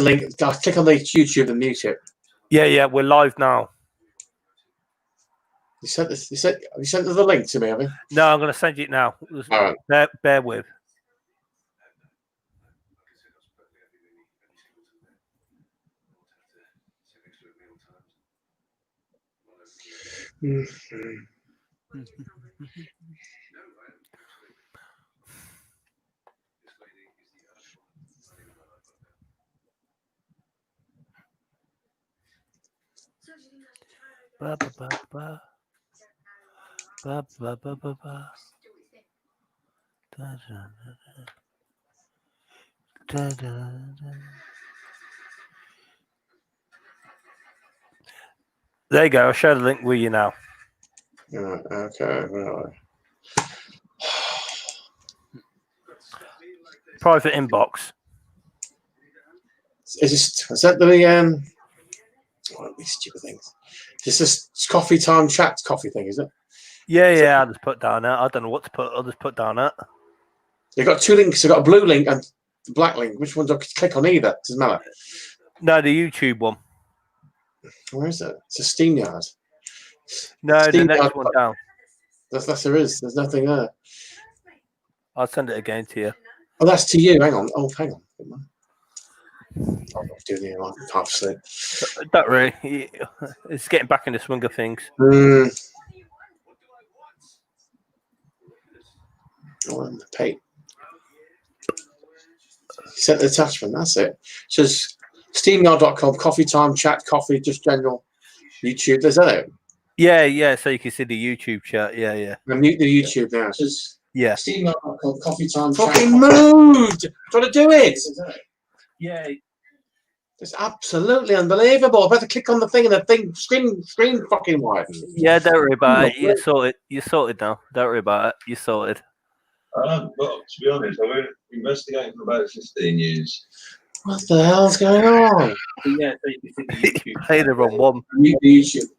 the link. I'll click on the YouTube and mute it. Yeah, we're live now. You sent this. Have you sent the link to me? Have you? No, I'm going to send you it now. All right. Bear with. Ba, ba, ba, ba. Ba, ba, ba, ba, ba. Da, da, da, da, da. There you go. I'll share the link with you now. Okay. Right. Private inbox. Is that the what are these stupid things? Is this coffee time chat coffee thing? Is it? Yeah. I'll just put down that. I don't know what to put. I'll just put down that. You've got two links. You've got a blue link and the black link. Which one do I click on? Either doesn't matter. No, the YouTube one. Where is it? It's a SteamYard. No, Steam the next Yard. one down. That's there is. There's nothing there. I'll send it again to you. Oh, that's to you. Hang on. Oh, hang on. I'm not doing it. I'm half asleep. Don't really. It's getting back in the swing of things. Oh, and the pay. Sent the attachment. That's it. It says SteamYard.com, coffee time, chat, coffee, just general YouTube. Is that it? Yeah. So you can see the YouTube chat. Yeah. I mute the YouTube now. It says Yeah. SteamYard.com, coffee time, fucking moved. Trying to do it. Yeah. It's absolutely unbelievable. I better click on the thing and the thing screen fucking wide. Yeah, don't worry about it. You're sorted. You're sorted now. Don't worry about it. You're sorted. Well, to be honest, I've been investigating for about 15 years. What the hell's going on? Yeah, so you can see the YouTube. Play the wrong one. Mute the YouTube.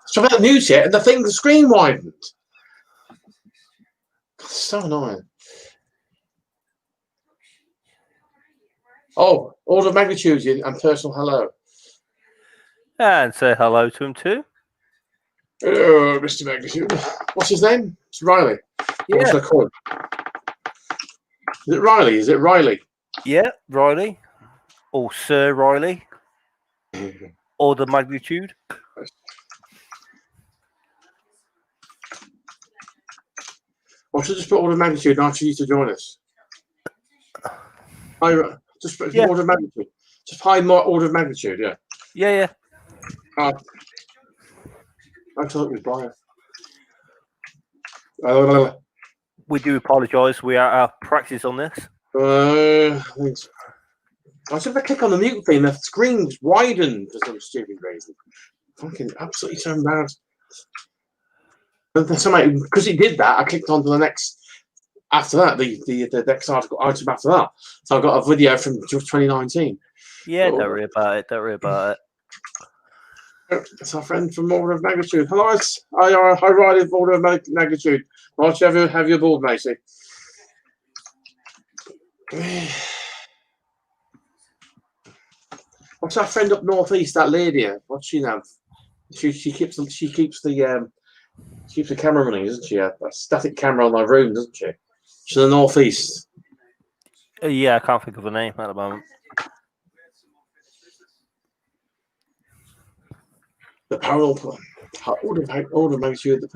So about mute it and the screen widened. God, so annoying. Oh, order of magnitude and personal hello. And say hello to him too. Hello, Mr. Magnitude. What's his name? It's Riley. Yeah. What's I call him? Is it Riley? Is it Riley? Yeah, Riley. Or Sir Riley. Or the magnitude. Or should I just put order of magnitude and ask you to join us? Just put order of magnitude. Just hide more order of magnitude, yeah. Yeah. I thought it was Brian. We do apologise. We are out of practice on this. I was if I click on the mute thing, the screen's widened for some stupid reason. Fucking absolutely so embarrassed. Because he did that, I clicked on to the next. After that, the next item after that. So I got a video from 2019. Yeah, don't worry about it. Don't worry about it. It's our friend from Order of Magnitude. Hello, I ride in Order of Magnitude. Nice to have you aboard, Macy. What's our friend up northeast? That lady. What's she now? She keeps the camera running, doesn't she? A static camera on her room, doesn't she? She's in the northeast. Yeah, I can't think of a name at the moment. The paranormal, order of magnitude, the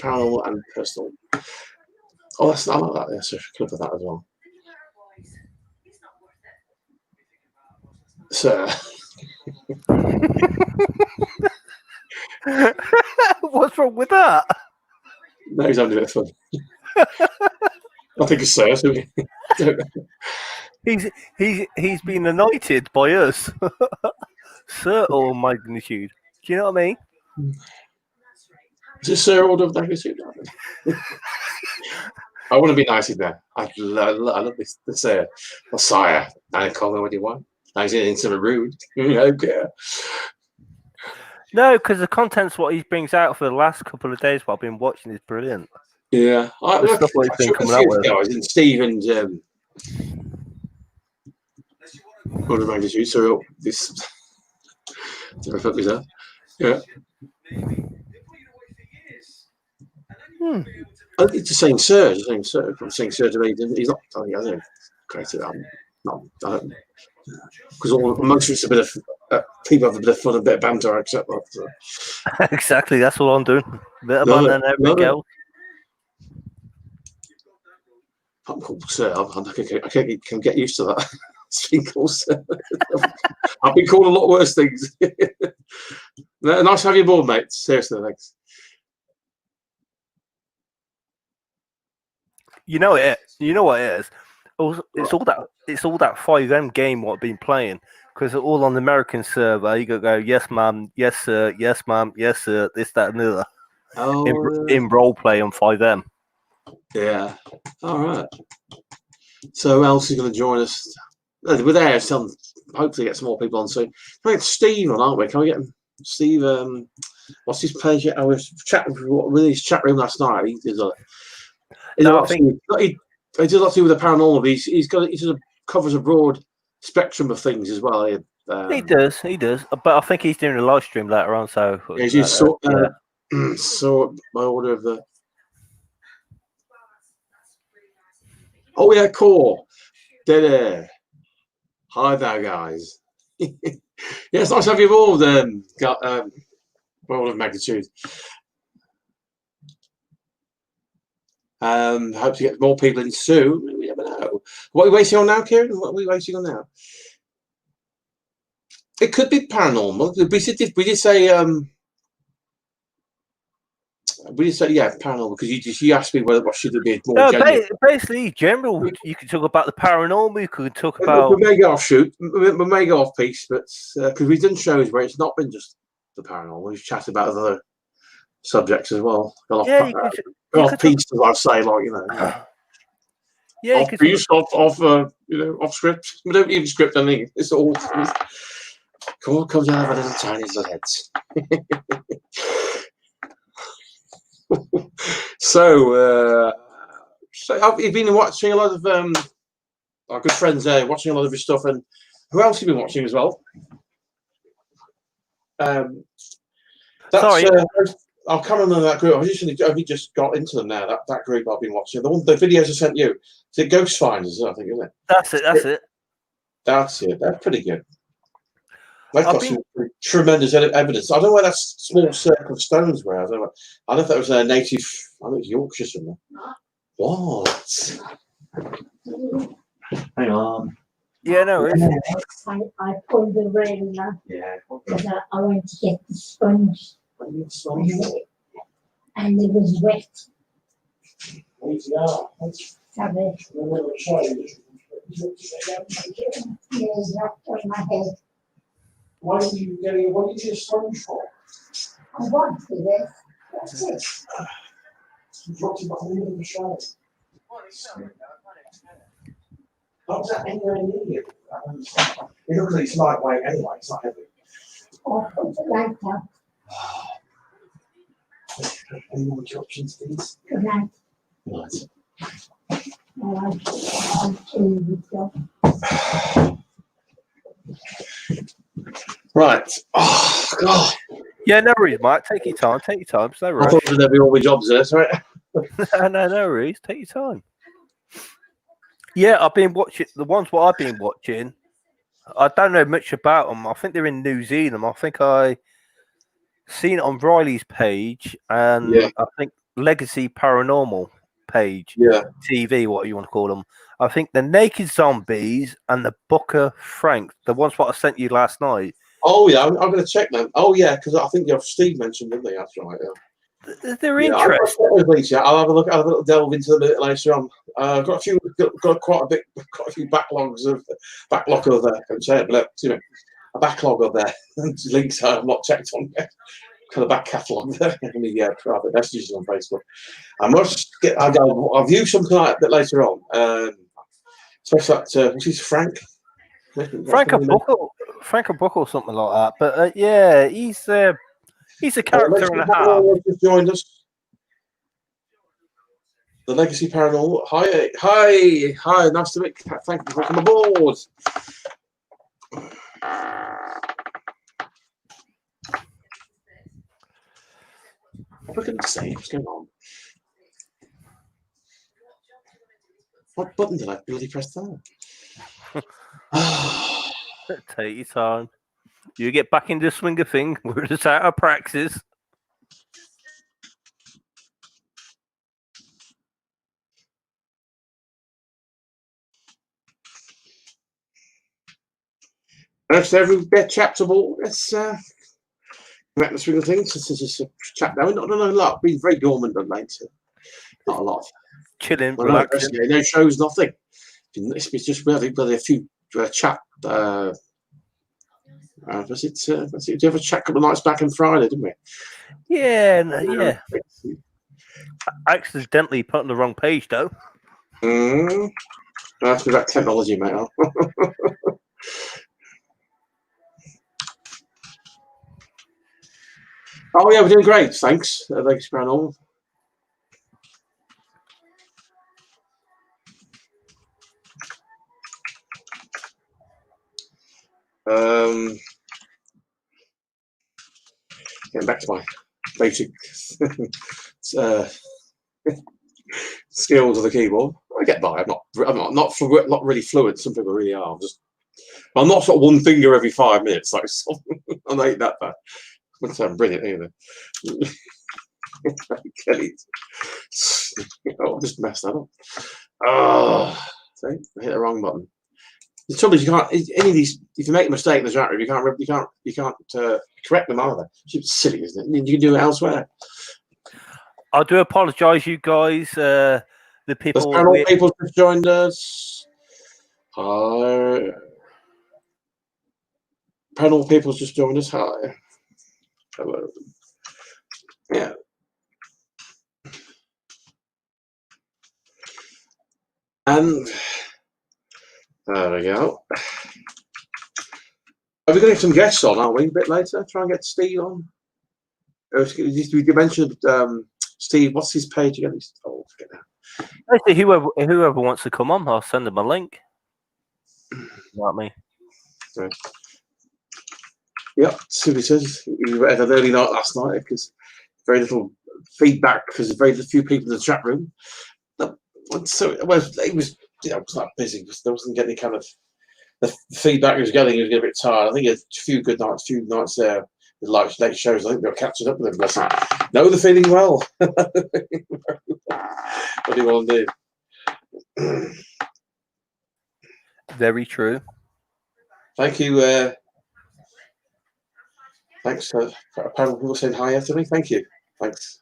paranormal and personal. Oh, I like that. There's a clip of that as well. Sir. What's wrong with that? No, he's having a bit of fun. I think it's Sir. He's been anointed by us. Sir or magnitude. Do you know what I mean? Is it Sir Order of Magnitude? I want to be nice in there. I love this Sire. I call him what you want. I was in something rude. Okay. No, because the content's what he brings out for the last couple of days while I've been watching is brilliant. Yeah. The stuff what he's been coming out with. Guys and Steve and order of magnitude. So this perfectly there. Yeah. I think it's the same surge. I'm saying surge. He's not. I think he hasn't created that. No, I don't. Because most of it's a bit of people have a bit of fun, a bit of banter, I accept that. So. Exactly, that's all I'm doing. Bit of fun and everything else. I'm called sir. I can get used to that. It's been called sir. I've been called a lot worse things. Nice to have you aboard, mate. Seriously, thanks. You know it. You know what it is. It's all that 5M game what I've been playing, because all on the American server. You go yes ma'am, yes sir, yes ma'am, yes sir, this that and the other. Oh, in role play on 5M. Yeah. All right. So who else is going to join us? We're there. Hopefully get some more people on soon. Can we get Steve on, aren't we? Can we get Steve? What's his page? I was chatting with his chat room last night. He does a. He does a lot to do with the paranormal. But he sort of covers a broad spectrum of things as well. He does. But I think he's doing a live stream later on. So he's sort by order of the. Oh yeah, core. There. Hi there, guys. Yeah, it's nice to have you involved. World of magnitude. Hope to get more people in soon. We never know. What are we waiting on now, Kieran? What are we waiting on now? It could be paranormal. We did say paranormal, because you asked me what should it be more. No, basically general. You can talk about the paranormal. You could talk about. We may go offshoot. We may go off piece, but because we've done shows where it's not been just the paranormal, we've chatted about other subjects as well. Off piece, as I say, like Yeah, off piece, off script. We don't even script anything. It's all comes out of our little tiny little heads. So you've been watching a lot of our good friends there, watching a lot of his stuff, and who else have you been watching as well? Sorry. I can't remember that group. I've just got into them now. That group I've been watching. The videos I sent you. Is it Ghost Finders, I think, isn't it? That's it. That's it. They're pretty good. They've got some tremendous evidence. I don't know where that small circle of stones were. I don't know if that was a native. I think it was Yorkshire somewhere. What? Hang on. Yeah, no, it is. I pulled the rain now. Yeah. Because I went to get the sponge. And it was wet. My head. What did you get a sponge for? I wanted it. That's it. You dropped it behind the shower. Not that anywhere near you. It looks like it's lightweight anyway, it's not heavy. I'll put it like that. Any more options, please? Good night. Right. I'll change it. Right. Oh, God. Yeah, no worries, Mike. Take your time. It's no I rush. thought there'd be all my jobs there, right? no worries. Take your time. Yeah, I've been watching the ones what I've been watching. I don't know much about them. I think they're in New Zealand. I think I seen it on Riley's page, and I think Legacy Paranormal page, TV, what you want to call them. I think the Naked Zombies and the Booker Frank, the ones what I sent you last night. Oh yeah, I'm going to check them. Oh yeah, because I think Steve mentioned, didn't they? That's right. Yeah. They're interesting. I'll have a look. I'll have a little delve into them a bit later on. Got quite a few backlogs of a backlog of their links I've not checked on yet. Kind of back catalogue there. Private messages on Facebook. I'll view something like that later on. Especially that, which is Frank. Frank and Buckle, something like that. But yeah, he's a character and a half. Just joined us. The Legacy Paranormal. Hi. Nice to meet you. Thank you for coming aboard. For goodness sake, what's going on? What button did I bloody press there? Take your time. You get back into the swing of thing. We're just out of practice. That's every bit chapterable. Let's back the swing of things. This is just a chat now. Not a lot. Been very dormant of late. Not a lot. Chilling, Well, relaxing. no shows, nothing. It's just really a few chat. Was it? Did you have a chat a couple of nights back on Friday, didn't we? Yeah, yeah. Accidentally put on the wrong page, though. That's about technology, mate. Oh yeah, we're doing great. Thanks. Thanks, Paranormal. Getting back to my basic skills of the keyboard. I get by. I'm not really fluent. Some people really are. I'm not sort of one finger every 5 minutes. Like I ain't that bad. Wouldn't say I'm brilliant either. Kelly, I just messed that up. Oh, see, I hit the wrong button. The trouble is, you can't. Any of these, if you make a mistake in the chat room, you can't correct them either. It's silly, isn't it? You can do it elsewhere. I do apologise, you guys. The people. Paranormal people have joined us. Hi. Paranormal people's just joined us. Hi. Hello. Yeah. And there we go. Are we going to get some guests on, aren't we, a bit later? Try and get Steve on. You mentioned Steve, what's his page again? Oh, I forget now. Actually, whoever wants to come on, I'll send them a link. Not me. Right. Yep, Sylvie says he had an early night last night because very little feedback because very few people in the chat room. So well, it was quite busy because there wasn't getting kind of the feedback he was getting. He was getting a bit tired. I think he had a few nights there with late shows. I think they were catching up with him. Bless him. No, they're feeling well. What do you want to do? Very true. Thank you. Thanks for people saying hi after me. Thank you. Thanks.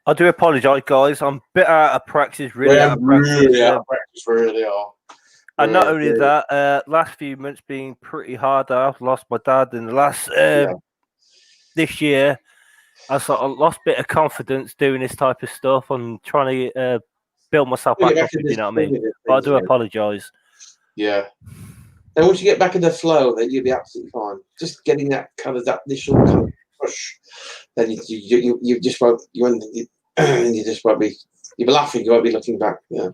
I do apologise, guys. I'm a bit out of practice, really out of practice. Really out of practice, really are. And not only that, last few months being pretty hard. I've lost my dad in the last this year. I sort of lost a bit of confidence doing this type of stuff and trying to build myself back up. You know what I mean? But I do apologise. Yeah. And once you get back in the flow, then you'll be absolutely fine. Just getting that initial kind of push, then you just won't you just won't be. You'll be laughing. You won't be looking back. Yeah.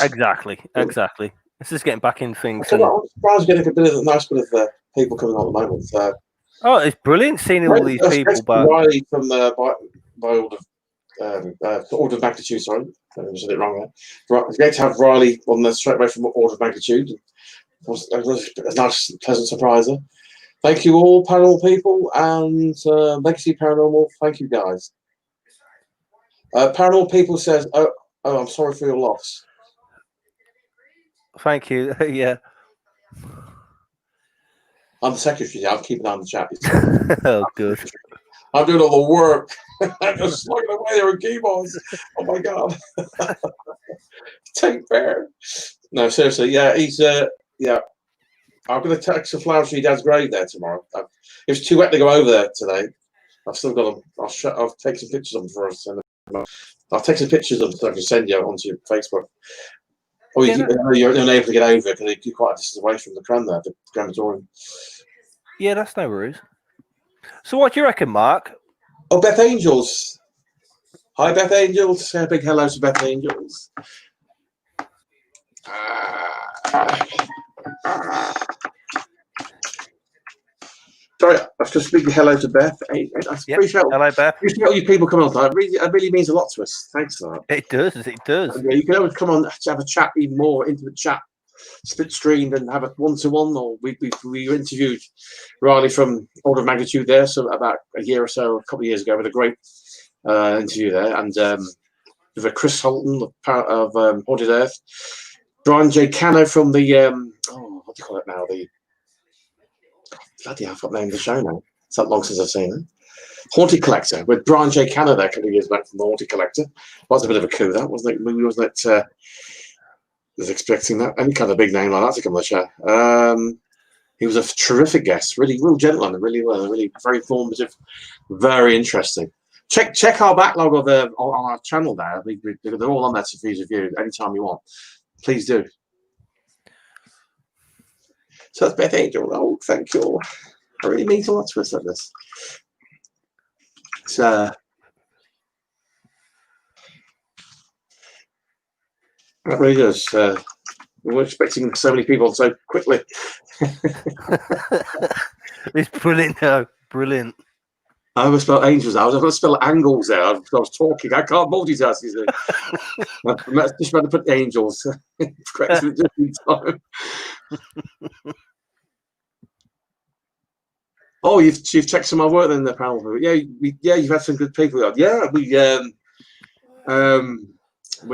Exactly. It's just getting back in things. I'm surprised getting a nice bit of people coming on at the moment. Oh, it's brilliant seeing all these people back. Riley from by order of magnitude. Sorry, I said it wrong there. It's great to have Riley on the straight away from order of magnitude. It was a nice, pleasant surpriser. Thank you all, Paranormal people, and Legacy Paranormal. Thank you, guys. Paranormal people says, "Oh, I'm sorry for your loss." Thank you. Yeah. I'm the secretary. I'm keeping an eye on the chat. Oh, good. I'm doing all the work. I'm just slugging away there with keyboards. Oh my god. Take care. No, seriously. Yeah, he's yeah. I'm going to take some flowers for your dad's grave there tomorrow. It was too wet to go over there today. I've still got them. I'll take some pictures of them for us. I'll take some pictures of them so I can send you onto your Facebook. Oh, you're unable to get over because you're quite a distance away from the crown there, the crematorium. Yeah, that's no worries. So, what do you reckon, Mark? Oh, Beth Angels. Hi, Beth Angels. Say a big hello to Beth Angels. Sorry, Oscar, speaking hello to Beth. I Yep. appreciate Hello, Beth. all you people coming on tonight. It really means a lot to us. Thanks for that. It does. It does. Yeah, you can always come on to have a chat, even more intimate chat, split screen, and have a one-to-one. Or we interviewed Riley from Order of Magnitude there, so about a year or so, a couple of years ago, with a great interview there, and with Chris Holton of Haunted Earth, Brian J. Cano from the what do you call it now? The bloody hell, I've got the name of the show now. It's that long since I've seen it. Haunted Collector with Brian J. Cano there a couple of years back from the Haunted Collector. Was a bit of a coup, that wasn't it? Movie wasn't it? Was expecting that any kind of big name like that to come on the show. He was a terrific guest, really real gentleman, really well, really very informative, very interesting. Check our backlog of on our channel there. They're all on there to review anytime you want. Please do. So that's Beth Angel. Oh, thank you. I really means a lot to us at this. So that really does. We weren't expecting so many people so quickly. It's brilliant, though. Brilliant. I almost spelled angels. I was going to spell angles there. I was talking. I can't multitask. You see. I'm just about to put angels. Correct it just in time. Oh, you've checked some of my work then, the panel. Yeah, you've had some good people. Yeah, we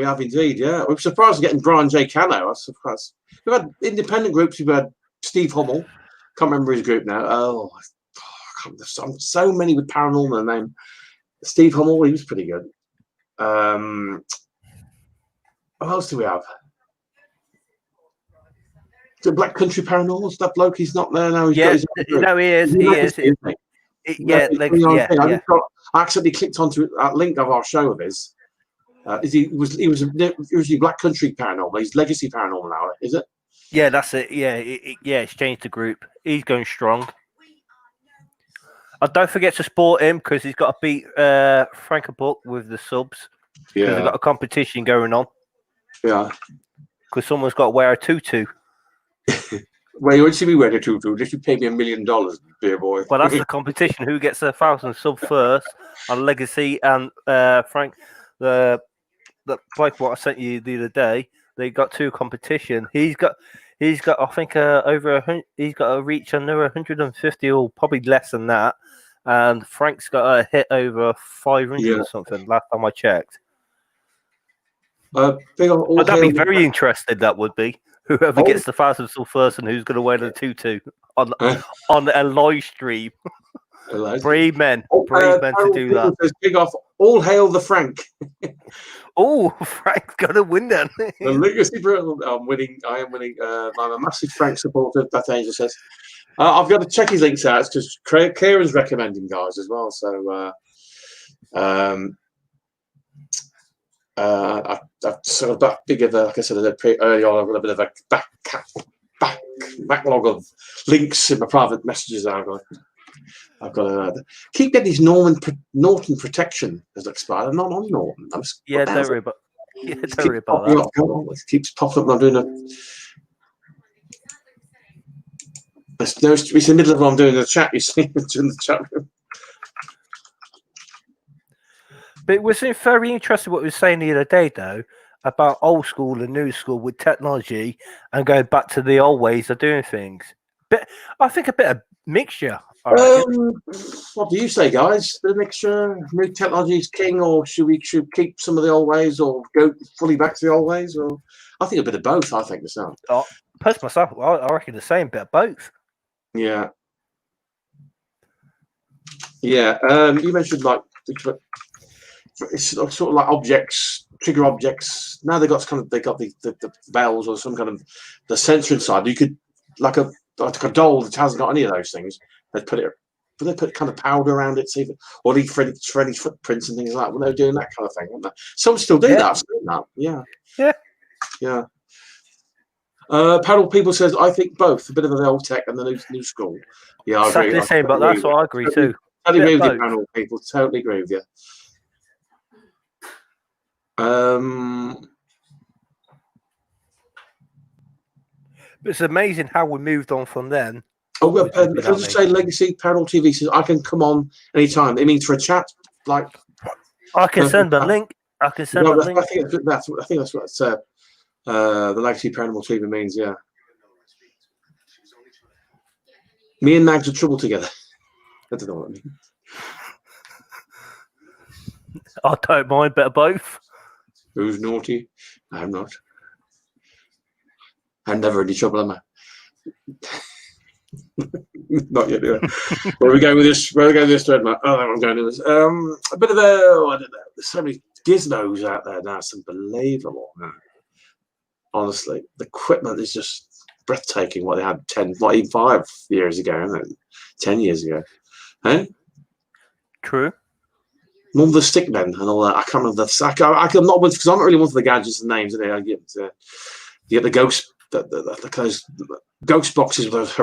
have indeed. Yeah, we're surprised getting Brian J. Cano. I was surprised. We've had independent groups. We've had Steve Hummel. Can't remember his group now. So many with paranormal name. Steve Hummel, he was pretty good. What else do we have? The Black Country Paranormal stuff. Bloke, he's not there now. Yeah, no, he is. He is. Yeah, I accidentally clicked onto that link of our show of his. He was originally Black Country Paranormal. He's Legacy Paranormal now, is it? Yeah, that's it. Yeah, it's changed the group. He's going strong. And don't forget to support him because he's got to beat Frank Buck with the subs. Yeah, they've got a competition going on. Yeah, because someone's got to wear a tutu. Well, you won't see me wear a tutu. If you pay me $1 million, dear boy. Well, that's the competition. Who gets 1,000 sub first on Legacy and Frank, the like what I sent you the other day. They got two competition. He's got. I think he's got to reach under 150 or probably less than that. And Frank's got a hit over 500 or something. Last time I checked. But that'd be very interesting. That would be whoever gets the 1,000 sub first and who's going to wear the tutu on a live stream. Brave men to do that. Big off. All hail the Frank. Oh, Frank's gonna win then. The Legacy Brutal. I'm winning. I am winning. I'm a massive Frank supporter. That Angel says. I've got to check his links out because Kieran's recommending guys as well. So I've sort of got big of a, like I said earlier on, I've got a bit of a backlog of links in my private messages. I've got to keep getting these Norton protection has expired. I'm not on Norton. Don't worry about that. It keeps popping up when I'm doing it. It's in the middle of what I'm doing in the chat, you see, in the chat room. But it was very interesting what we were saying the other day, though, about old school and new school with technology and going back to the old ways of doing things. But I think a bit of mixture. What do you say, guys? The mixture, new technology is king, or should keep some of the old ways, or go fully back to the old ways? Or I think a bit of both. I think myself. Myself, I reckon the same bit of both. Yeah. You mentioned like it's sort of like objects, trigger objects. Now they got the bells or some kind of the sensor inside. You could like a doll that hasn't got any of those things. They put kind of powder around it, or leave for any footprints and things like that. When they're doing that kind of thing, weren't they? Some still do that. I've seen that. Yeah. Paddle people says I think both a bit of the old tech and the new school. Yeah, I agree. Exactly the same, but that's what I agree too. Totally agree with you, paddle people. Totally agree with you. It's amazing how we moved on from then Oh, well, which would be can I that just many. say Legacy Paranormal TV says I can come on anytime. It means for a chat, like. I can send a link. I can send a No, link. I think that's what it's, the Legacy Paranormal TV means. Yeah. Me and Mags are trouble together. I don't know what I mean. I don't mind, better both. Who's naughty? I'm not. I'm never any trouble, am I? Not yet. Anyway. Where are we going with this? Where are we going with this thread, Matt? Oh, I'm going with this. A bit of I don't know. There's so many gizmos out there now. It's unbelievable. Honestly, the equipment is just breathtaking. What they had 10, not even 5 years ago, isn't it? 10 years ago. Eh? True. None of the stickmen and all that. I can't remember I'm not with because I'm not really one for the gadgets and names. I get you get the ghost, those ghost boxes with those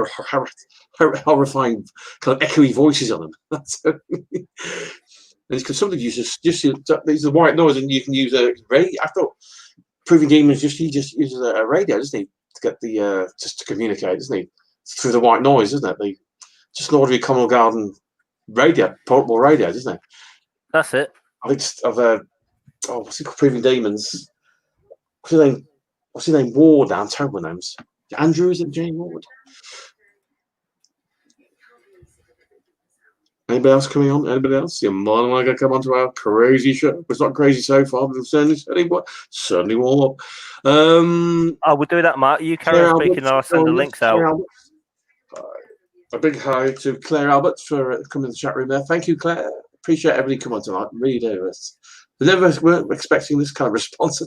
horrifying kind of echoey voices on them. Because somebody uses just these the white noise, and you can use a radio. I thought Proving Demons just uses a radio, doesn't he, to get the just to communicate, doesn't he, through the white noise, isn't it? The just an ordinary Common Garden radio, portable radio, isn't it? That's it. I think of what's it called? Proving Demons. What's his name? Ward. I'm terrible names. Andrew, is it Jane Ward? Anybody else coming on? Anybody else? You're more than welcome to come on to our crazy show. It's not crazy so far, but certainly warm up. I will do that, Mark. You carry on speaking, and I'll send the links out. A big hi to Claire Albert for coming to the chat room there. Thank you, Claire. Appreciate everybody coming on tonight. Really do. We never weren't expecting this kind of response.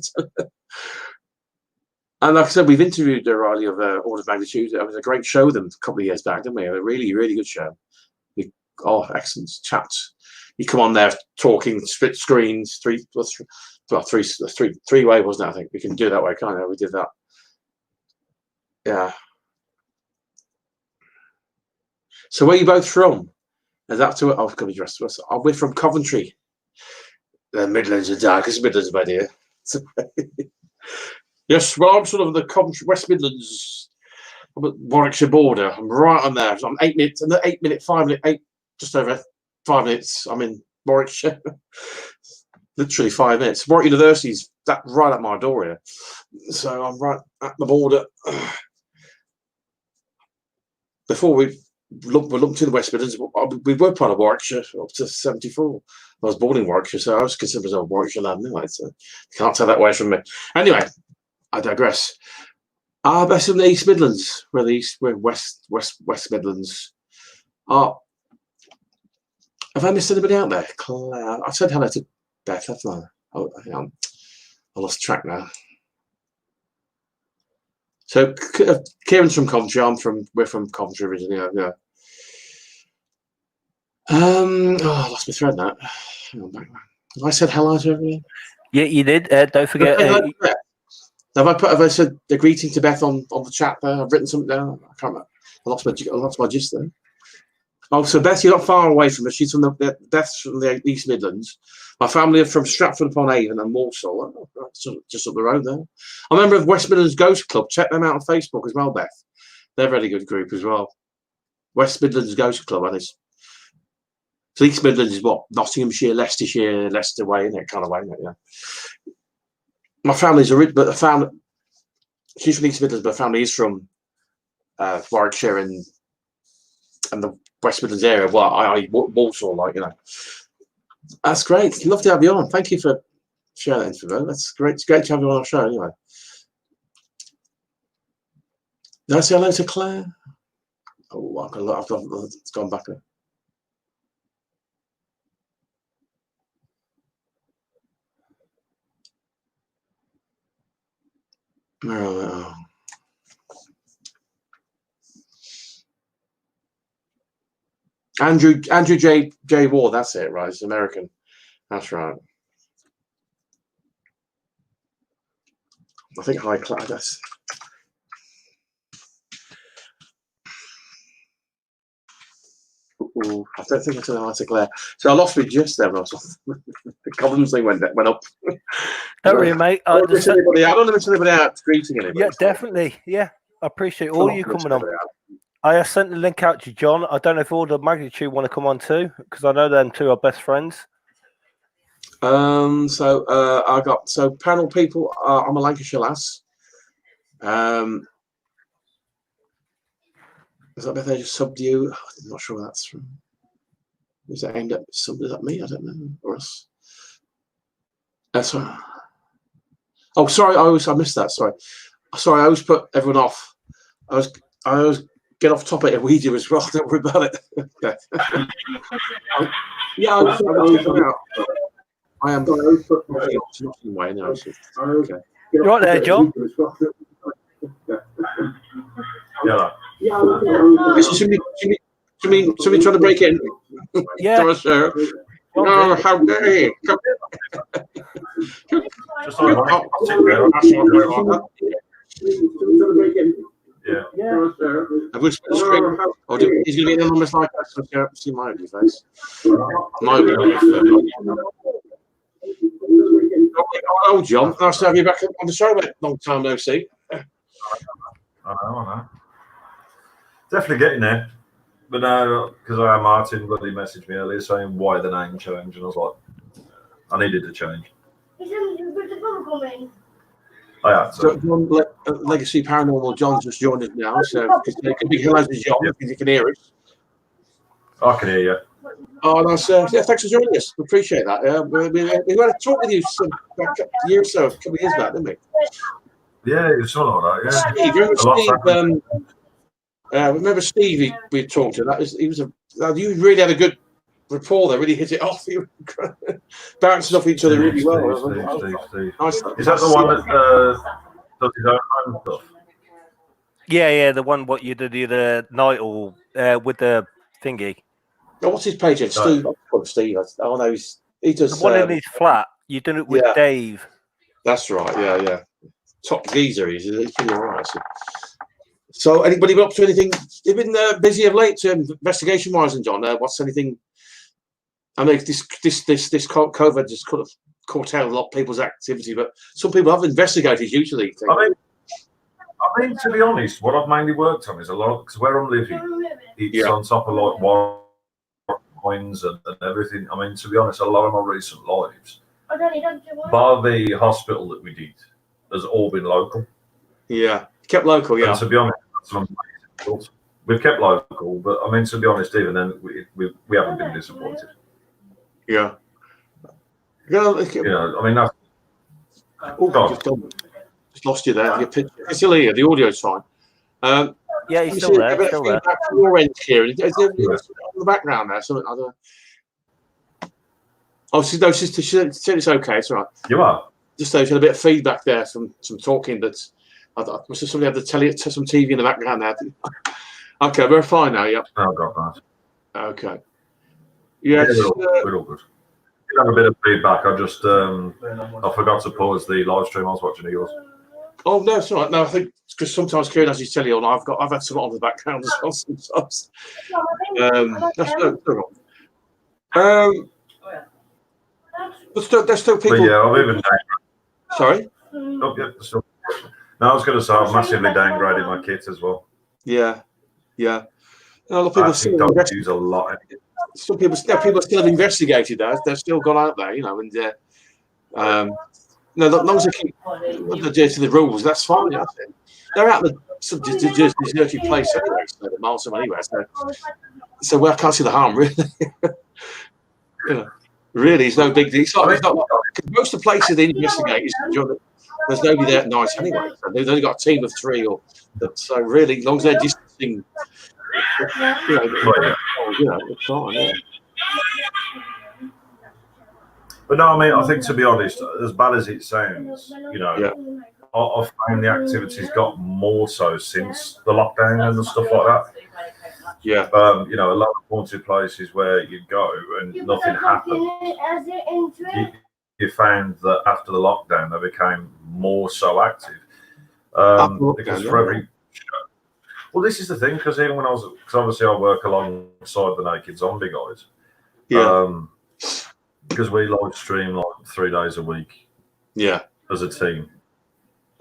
And like I said, we've interviewed Riley of Order of Magnitude. It was a great show with them a couple of years back, didn't we? A really, really good show. Excellent chats. You come on there talking, split screens, three-way, wasn't it? I think we can do it that way, can't we? We did that. Yeah. So where are you both from? Is that to it? Oh, come dressed. We're from Coventry. The Midlands are darkest Midlands, my dear. Yes, well, I'm sort of the Coventry, West Midlands, Warwickshire border. I'm right on there. So I'm 8 minutes, and just over 5 minutes. I'm in Warwickshire. Literally 5 minutes. Warwick University's right at my door here. So I'm right at the border. Before we lumped in the West Midlands, we were part of Warwickshire up to 74. I was born in Warwickshire, so I was considered as a Warwickshire lad anyway. So you can't take that away from me. Anyway, I digress. Best in the East Midlands, we're West Midlands. Have I missed anybody out there? Claire, I've said hello to Beth, haven't I? I lost track now. So Kieran's from Coventry. We're from Coventry originally. Yeah. I lost my thread now. Hang on, back. Have I said hello to everybody? Yeah, you did. Don't forget. Have I said the greeting to Beth on the chat there? I've written something down. I can't remember. I lost my gist there. Oh, so Beth, you're not far away from her. She's from Beth's from the East Midlands. My family are from Stratford upon Avon and Walsall. Just up the road there. I'm a member of West Midlands Ghost Club. Check them out on Facebook as well, Beth. They're a really good group as well. West Midlands Ghost Club, and it's so East Midlands is what? Nottinghamshire, Leicestershire, Leicester way, in that kind of way, isn't it? Yeah. My family's she's from East Midlands, but her family is from Warwickshire and the West Midlands area. Well, I Walsall, That's great. Love to have you on. Thank you for sharing that info. That's great. It's great to have you on our show anyway. Did I say hello to Claire? Oh, it's gone back there. Oh. Andrew J. Ward, that's it, right? It's American. That's right. I think high class. I don't think I said hello to Claire. So I lost me just there. The columns thing went up. Don't worry, mate. I don't want to miss anybody out. Greeting anybody. Yeah, definitely. Yeah, I appreciate all you coming on. I sent the link out to John. I don't know if all the magnitude want to come on too, because I know them two are best friends. So I got Paranormal People. I'm a Lancashire lass. Is that Beth just subbed you? I'm not sure where that's from. Is that aimed at somebody? Is that me? I don't know. Or us? Sorry. Oh, sorry. I missed that. Sorry. I always put everyone off. I always get off topic and we do as well. Don't worry about it. Okay. Yeah, I am. It's not in the way now. Okay. You right there, John? Yeah. Somebody trying to break in. Yeah. Sir. Oh, how dare you? Just like yeah. I've wished for the string. Oh, he's going to be an anonymous like that. So I can't see my ugly face. My ugly face. Oh, John, nice to have you back on the show, mate. Long time no see. I know. Definitely getting there. But no, because Martin bloody messaged me earlier saying why the name change, and I was like, I needed to change. I had to. So, John, Legacy Paranormal, John's just joined us now. So, big hello to John, if you can hear us. I can hear you. Oh, nice. Yeah, thanks for joining us. We appreciate that. We had a talk with you a year or so, a couple of years back, didn't we? Yeah, it was something like that. Yeah. Steve, remember Steve? We talked to. You really had a good rapport there. Really hit it off. You bouncing off each other really well. Steve. Nice. Is that the one that does his own stuff? Yeah, the one what you did the other night or with the thingy. Oh, what's his page? Steve. I'll call him Steve. Oh no, he does. The one in his flat. You did it with Dave. That's right. Yeah. Top geezer. He's pretty alright. So, anybody been up to anything? You've been busy of late, investigation wise, and John. What's anything? I mean, this COVID just could have curtailed a lot of people's activity, but some people have investigated usually. I mean, to be honest, what I've mainly worked on is a lot because where I'm living, it's on top of like war coins and everything. I mean, to be honest, a lot of my recent lives, bar the hospital that we did, has all been local. Yeah, kept local. Yeah. And to be honest, we've kept local, but I mean, to be honest, even then, we haven't been disappointed. Yeah. I mean, that's. Just lost you there. Your picture. It's still here. The audio's fine. Yeah, he's still there. Still there. From your end here. Is there in the background there? Something other. Oh, she said it's okay. It's all right. You are. Just so she had a bit of feedback there from some talking that must have somebody had to some TV in the background there. Okay, we're fine now. Yeah. Oh, got that. Okay. Yeah. We're all good. You have a bit of feedback. I just I forgot to pause the live stream. I was watching of yours. Oh no, it's all right. No, I think because sometimes Kieran has his telly on. I've had something on the background as well sometimes. That's no problem. But there's still people. But yeah, I've even. Sorry. Oh, yeah, still. No, I was going to say I've massively downgraded my kit as well. Yeah. A lot of people still don't use a lot. Some people still have investigated that. They've still gone out there, and no, as long as they keep to the rules, that's fine. I think they're out in some deserted place anyway, so they're miles from anywhere. So I can't see the harm really. Really, it's no big deal. It's not most of the places they investigate there's nobody there at night anyway. So they've only got a team of 3 so really, as long as they're distancing, it's fine. Yeah. But no, I mean, I think to be honest, as bad as it sounds, I've found the activities got more so since the lockdown and stuff like that. Yeah. A lot of haunted places where you go and nothing happened. You found that after the lockdown, they became more so active. Because for every show. Well, this is the thing, because even when because obviously I work alongside the Naked Zombie guys. Yeah. Because we live stream like 3 days a week. Yeah. As a team.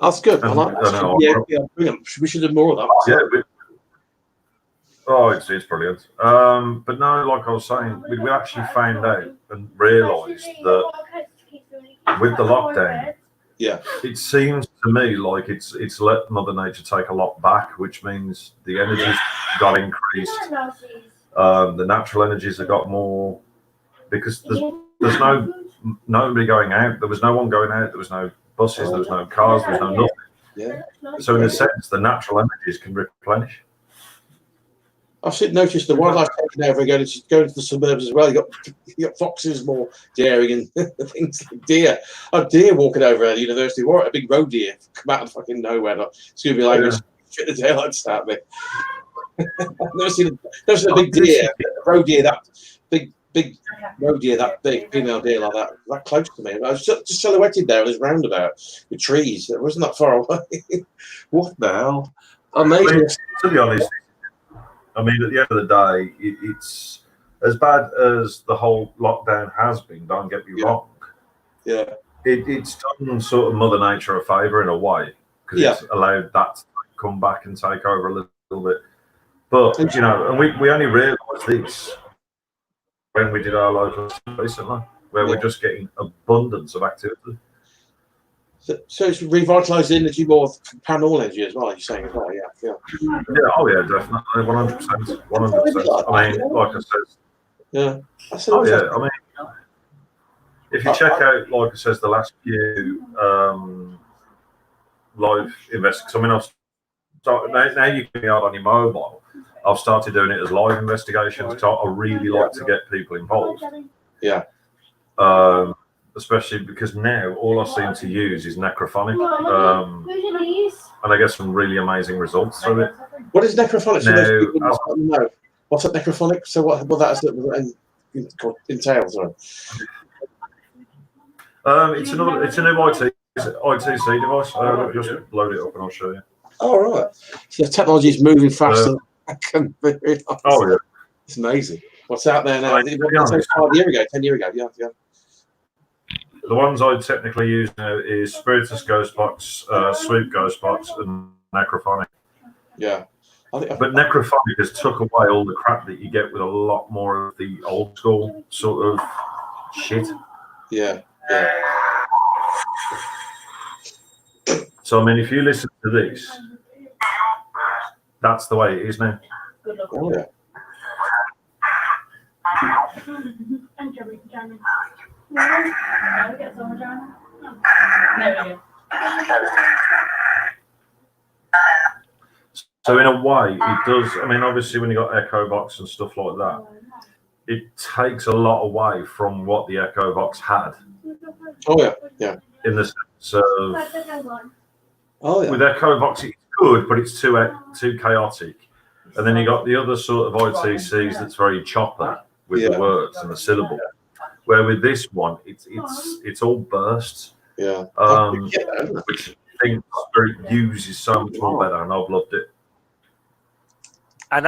That's good. I like that. Yeah, brilliant. We should do more of that. Oh, it's brilliant. But no, like I was saying, we actually found out and realised that with the lockdown, Yeah. it seems to me like it's let Mother Nature take a lot back, which means the energies got increased. The natural energies have got more because there's nobody going out. There was no one going out. There was no buses. There was no cars. There was no nothing. Yeah. So in a sense, the natural energies can replenish. I've noticed the wildlife taking over and going to the suburbs as well. You got foxes more daring and things like deer. A deer walking over at the university. What a big roe deer come out of fucking nowhere. Like, excuse me, language. Shit the daylights out me. I've never seen a big deer, a roe deer that big roe deer that big, female deer like that close to me. I was just silhouetted there on this roundabout with trees. It wasn't that far away. What the hell? Amazing. To be honest, I mean, at the end of the day, it's as bad as the whole lockdown has been. Don't get me wrong. Yeah. It's done sort of Mother Nature a favour in a way because it's allowed that to come back and take over a little bit. But you know, and we only realised this when we did our local recently, where we're just getting abundance of activity. So it's revitalised the energy more paranormal energy as well. You're saying as well, yeah. Oh yeah, definitely, 100%, 100%. I mean, like I said, yeah. Oh yeah, I mean, if you check out, like it says, the last few live investigations. I mean, I've started now. You can be out on your mobile. I've started doing it as live investigations. I really like to get people involved. Yeah. Especially because now all I seem to use is necrophonic, and I get some really amazing results from it. What is necrophonic? No. What's that necrophonic? So what that entails? It's a new ITC device. I'll just load it up and I'll show you. Oh right. So the technology is moving faster. Oh yeah. It's amazing. What's out there now? 5 years ago, 10 years ago. Yeah. The ones I technically use now is Spiritus Ghost Box, Sweep Ghost Box, and Necrophonic. Yeah. But Necrophonic has took away all the crap that you get with a lot more of the old school sort of shit. Yeah. So, I mean, if you listen to this, that's the way it is now. Oh, yeah. So in a way, it does. I mean, obviously, when you got Echo Box and stuff like that, it takes a lot away from what the Echo Box had. Oh yeah. In the sense of, yeah. With Echo Box, it's good, but it's too chaotic. And then you got the other sort of ITCs that's very choppy with the words and the syllable. Where with this one, it's all bursts. Yeah. Which I think Spirit uses so much more better, and I've loved it. And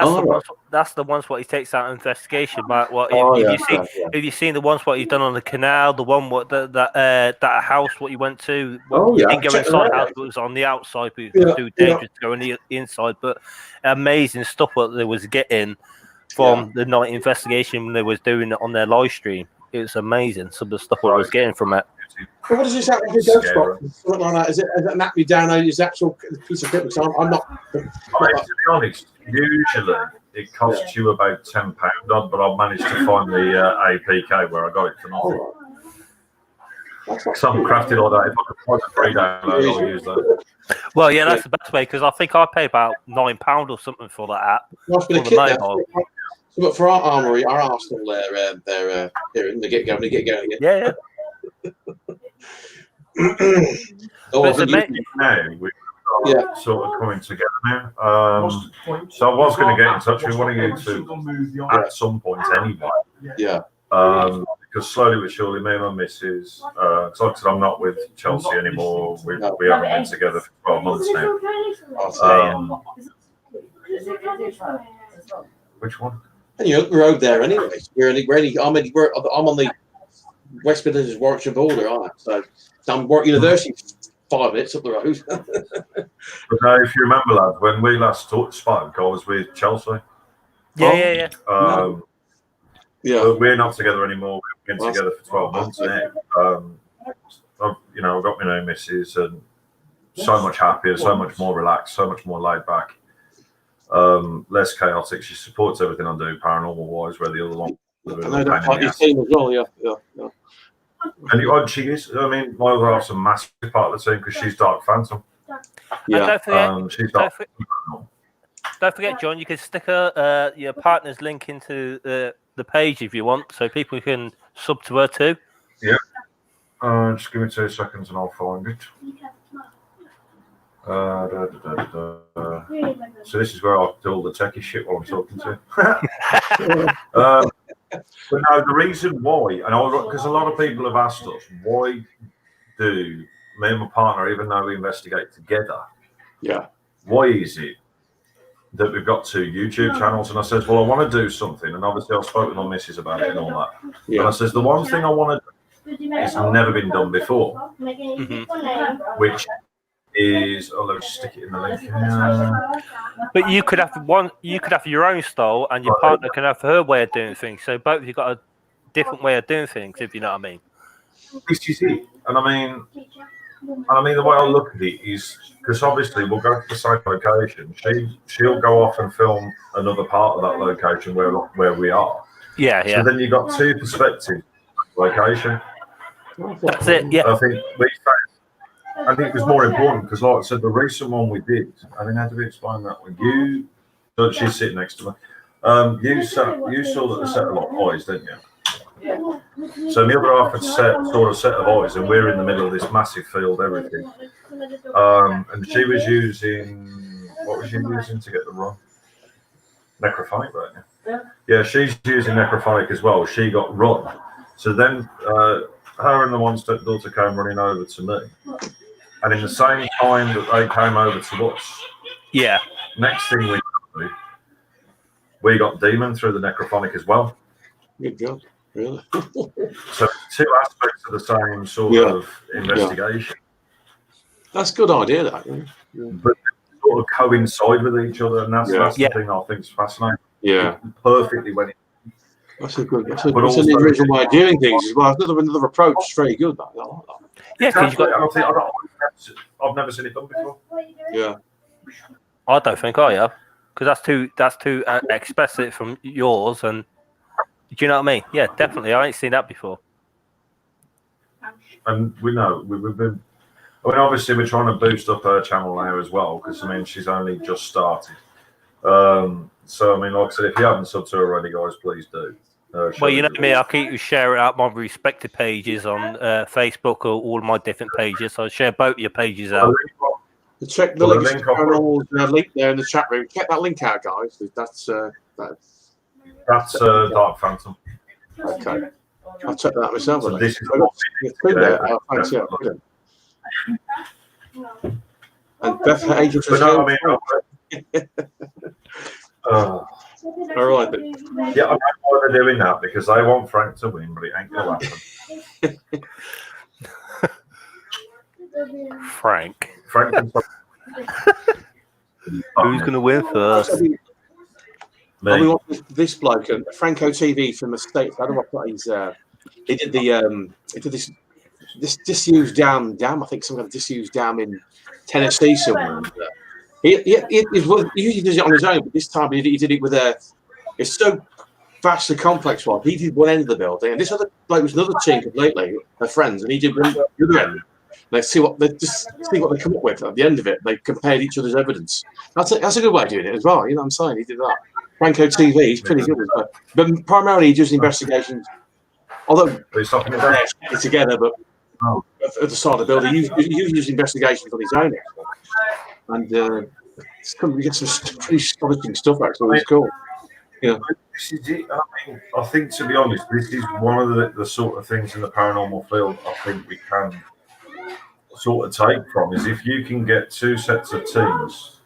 that's the ones what he takes out investigation. But if you've seen the ones what he's done on the canal, the one what that house what you went to, you didn't go inside the house, but it was on the outside. But it was too dangerous to go on the inside. But amazing stuff what they was getting from the night investigation when they was doing it on their live stream. It was amazing. Some of the stuff what I was getting from it. Well, what does this act like a ghost box? Something like that? Is it knocked me down? Is actual piece of paper? So I'm not. To be honest, usually it costs you about £10 odd, but I've managed to find the APK where I got it for nothing. Some crafted all that. If I could find a free download, I'll use that. Well, yeah, that's the best way because I think I paid about £9 or something for that app. But for our armory, our arsenal, they're here in the get going again. Yeah. Now we're sort of coming together now. So I was going to get in touch with one of you two at some point anyway. Yeah. Because slowly but surely, me and my missus, like I said, I'm not with Chelsea anymore. We haven't been together for 12 months now. Which one? And you're up the road there anyway. I'm on the West Midlands Warwickshire border, aren't I? So I'm Warwick University 5 minutes up the road. But if you remember, lad, when we last spoke, I was with Chelsea. Yeah. Yeah. But we're not together anymore. We've been Well, together for 12 months now. I've got my own missus and so much happier, so much more relaxed, so much more laid back, less chaotic. She supports everything I do, paranormal wise, where the other one. I know that part you've seen as well, yeah. And she is. I mean, my other half's a massive part of the team because she's Dark Phantom. And don't forget, She's Dark. don't forget, John. You can stick your partner's link into the page if you want, so people can sub to her too. Yeah. Just give me 2 seconds and I'll find it. So this is where I do all the techie shit while I'm talking to. But no, the reason why, because a lot of people have asked us, why do me and my partner, even though we investigate together, why is it that we've got 2 YouTube channels? And I says, well, I want to do something, and obviously I've spoken to my missus about it and all that. And I says, the one thing I want to do is never been done before, which is, let's stick it in the link. But you could have your own style, and your partner can have her way of doing things. So both of you got a different way of doing things, if you know what I mean. This is it, and I mean the way I look at it is because obviously we'll go to the same location. She'll go off and film another part of that location where we are. Yeah. So then you got 2 perspectives location. That's it. Yeah. I think it was more important because, like I said, the recent one we did. I mean, how do we explain that one? She's sitting next to me. You saw that the set of eyes, didn't you? So the other half had set of eyes, and we're in the middle of this massive field, everything. And she was using, what was she using to get the run? Necrophonic, right now. Yeah, she's using necrophonic as well. She got run. So then her and the one-step daughter came running over to me. And in the same time that they came over to us, next thing we got demon through the necrophonic as well. Good God, really? So 2 aspects of the same sort of investigation. That's a good idea, that. But they sort of coincide with each other, and that's the thing I think is fascinating. Yeah. Perfectly when it. That's an original way of doing things as well. Another approach is very good. I like that. Yeah, exactly. I've never seen it done before. Yeah. I don't think I have, because that's too explicit from yours, and do you know what I mean? Yeah, definitely. I ain't seen that before. And we know we've been. I mean, obviously, we're trying to boost up her channel now as well because I mean she's only just started. So I mean, like I said, if you haven't subbed to her already, guys, please do. Well, you know me, I'll keep sharing out my respective pages on Facebook or all my different pages. So I'll share both your pages out. Check the link there in the chat room. Check that link out, guys. That's Dark Phantom. Okay. I'll check that out myself. So this is thanks, yeah. And Beth Agent says, all right. Yeah, I don't know why they're doing that because they want Frank to win, but it ain't gonna happen. Frank. Who's gonna win first? We want this bloke, Franco TV from the States. I don't know what he's. He did this disused dam. I think some kind of disused dam in Tennessee somewhere. He usually does it on his own, but this time he did it with it's so vastly complex one. He did one end of the building, and this other bloke was another team completely, their friends, and he did the other end. They see what they come up with at the end of it. They compared each other's evidence. That's a good way of doing it as well. You know what I'm saying? He did that. Franco TV, he's pretty good, but primarily he does investigations. Although they're together, but at the start of the building, he uses investigations on his own, and we get some pretty astonishing stuff. Actually, it's cool. Yeah. This is it. I think, to be honest, this is one of the sort of things in the paranormal field I think we can sort of take from is if you can get 2 sets of teams,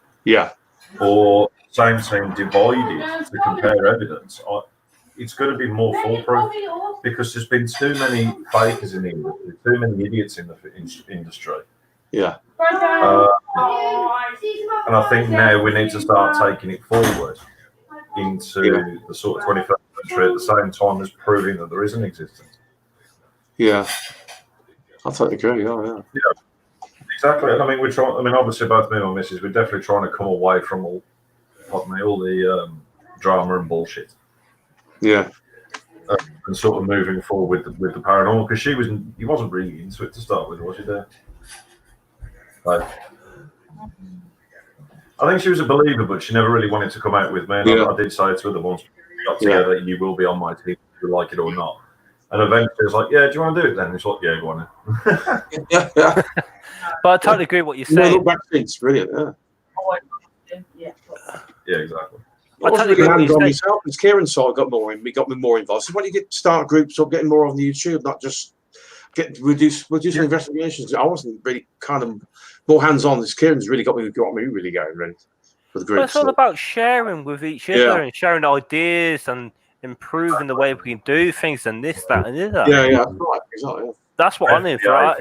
or same team divided to compare evidence, it's going to be more foolproof because there's been too many fakers in the industry, too many idiots in the industry. Yeah. And I think now we need to start taking it forward into the sort of 21st century at the same time as proving that there is an existence. Yeah. I totally agree. Oh, yeah. Exactly. And I mean, we're trying. I mean, obviously, both me and my missus, we're definitely trying to come away from all the drama and bullshit, Yeah. and sort of moving forward with the paranormal. Because he wasn't really into it to start with, was he? There. Like, I think she was a believer, but she never really wanted to come out with me. And I did say to her the once we got together, you will be on my team, if you like it or not. And eventually, I was like, "Yeah, do you want to do it then?" And it's like, "Yeah, go on then." Yeah. But I totally agree with what you're No, saying. look back, it's brilliant. Yeah. Yeah, exactly. I wasn't really hands on myself because Kieran's side got me more involved. So when you get start groups up, getting more on the YouTube, not just reducing investigations. I wasn't really kind of more hands on. This Kieran's really got me really going really for the group. But it's all about sharing with each other and sharing ideas and improving the way we can do things and this, that, and the other. Yeah, that's right. Exactly. That's what I'm in for.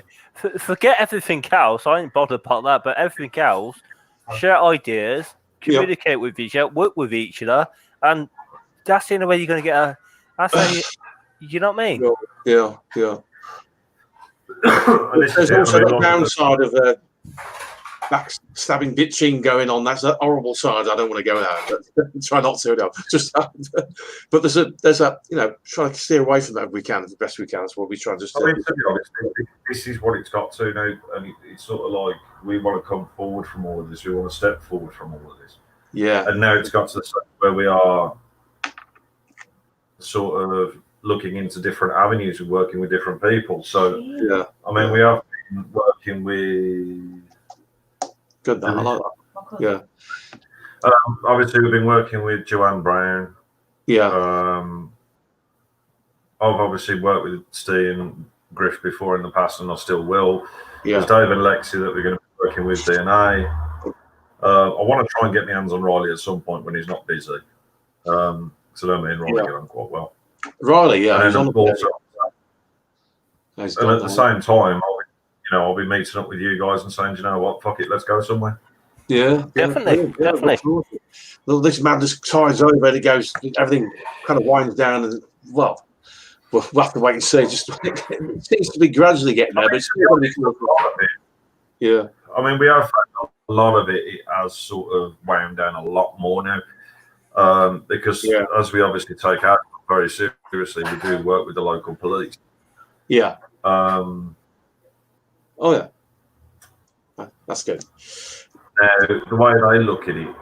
Forget everything else. I ain't bothered about that, but everything else, share ideas, communicate with each other, work with each other, and that's the only way you're going to get a. That's how you know what I mean? Yeah. There's also the downside of backstabbing, bitching going on. That's a horrible side. I don't want to go there, but try not to. No. Just, but there's a try to steer away from that if we can, as best we can. That's what we try to just. I mean, to be honest, this is what it's got to now, and it's sort of like we want to come forward from all of this. We want to step forward from all of this. Yeah. And now it's got to the stage where we are sort of looking into different avenues and working with different people. So I mean, we have been working with. Good, I like that. Yeah. Obviously, we've been working with Joanne Brown. Yeah. I've obviously worked with Steve and Griff before in the past, and I still will. Yeah. There's Dave and Lexi that we're going to be working with DNA. I want to try and get my hands on Riley at some point when he's not busy. So I know me and Riley get on quite well. Riley, yeah. And, at the same time, I'll be meeting up with you guys and saying, you know what, fuck it, let's go somewhere. Yeah, definitely. Well, this madness ties over, and it goes, everything kind of winds down, and we'll have to wait and see. Just it seems to be gradually getting there, but it's still going to be. Yeah. I mean, we have found a lot of it has sort of wound down a lot more now, because as we obviously take out very seriously, we do work with the local police. Yeah. Oh yeah, that's good. Now, the way they look at it,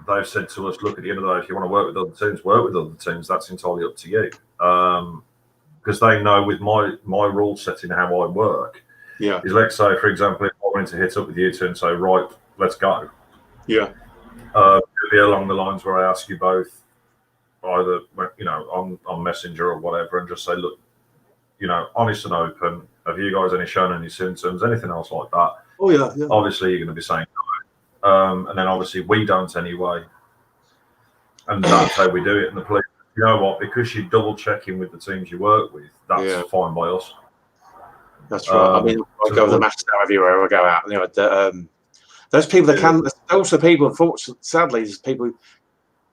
they've said to us, look, at the end of the day, if you want to work with other teams, work with other teams. That's entirely up to you. Because they know with my rule setting how I work, is let's say, for example, if I wanted to hit up with you two and say, right, let's go. Yeah. It'll be along the lines where I ask you both, either, on Messenger or whatever, and just say, look, honest and open, have you guys shown any symptoms, anything else like that? Oh, yeah. Obviously, you're going to be saying no. And then obviously we don't anyway. And that's how we do it. And the police, you know what, because you're double checking with the teams you work with, that's fine by us. That's right. I mean, I go with the mask now everywhere I go out. Those people that can, also people, unfortunately, sadly, there's people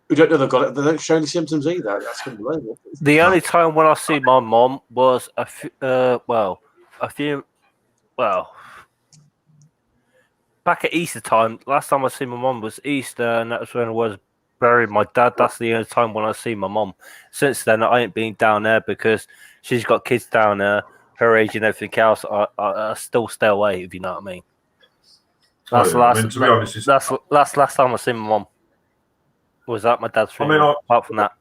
who don't know they've got it, they don't show any symptoms either. That's unbelievable. The only time when I see my mom was back at Easter time. Last time I see my mom was Easter, and that was when I was burying my dad. That's the only time when I see my mom. Since then, I ain't been down there because she's got kids down there, her age and everything else. I still stay away, if you know what I mean. That's last time I see my mom. Was that my dad's funeral? Apart from that,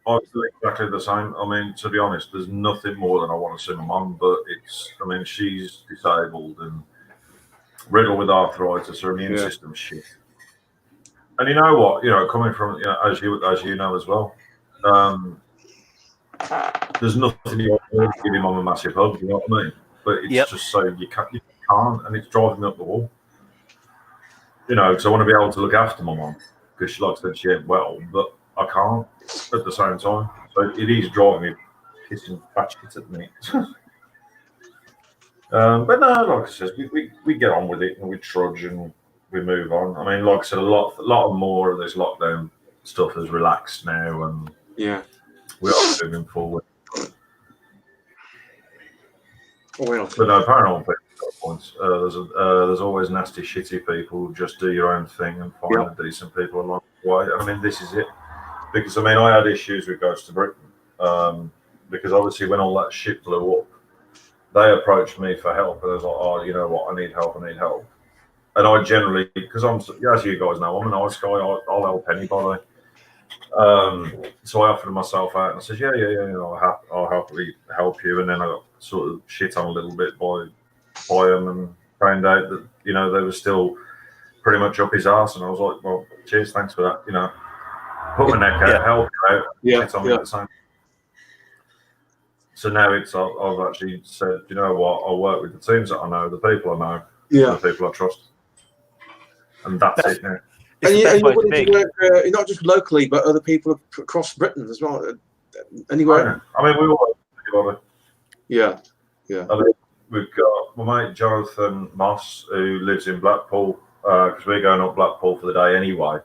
I feel exactly the same. I mean, to be honest, there's nothing more than I want to see my mum, but she's disabled and riddled with arthritis. Her immune system's shit. And you know what? Coming from as you know as well, there's nothing you want to give your mum a massive hug. You know what I mean? But it's just so you can't, and it's driving me up the wall. Because I want to be able to look after my mum. Because she likes that she ain't well, but I can't at the same time. So it is driving me kissing fat shit at me. But no, like I said, we get on with it and we trudge and we move on. I mean, like I said, a lot more of this lockdown stuff has relaxed now, and Yeah. we are moving forward. Well, But no, paranormal people got points. There's always nasty, shitty people who just do your own thing and find the decent people along the way. I mean, this is it. Because, I mean, I had issues with Ghost of Britain. Because obviously when all that shit blew up, they approached me for help. And I was like, oh, you know what, I need help. And I generally, because I'm, as you guys know, I'm a nice guy. I'll help anybody. So I offered myself out and I said, yeah, I'll happily help you. And then I got sort of shit on a little bit by them and found out that, you know, they were still pretty much up his arse. And I was like, well, cheers, thanks for that. You know, put my neck out, help you out, shit on me at the same. So now I've actually said, you know what, I'll work with the teams that I know, the people I know, the people I trust. And that's it now. And you're willing to work, not just locally, but other people across Britain as well. Anywhere. I mean, we all work together. Yeah. I mean, we've got my mate Jonathan Moss, who lives in Blackpool, because we're going up Blackpool for the day anyway.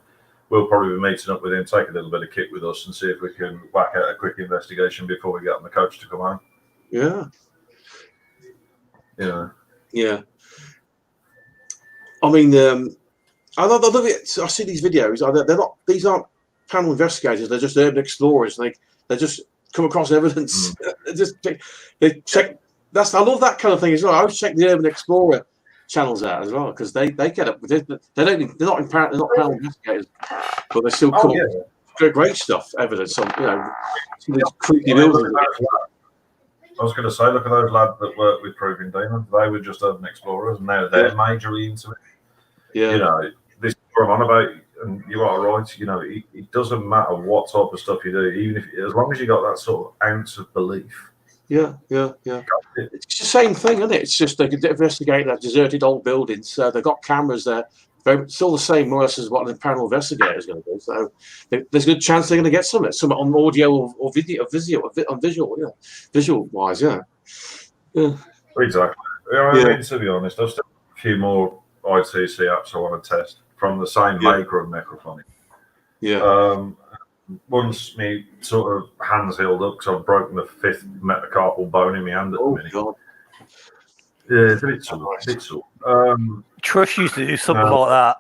We'll probably be meeting up with him, take a little bit of kit with us, and see if we can whack out a quick investigation before we get on the coach to come home. Yeah. Yeah. I mean, I love it. I see these videos. These aren't panel investigators. They're just urban explorers. They just come across evidence. they check. I love that kind of thing as well. I always check the Urban Explorer channels out as well, because they get up. They're not panel investigators, but they still come up with great stuff, evidence on some of these creepy buildings. I was going to say, look at those lads that work with Proving Demons. They were just urban explorers, and now they're majorly into it. Yeah. You know, this is what I'm on about, and you are right. You know, it doesn't matter what type of stuff you do, even if, as long as you got that sort of ounce of belief. Yeah. It's the same thing, isn't it? It's just they could investigate that deserted old buildings. So they've got cameras there. Still the same, more or less, as what the paranormal investigator is going to do. So there's a good chance they're going to get something on audio or video, or visual, visual wise, yeah. Exactly. I mean, to be honest, I've still got a few more ITC apps I want to test from the same maker of Necrophonic. Yeah. Once me sort of hands healed up because I've broken the 5th metacarpal bone in my hand at the minute. God. Yeah, it's a bit sore. Trish used to do something like that.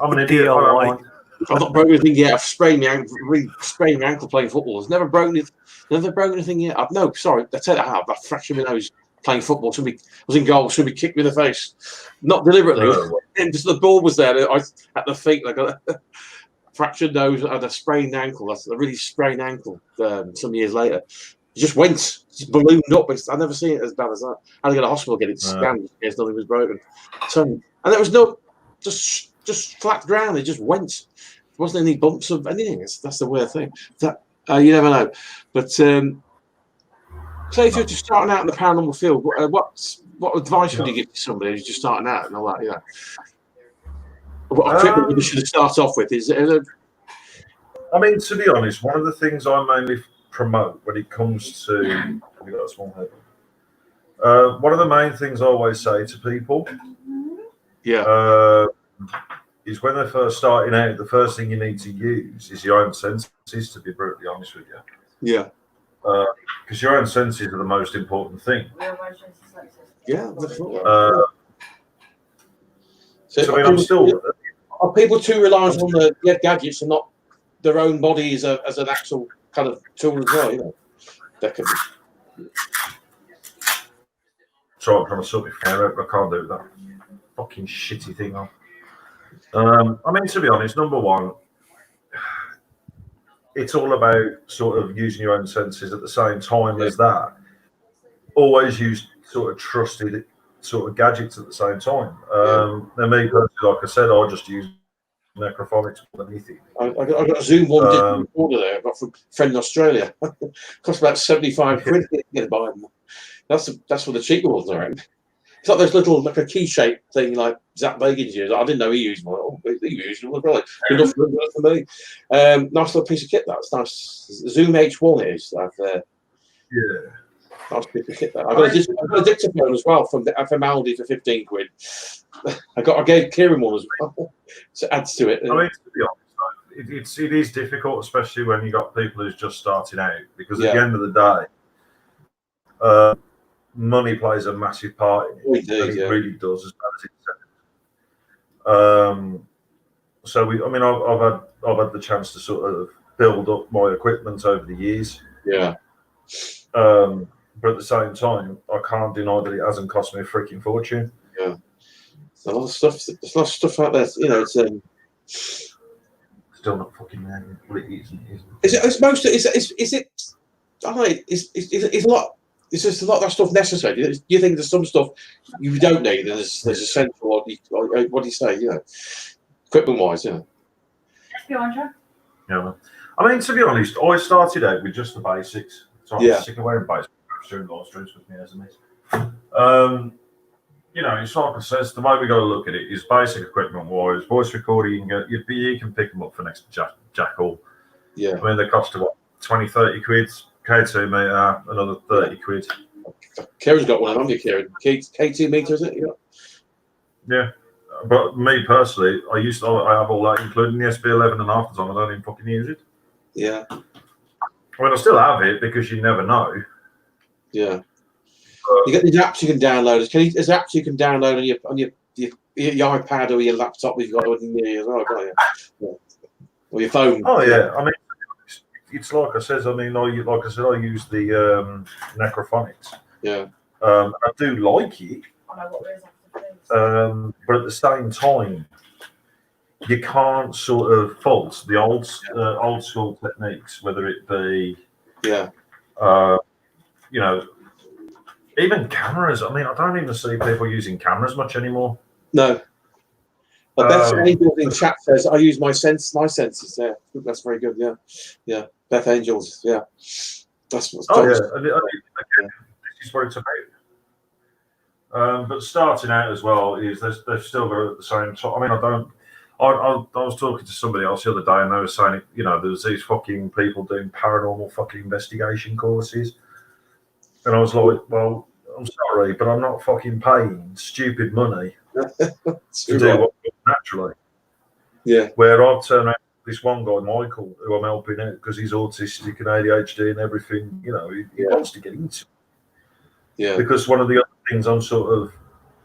I'm an idiot. I've not broken anything yet. I've sprained my ankle playing football. I've never broken anything yet. I tell you, I fractured my nose playing football. I was in goal. Somebody kicked me in the face, not deliberately. And just the ball was there. At the feet, like a fractured nose and a sprained ankle. That's a really sprained ankle. Some years later, it just ballooned up. I've never seen it as bad as that. I had to go to the hospital, get it scanned. Yes, nothing was broken. So, and there was no just flat ground. It just went. There wasn't any bumps of anything. That's the weird thing. That you never know. But say if you're just starting out in the paranormal field, what advice would you give to somebody who's just starting out and all that? What equipment you should start off with? I mean, to be honest, one of the things I mainly promote when it comes to have you got a small head? One of the main things I always say to people, is when they're first starting out, the first thing you need to use is your own senses. To be brutally honest with you, because your own senses are the most important thing. Yeah, definitely. So I mean, are people too reliant on the gadgets and not their own bodies as an actual kind of tool as well? That could be. So I'm trying to sort my hair out, but I can't do that fucking shitty thing on. I mean, to be honest, number one, it's all about sort of using your own senses at the same time as that. Always use sort of trusted sort of gadgets at the same time. Now, me personally, like I said, I just use necrophonics more than anything. I got a Zoom one digital recorder there. I got from a friend in Australia. Cost about 75 quid to get buy them. That's for the cheaper ones, I reckon. It's like those little, like a key-shaped thing, like Zach Bagan's used. I didn't know he used one. Oh, he used one, probably. Enough for me. Nice little piece of kit. That's nice. Zoom H1 it is. I've got a dictaphone as well from Aldi for 15 quid. I gave Kieran one as well, so it adds to it. I mean, to be honest, it is difficult, especially when you got people who's just starting out, because at the end of the day, money plays a massive part in it, and it really does, as bad as it sounds. So I've had the chance to sort of build up my equipment over the years. Yeah. But at the same time, I can't deny that it hasn't cost me a freaking fortune. Yeah. There's a lot of stuff. There's a lot of stuff out there. You know, it's still not fucking there. It isn't. It's most. Is it? I don't know. It's a lot. It's just a lot of that stuff necessary. You think there's some stuff you don't need, and there's essential. What do you say? You know, equipment wise, yeah. Yeah. I mean, to be honest, I started out with just the basics. So I'm sick of wearing basics. Doing live streams with me, isn't it? You know, it's like I says, the way we got to look at it is basic equipment wise. Voice recording, you can pick them up for next to jackal. Yeah. I mean, they cost what, 20, 30 quid. K2 meter, another 30 quid. Kieran's got one, haven't you, Kieran? K2 meter, is it? Yeah. But me personally, I have all that, including the SB11 and half the time I don't even fucking use it. Yeah. I mean, I still have it because you never know. Yeah. You get these apps you can download. There's apps you can download on your iPad or your laptop if you've got anything near you as well, can't you? Yeah. Or your phone. Oh yeah. I mean, it's like I said. I mean, I use the Necrophonics. Yeah. I do like it. But at the same time, you can't sort of fault the old school techniques, whether it be you know, even cameras. I mean, I don't even see people using cameras much anymore. No. But Beth Angels in chat says, I use my senses there. Yeah. That's very good, yeah. Yeah. Beth Angels, yeah. That's what's again, this is what it's about. But starting out as well is they've still got at the same time. I mean, I was talking to somebody else the other day and they were saying, you know, there's these fucking people doing paranormal fucking investigation courses. And I was like, well, I'm sorry, but I'm not fucking paying stupid money to do what naturally. Yeah. Where I've turned around this one guy, Michael, who I'm helping out because he's autistic and ADHD and everything, you know, he wants to get into it. Yeah. Because one of the other things I'm sort of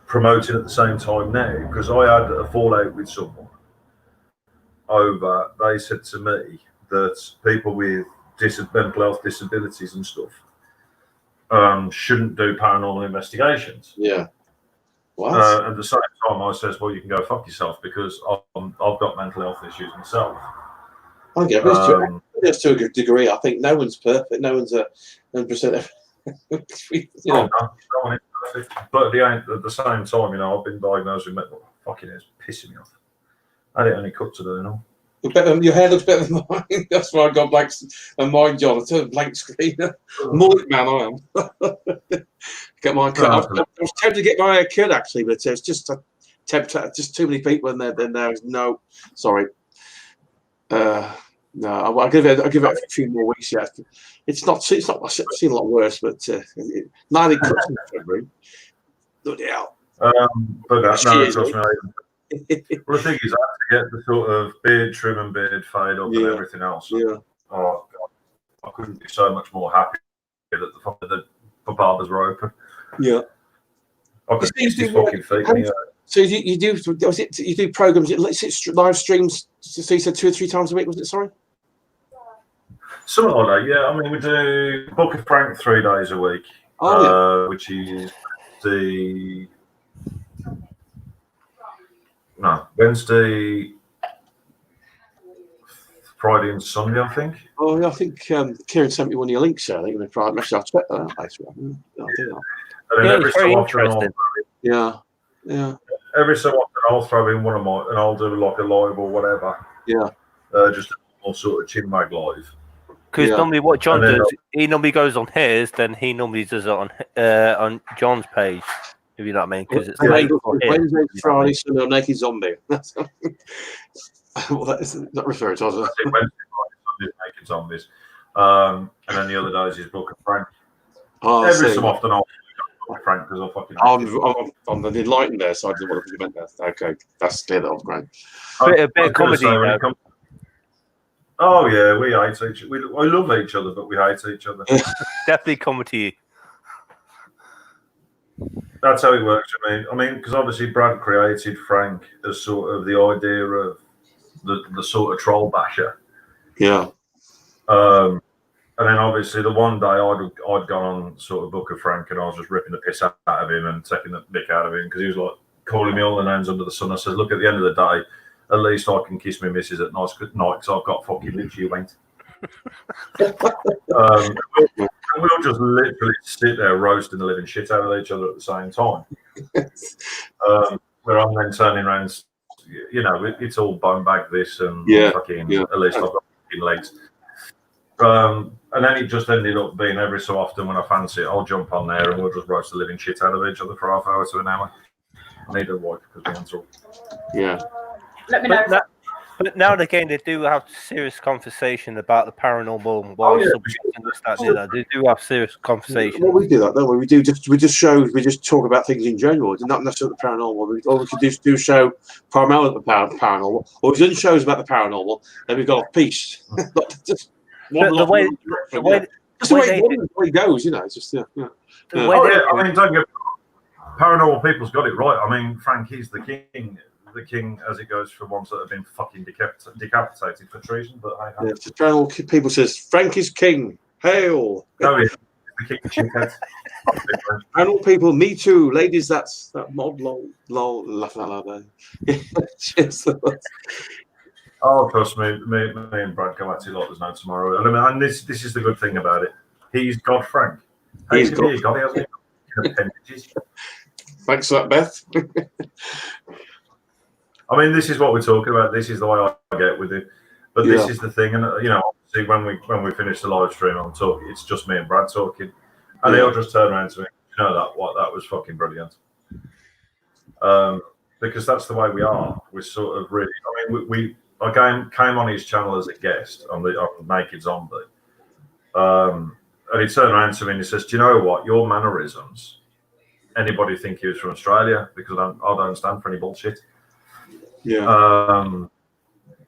promoting at the same time now, because I had a fallout with someone over, they said to me that people with mental health disabilities and stuff shouldn't do paranormal investigations. Yeah. What? At the same time, I says, well, you can go fuck yourself because I've got mental health issues myself. I get it. To a good degree. I think no one's perfect. No one's 100%. No one is perfect. But at the same time, you know, I've been diagnosed with mental. Fucking it's pissing me off. I had it only cut today, no. Your hair looks better than mine. That's why I got blank. And mine, John, I turned a blank screen. Mullet man, I am. Get my cut. I was tempted to get my hair cut actually, but it's just just too many people in there. Then there's no. Sorry. No, I'll give it a few more weeks yet. It's not. I've seen a lot worse, but neither cuts in February. Bloody hell. But no, trust me. Well, the thing is, I have to get the sort of beard trim and beard fade up and everything else. Yeah. Oh God, I couldn't be so much more happy that the barbers were open. Yeah. I could see this fucking feet. So you do programs? Is it live streams? So you said 2 or 3 times a week? Was it? Sorry. Something like that. Yeah. I mean, we do Book of Frank 3 days a week. Which is Wednesday, Friday, and Sunday, I think. Oh, yeah, I think Kieran sent me one of your links. I think I'll check that out later. I'll do that. And then every so often, yeah. Every so often, I'll throw in one of mine, and I'll do like a live or whatever. Yeah. Just a normal sort of chin mag live. Because normally, what John does, he normally goes on his, then he normally does it on John's page. If you know what I mean, because it's Wednesday, Friday, Sunday, Naked Zombie. Well, that is not referred to. Wednesday, Friday, Sunday, Naked Zombies, and then the other days is Book of Frank. Oh, I Every see. so often I'll Frank because I fucking. I'm the enlightened there, so I didn't want to meant there. Okay, that's clear that up, great. A bit of comedy. Oh yeah, we hate each. We love each other, but we hate each other. Definitely comedy. That's how it works. I mean, because obviously Brad created Frank as sort of the idea of the sort of troll basher. Yeah. And then obviously the one day I'd gone on sort of book of Frank and I was just ripping the piss out of him and taking the mick out of him because he was like calling me all the names under the sun. I said, look, at the end of the day, at least I can kiss my missus at night because I've got fucking lips, you ain't. We'll just literally sit there roasting the living shit out of each other at the same time. Where I'm then turning around, it's all bone bag this and fucking at least I've got fucking legs. And then it just ended up being every so often when I fancy it, I'll jump on there and we'll just roast the living shit out of each other for half hour to an hour. I need a wife because my hands are all. Yeah. Let me know. But now and again, they do have serious conversation about the paranormal and They do have serious conversation. Well, we do that, don't we? We just talk about things in general, not necessarily the paranormal. Or we could do show primarily the paranormal, or we've done shows about the paranormal, then we've got off piece. The way it goes, it's just I mean, don't get paranormal people's got it right. I mean, Frank is the king as it goes for ones that have been fucking decapitated for treason. But the paranormal people says Frank is king. Hail! Oh yeah, the king of shitheads. Paranormal people, me too, ladies. That's that mob lol laughing out loud there. Oh, trust me, and Brad go at it like there's no tomorrow. And I mean, and this is the good thing about it. He's God Frank. He's God. He hasn't appendages. Thanks for that, Beth. I mean, this is what we're talking about. This is the way I get with it. But this is the thing, and see when we finish the live stream, I'm talking. It's just me and Brad talking, and he'll just turn around to me. That was fucking brilliant. Because that's the way we are. We're sort of really. I mean, I came on his channel as a guest on Naked Zombie, and he turned around to me and he says, "Do you know what? Your mannerisms. Anybody think he was from Australia? Because I don't stand for any bullshit." Yeah.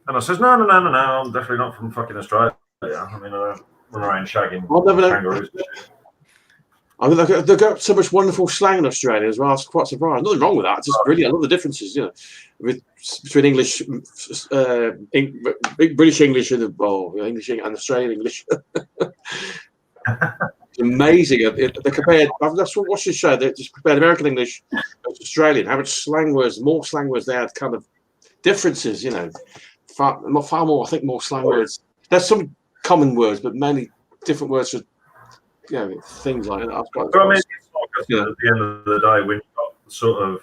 And I says, no, I'm definitely not from fucking Australia. I mean, I don't run around shagging kangaroos. I mean, they've got so much wonderful slang in Australia as well. I was quite surprised. Nothing wrong with that. It's just brilliant. I love the differences, between English, British English and English and Australian English. It's amazing. They compared. I've just watched this show. They just compared American English to Australian. How much more slang words they had. Kind of differences, far more. I think more slang words. There's some common words, but mainly different words for things like that. I mean, at the end of the day, when you've got sort of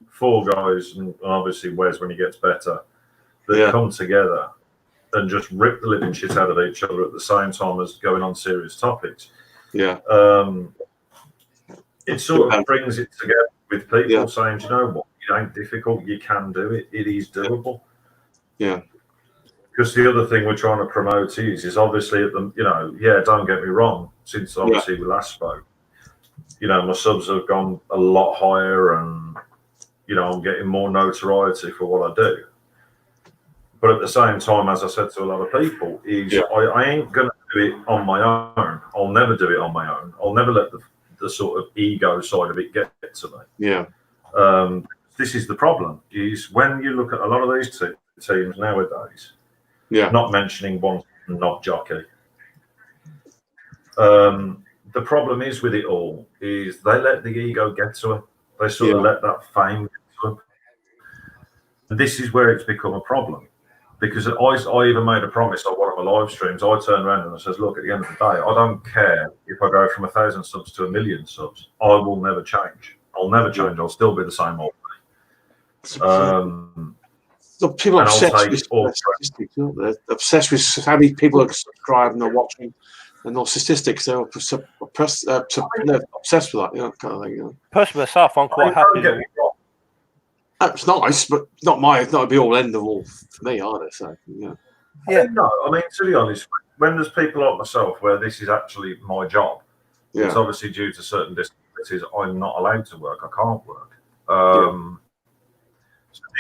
four guys, and obviously Wes when he gets better, that come together and just rip the living shit out of each other at the same time as going on serious topics. Yeah. It sort of brings it together with people saying, "Do you know what? It ain't difficult. You can do it. It is doable." Yeah. Because the other thing we're trying to promote is obviously don't get me wrong. Since obviously we last spoke, my subs have gone a lot higher, and I'm getting more notoriety for what I do. But at the same time, as I said to a lot of people, I ain't gonna do it on my own. I'll never do it on my own. I'll never let the sort of ego side of it get to me. Yeah. This is the problem. Is when you look at a lot of these teams nowadays. Yeah. Not mentioning one knob jockey. The problem is with it all is they let the ego get to them. They sort of let that fame get to them. And this is where it's become a problem. Because I even made a promise on one of my live streams. I turned around and I says, look, at the end of the day, I don't care if I go from 1,000 subs to 1,000,000 subs. I will never change. I'll never change. I'll still be the same old me. People are obsessed with statistics, aren't they? They're obsessed with how many people are subscribing or watching, and not statistics. They're obsessed with that, kind of thing. Personally, myself, I'm quite happy. That's nice, but not a be all end of all for me either. So I mean, to be honest, when there's people like myself where this is actually my job, It's obviously due to certain disabilities. I'm not allowed to work. I can't work. So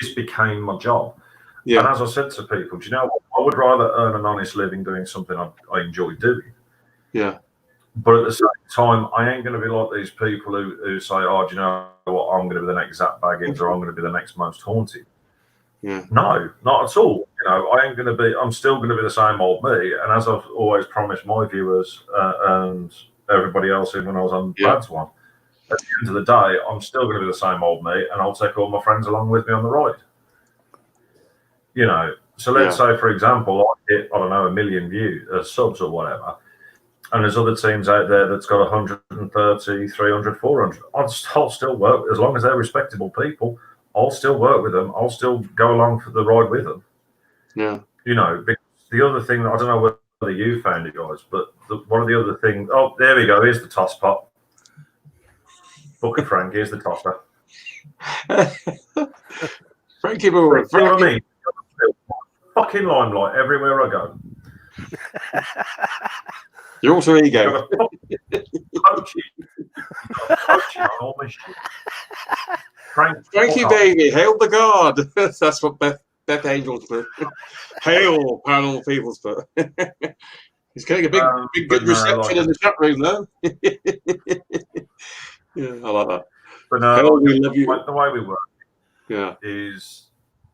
this became my job. Yeah. And as I said to people, do you know what? I would rather earn an honest living doing something I enjoy doing. Yeah. But at the same time, I ain't going to be like these people who say, oh, do you know what? I'm going to be the next Zach Baggins or I'm going to be the next Most Haunted. Yeah. No, not at all. You know, I'm still going to be the same old me. And as I've always promised my viewers and everybody else, even when I was on Brad's one, at the end of the day, I'm still going to be the same old me and I'll take all my friends along with me on the ride. You know, so let's say, for example, I hit, I don't know, 1 million views, subs or whatever. And there's other teams out there that's got 130, 300, 400. I'll still work as long as they're respectable people. I'll still work with them. I'll still go along for the ride with them. Yeah. You know, because the other thing, I don't know whether you found it, guys, but one of the other things. Oh, there we go. Here's the toss pot. Book of Frank. Here's the tosser. Frankie Moore. You know what I mean? Fucking limelight everywhere I go. You're also ego. Coaching on all my shit. Frankie baby, hail the god. That's what Beth Angel's put. Hail Paranormal People's put. He's getting a big good reception in the chat room though. Yeah, I like that. But no, Hail, we love you. The way we work is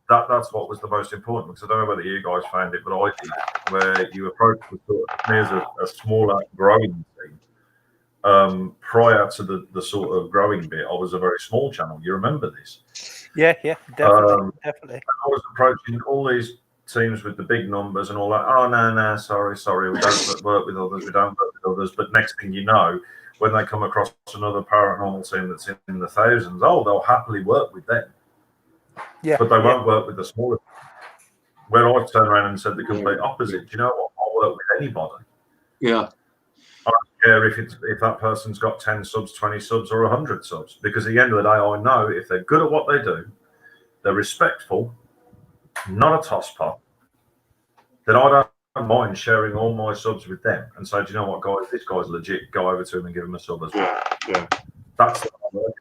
that's what was the most important, because I don't know whether you guys found it, but I did, where you approached me as a smaller growing team. Prior to the sort of growing bit, I was a very small channel. You remember this? Yeah, definitely. I was approaching all these teams with the big numbers and all that. Oh, no, sorry. We don't work with others. We don't work with others. But next thing you know, when they come across another paranormal team that's in the thousands, they'll happily work with them. Yeah, but they won't work with the smaller. Where I've turned around and said the complete opposite. Do you know what? I'll work with anybody. Yeah. I don't care if that person's got 10 subs, 20 subs, or 100 subs, because at the end of the day, I know if they're good at what they do, they're respectful, not a toss pot, then I don't mind sharing all my subs with them and say, do you know what, guys, this guy's legit. Go over to him and give him a sub as well. Yeah. That's the work.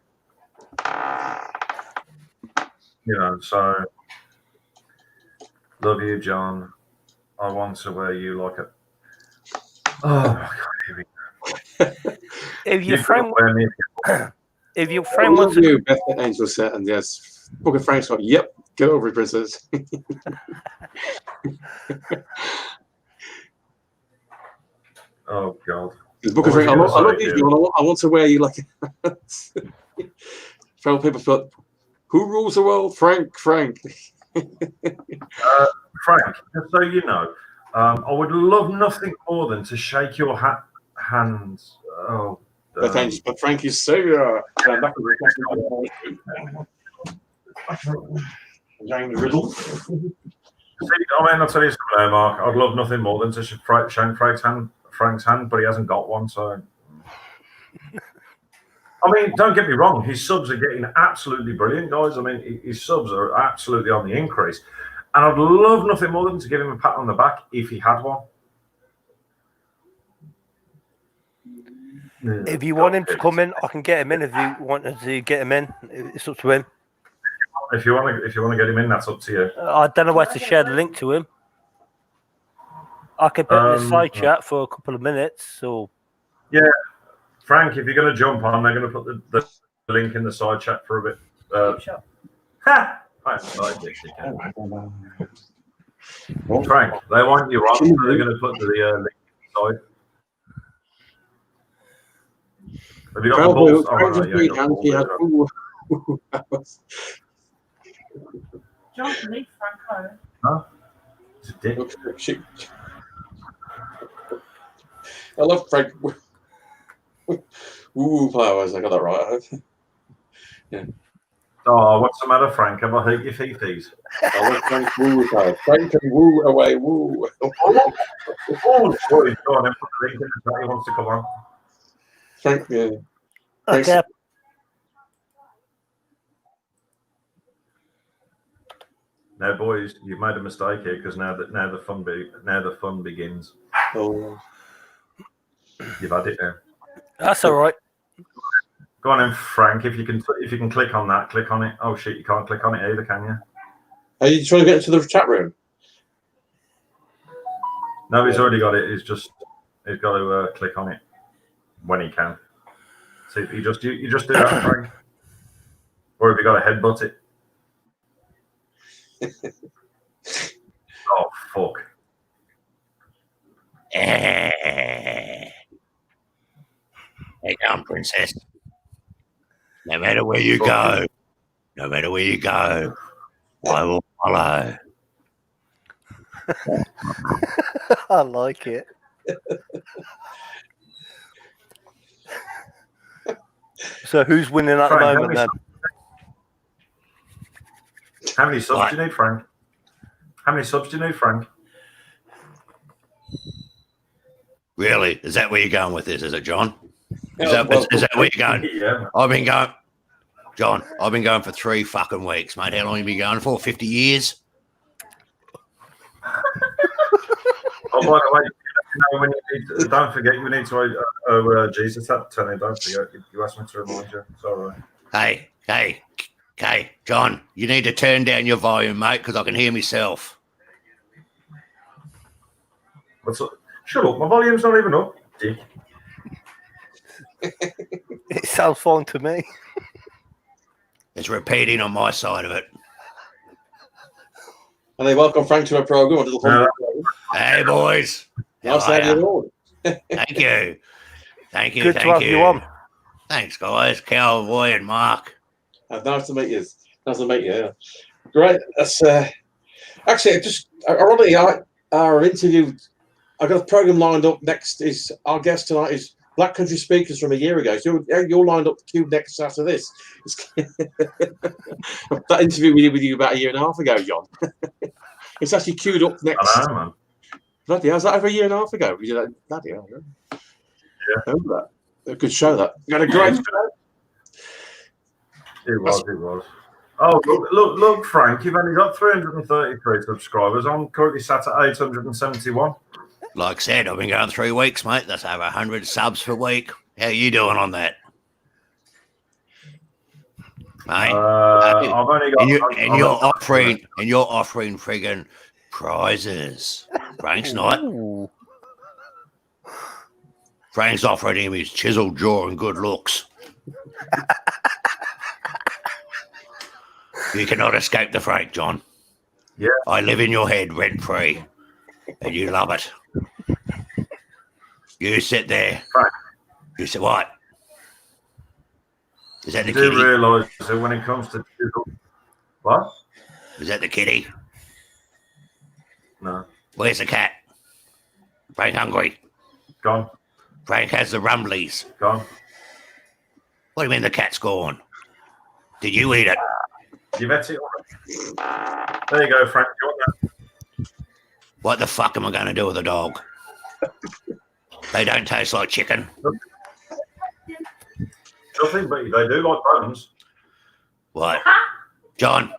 You know, so love you, John. I want to wear you like a. Oh my God, here we go. If your friend wants to do Beth Angel set, and yes, Book of Frank's like, yep, get over it, princess. Oh God. Book of Frank, I love you, John. I want to wear you like fellow people thought, who rules the world? Frank. Frank, just so you know, I would love nothing more than to shake your hands. Oh, but Frank is savior. James Riddle. I'll tell you something there, Mark. I'd love nothing more than to shake Frank's hand, but he hasn't got one, so. I mean, don't get me wrong, his subs are getting absolutely brilliant, guys. I mean, his subs are absolutely on the increase. And I'd love nothing more than to give him a pat on the back if he had one. If you want him to come in, I can get him in. If you want to get him in, it's up to him. If you want to get him in, that's up to you. I don't know where to share the link to him. I can put in the side chat for a couple of minutes. So yeah, Frank, if you're going to jump on, they're going to put the link in the side chat for a bit. Ha! Frank, they want you on, so they're going to put the link inside. Have you got the balls? John, leave Frank home. Huh? It's a dick. I love Frank. Woo flowers, I got that right. Yeah. Oh, what's the matter, Frank? Have I hurt your feeties? I love Frank woo flowers. Frank and woo away, woo. Sorry, go on, then put the link in the chat. He wants to come on. Frank, yeah. Okay. Now, boys, you've made a mistake here because now the fun begins. Oh. You've had it now. That's all right. Go on then, Frank. If you can click on that, click on it. Oh shit, you can't click on it either, can you? Are you trying to get into the chat room? No, he's already got it. He's got to click on it when he can. See, you just do that, Frank. Or have you got to headbutt it? Oh fuck! Hey down, princess. No matter where you go, I will follow. I like it. So who's winning at the Frank, moment then? How many subs do you need, Frank? How many subs do you need, Frank? Really? Is that where you're going with this? Is it, John? Is Yeah, that where you're going? Yeah. I've been going, John. I've been going for 3 fucking weeks, mate. How long have you been going for? 50 years? Oh, by the way, when you need, don't forget you need to Jesus at 10. Don't forget. You asked me to remind you. Sorry. Hey, John. You need to turn down your volume, mate, because I can hear myself. What's up? Shut up. My volume's not even up, dick. It sounds fine to me. It's repeating on my side of it. And they welcome Frank to our program. A little program. Hey, boys. Nice to have you on. Thank you. Good to have you on. Thanks, guys. Cowboy and Mark. Nice to meet you. Nice to meet you. Yeah. Great. That's actually just ironically, our interview. I got a program lined up next. Is our guest tonight is Black Country Speakers from a year ago. So you're lined up queued next after this. That interview we did with you about a year and a half ago, John. It's actually queued up next. I know, man. Bloody hell, was that over a year and a half ago? We did that. Bloody hell, yeah. I remember that. A good show, that. You had a great show. It was. Oh, look, Frank, you've only got 333 subscribers. I'm currently sat at 871. Like I said, I've been going 3 weeks, mate. That's over 100 subs per week. How you doing on that? Mate, I've only got. and you're offering friggin' prizes. Frank's not. Ooh. Frank's offering him his chiseled jaw and good looks. You cannot escape the Frank, John. Yeah. I live in your head rent free, and you love it. You sit there. Frank. You said what? Is that the You do kitty? realise that when it comes to what? Is that the kitty? No, Where's the cat? Frank hungry. gone. Frank has the rumblies. Gone. What do you mean the cat's gone? Did you eat it? You've ate it. There you go, Frank. You want that? What the fuck am I going to do with a dog? They don't taste like chicken. Nothing, but they do like bones. What? John.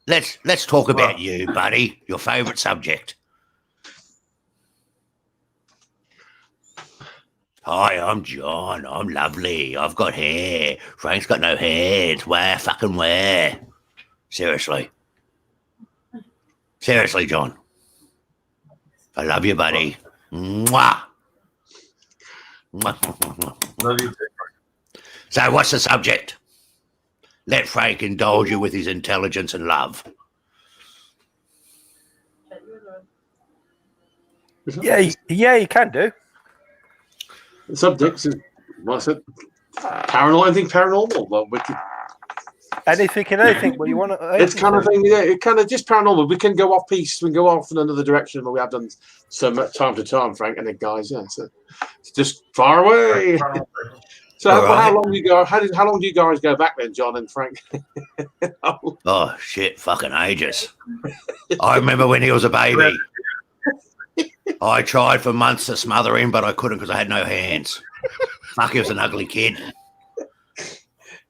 Let's talk about you, buddy. Your favourite subject. Hi, I'm John. I'm lovely. I've got hair. Frank's got no hair. It's fucking where? Seriously, John. I love you, buddy. Mwah. Love you too, Frank. So, what's the subject? Let Frank indulge you with his intelligence and love. Yeah, you can do. The subjects is what's it? Paranormal, anything paranormal. Well, Anything and anything. Well, you want to? it's kind of thing. Yeah, it kind of just paranormal. We can go off piece. We can go off in another direction, but we have done so much time to time, Frank. And then guys, yeah, so it's just far away. So how long do you go? How long do you guys go back then, John and Frank? Oh shit, fucking ages. I remember when he was a baby. I tried for months to smother him, but I couldn't because I had no hands. Fuck, he was an ugly kid.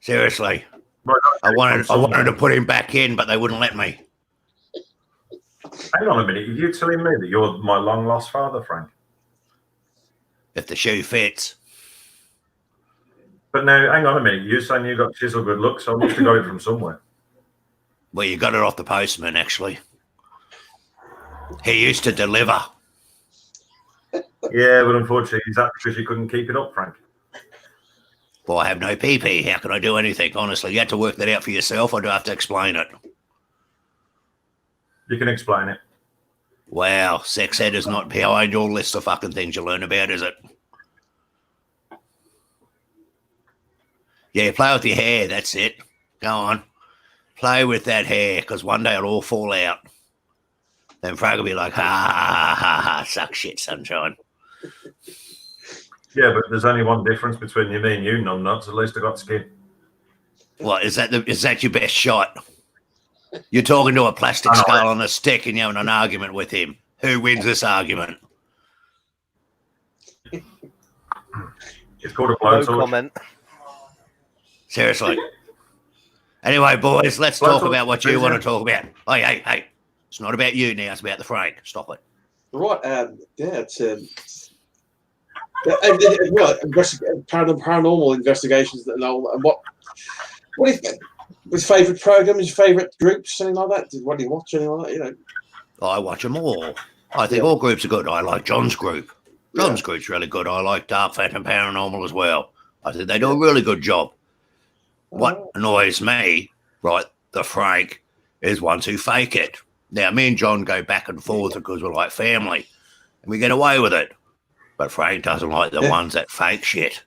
Seriously. I wanted to put him back in, but they wouldn't let me. Hang on a minute. Are you telling me that you're my long lost father, Frank? if the shoe fits. But now, hang on a minute. You're saying you got chisel good looks, so I must have got it from somewhere. Well, you got it off the postman, actually. He used to deliver. Yeah, but unfortunately, is that because you couldn't keep it up, Frank? Well, I have no PP. How can I do anything? Honestly, you had to work that out for yourself, or do I have to explain it? You can explain it. Wow, sex ed is not behind your list of fucking things you learn about, is it? Yeah, play with your hair. That's it. Go on. Play with that hair, because one day it'll all fall out. Then Frank will be like, ha, ha, ha, ha, suck shit, sunshine. Yeah, but there's only one difference between me and you, numbnuts. At least I got skin. What, is that your best shot? You're talking to a plastic skull on a stick and you're having an argument with him. Who wins this argument? It's called a No blowtorch. comment. Seriously. Anyway, boys, let's talk about what you want to talk about. Hey. It's not about you now. It's about the Frank. Stop it. Right. It's paranormal investigations and all. And what do you think? His favourite programs, his favourite groups, something like that? What do you watch? Anything like that? You know. I watch them all. I think all groups are good. I like John's group. John's group's really good. I like Dark Phantom Paranormal as well. I think they do a really good job. What annoys me, right, the Frank, is ones who fake it. Now, me and John go back and forth because we're like family, and we get away with it. But Frank doesn't like the ones that fake shit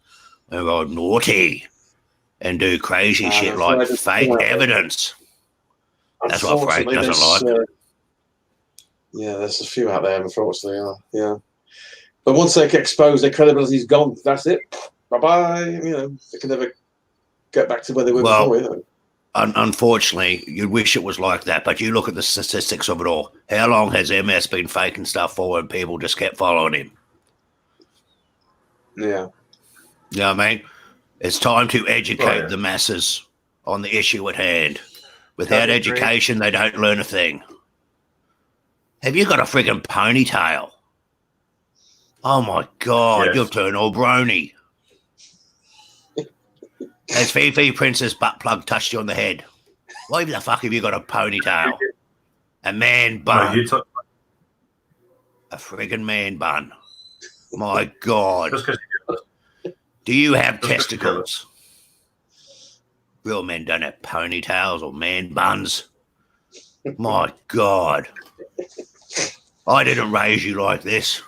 and go naughty and do crazy shit like fake evidence. That's what Frank doesn't like. Yeah, there's a few out there, unfortunately. Yeah. But once they get exposed, their credibility's gone. That's it. Bye-bye. You know, they can never get back to where they were before. You know? Unfortunately, you'd wish it was like that, but you look at the statistics of it all. How long has MS been faking stuff for and people just kept following him? Yeah. You know what I mean? It's time to educate the masses on the issue at hand. Without education, they don't learn a thing. Have you got a friggin' ponytail? Oh my God, you'll turn all brony. Has Fifi Princess butt plug touched you on the head? Why the fuck have you got a ponytail? A man bun. No, a friggin' man bun. My God. Do you have testicles? Real men don't have ponytails or man buns. My God. I didn't raise you like this.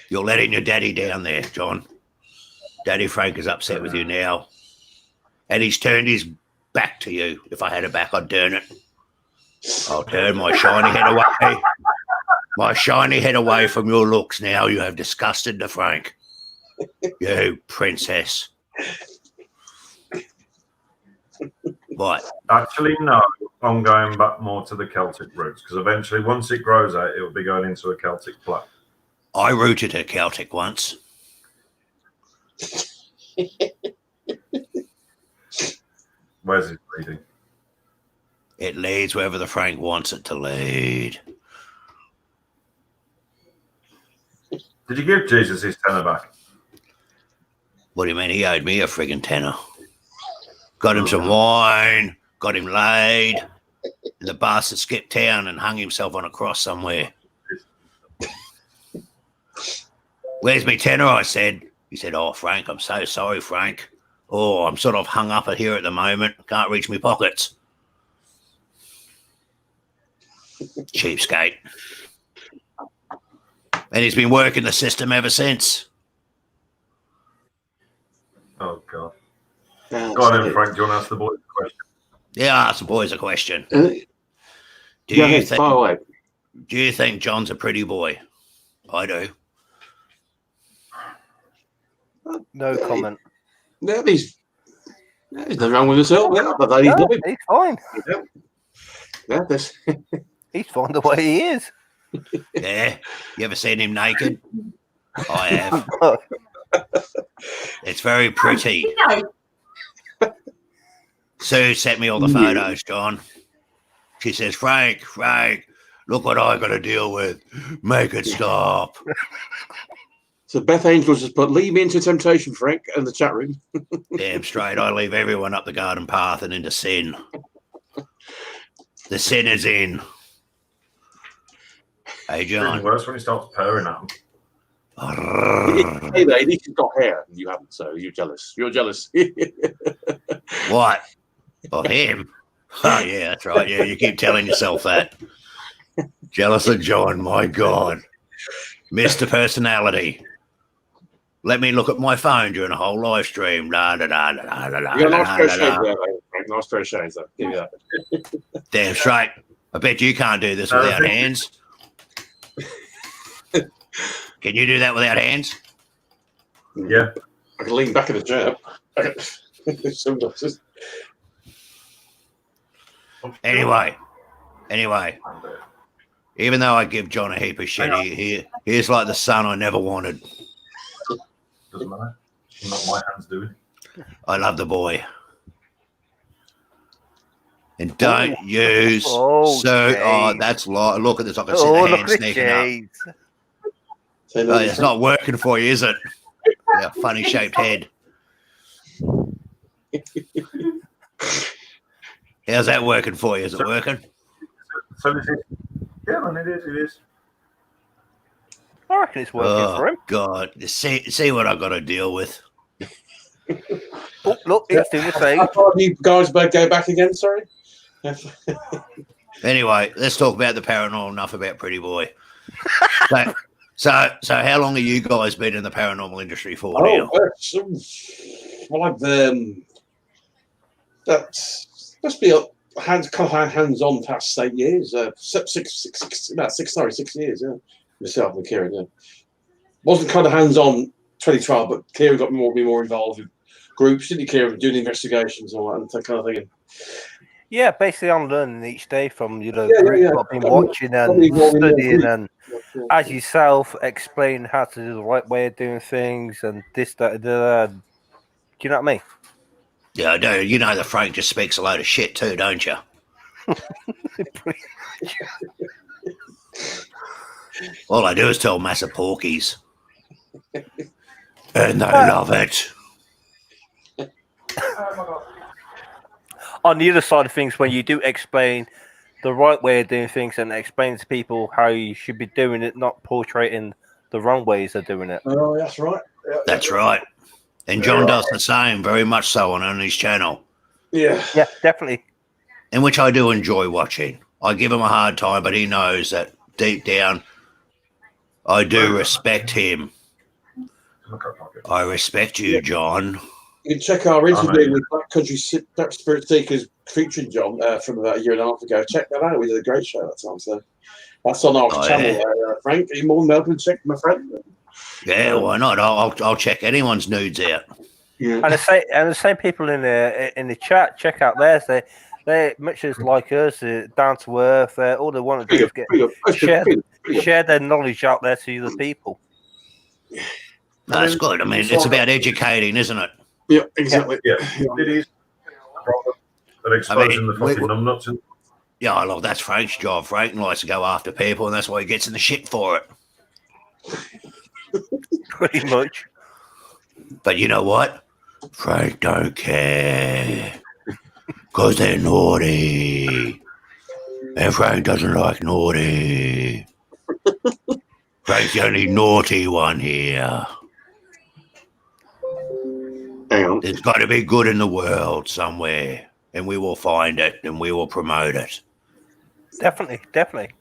You're letting your daddy down there, John. Daddy Frank is upset with you now. And he's turned his back to you. If I had a back, I'd turn it. I'll turn my shiny head away. My shiny head away from your looks now. You have disgusted the Frank. You princess. What? Actually, no. I'm going back more to the Celtic roots because eventually, once it grows out, it will be going into a Celtic plot. I rooted a Celtic once. Where's it leading? It leads wherever the Frank wants it to lead. Did you give Jesus his tenner back? What do you mean? He owed me a friggin' tenner. Got him some wine, got him laid, and the bastard skipped town and hung himself on a cross somewhere. Where's me tenner? I said. He said, oh, Frank, I'm so sorry, Frank. Oh, I'm sort of hung up here at the moment. Can't reach me pockets. Cheapskate. And he's been working the system ever since. Oh, God. Go on then, Frank. Do you want to ask the boys a question? Yeah, ask the boys a question. Do you think John's a pretty boy? I do. No comment. Yeah, there's nothing wrong with himself. Yeah, but he's loving. He's fine. Yeah, He's fine the way he is. Yeah. You ever seen him naked? I have. It's very pretty. Sue sent me all the photos, John. She says, Frank, Look what I got to deal with. Make it stop. So Beth Angel just put, lead me into temptation, Frank, in the chat room. Damn straight. I leave everyone up the garden path and into sin. The sin is in. Hey, It's even John. worse when he starts purring at him. Hey there, at least you've got hair and you haven't, so you're jealous. You're jealous. What? Of him? Oh, yeah, that's right. Yeah, you keep telling yourself that. Jealous of John, my God. Mr. Personality. Let me look at my phone during a whole live stream. Da, da, da, da, da, da, You got a nice da, pair of da, shades da. there, mate. Nice pair of shades, though. Give you that. Damn straight. I bet you can't do this without hands. Can you do that without hands? Yeah. I can lean back in the chair. Sometimes. Anyway, even though I give John a heap of shit, he's like the son I never wanted. Doesn't matter. Not my hands doing. I love the boy. And don't use that's look at this. I can see the hand sneaking up. Oh, it's not working for you, is it? Yeah, funny shaped head. How's that working for you? Is it working? So this is, yeah, man, it is. I reckon it's working for him. God, see what I got to deal with. Oh, look, it's doing the same. How far do you guys both go back again? Sorry. Anyway, let's talk about the paranormal. Enough about Pretty Boy. So how long have you guys been in the paranormal industry for now? Well, I've that must be hands-on past 8 years. 6 years. Yeah, myself and Kieran. Yeah, wasn't kind of hands-on 2012, but Kieran got more involved with groups, didn't you, Kieran, doing investigations and that kind of thing. Yeah, basically, I'm learning each day from groups I've been watching and studying, and as yourself, explain how to do the right way of doing things and this, that, do you know what I mean? Yeah, I do. You know that Frank just speaks a load of shit too, don't you? All I do is tell massive porkies. And they love it. On the other side of things, when you do explain the right way of doing things and explain to people how you should be doing it, not portraying the wrong ways of doing it. Oh, that's right. Yeah, that's right. And John does the same, very much so on his channel. Yeah, definitely. In which I do enjoy watching. I give him a hard time, but he knows that deep down, I do respect him. I respect you, John. You can check our interview with Black Country Black Spirit Seekers featuring John from about a year and a half ago. Check that out. We did a great show that time. So that's on our channel there, Frank. Are you more than welcome to check, my friend? Yeah, why not? I'll check anyone's nudes out. Yeah. And the same people in the chat, check out theirs. They're much as like us, down to earth. All they want to do is share their knowledge out there to other people. That's good. I mean, it's about educating, isn't it? Yeah, exactly. Yeah, it is. They're exposing the fucking numbnuts. Yeah, look, that's Frank's job. Frank likes to go after people, and that's why he gets in the shit for it. Pretty much. But you know what? Frank don't care. Because they're naughty. And Frank doesn't like naughty. Frank's the only naughty one here. There's got to be good in the world somewhere. And we will find it and we will promote it. Definitely.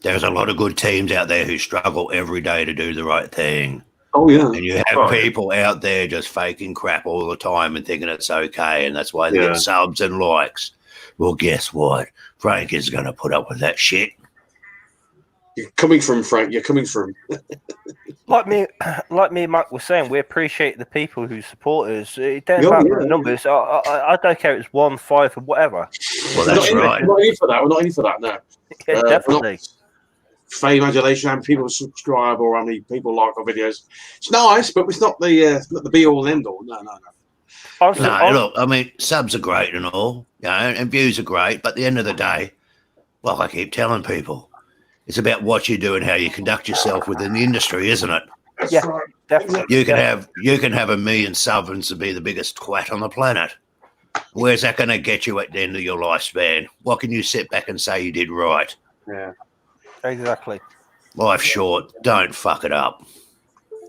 There's a lot of good teams out there who struggle every day to do the right thing. Oh, yeah. And you have people out there just faking crap all the time and thinking it's okay. And that's why they get subs and likes. Well, guess what? Frank is going to put up with that shit. You're coming from, Frank. You're coming from. Like me and Mike were saying, we appreciate the people who support us. It doesn't matter the numbers. I don't care if it's 1, 5, or whatever. Well, that's right. We're not in for that. We're not in for that now. Yeah, definitely. Fame, adulation, how many people subscribe or how many people like our videos. It's nice, but it's not the be all and end all. No. Look, I mean, subs are great and all, and views are great, but at the end of the day, like I keep telling people, it's about what you do and how you conduct yourself within the industry, isn't it? Yeah, definitely. You can have $1 million subs and be the biggest twat on the planet. Where's that going to get you at the end of your lifespan? What can you sit back and say you did right? Yeah. Exactly. Life's short. Don't fuck it up.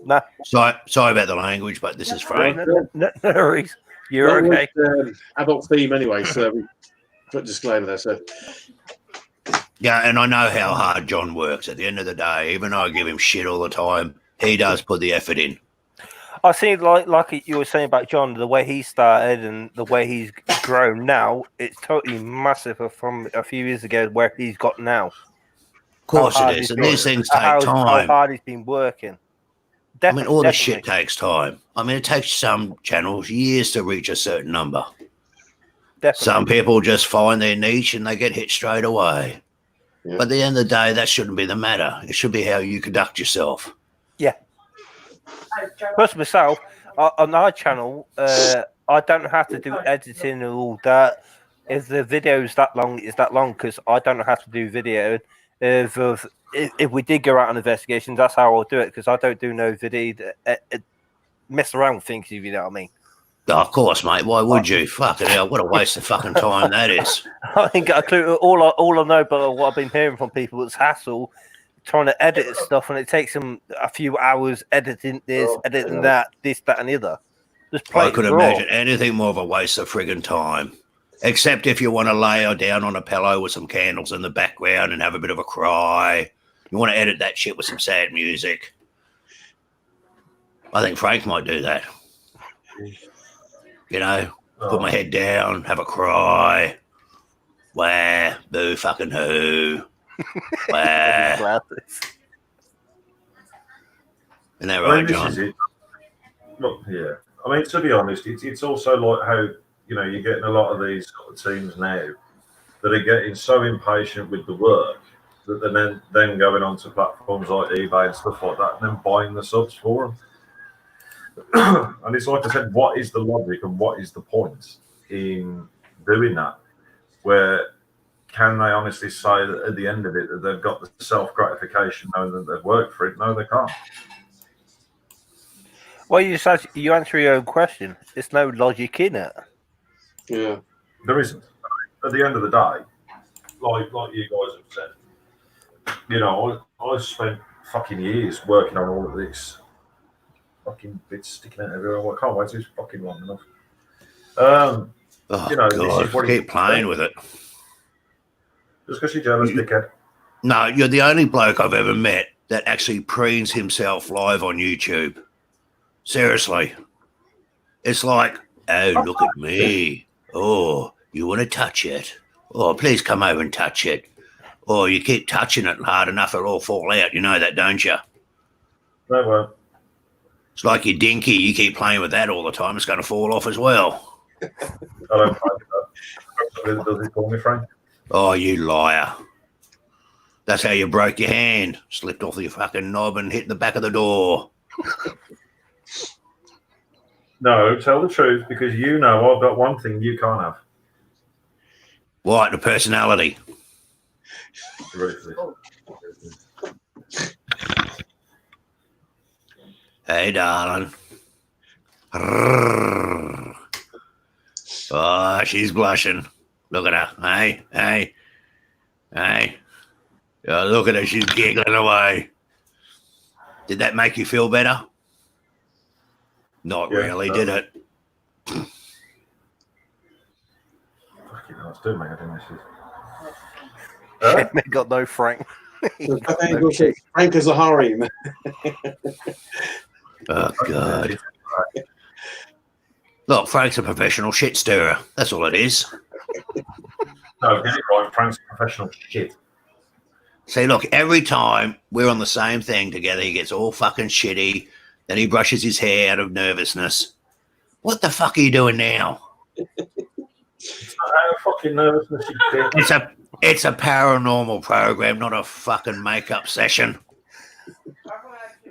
No. Sorry about the language, but this is Frank. No worries. You're That okay. was, adult theme anyway, so we put a disclaimer there. So Yeah, and I know how hard John works. At the end of the day, even though I give him shit all the time, he does put the effort in. I see, like you were saying about John, the way he started and the way he's grown now, it's totally massive from a few years ago where he's got now. Of course it is, and these things take How time. hard he's been working. I mean, all this shit takes time. I mean, it takes some channels years to reach a certain number. Definitely. Some people just find their niche and they get hit straight away. Yeah. But at the end of the day, that shouldn't be the matter. It should be how you conduct yourself. Yeah. Plus myself, on our channel, I don't have to do editing and all that. If the video is that long, it's that long because I don't have to do video. If we did go out on investigations, that's how I'll do it because I don't do no video, mess around with things, if you know what I mean. Oh, of course, mate. Why would you? Fucking hell, what a waste of fucking time that is. I ain't got a clue. All I know about what I've been hearing from people is hassle trying to edit stuff, and it takes them a few hours editing this, editing that, this, that, and the other. Just play I could imagine anything more of a waste of friggin' time. Except if you want to lay down on a pillow with some candles in the background and have a bit of a cry. You want to edit that shit with some sad music. I think Frank might do that. You know, put my head down, have a cry. Where, boo fucking who? Where? Isn't that right, John? This is it. Look, yeah. I mean, to be honest, it's also like how, you know, you're getting a lot of these sort of teams now that are getting so impatient with the work that they're then going onto platforms like eBay and stuff like that and then buying the subs for them. And it's like I said, what is the logic and what is the point in doing that? Where can they honestly say that at the end of it that they've got the self-gratification knowing that they've worked for it? No, they can't. Well, you answer your own question. There's no logic in it. yeah, There isn't. At the end of the day, like you guys have said, you know, I spent fucking years working on all of this. Fucking bits sticking out everywhere. I can't wait till it's fucking long enough. Oh, you know, God, keep playing with it. Just because you're jealous, dickhead. No, you're the only bloke I've ever met that actually preens himself live on YouTube. Seriously. It's like, oh, look at me. Oh, you want to touch it? Oh, please come over and touch it. Oh, you keep touching it hard enough, it'll all fall out. You know that, don't you? No, well. It's like your dinky. You keep playing with that all the time. It's going to fall off as well. I don't play with that. Does he call me Frank? Oh, you liar. That's how you broke your hand. Slipped off your fucking knob and hit the back of the door. No, tell the truth, because you know I've got one thing you can't have. What? The personality. Hey, darling. Oh, she's blushing. Look at her. Hey. Oh, look at her. She's giggling away. Did that make you feel better? Not really, did it? Fucking hell, it's doing me head in this shit. They got no Frank. Frank is a harem. Oh, God. Look, Frank's a professional shit stirrer. That's all it is. No, get it right. Frank's professional shit. See, look, every time we're on the same thing together, he gets all fucking shitty. Then he brushes his hair out of nervousness. What the fuck are you doing now? It's not out of fucking nervousness, you dick. It's a paranormal program, not a fucking makeup session.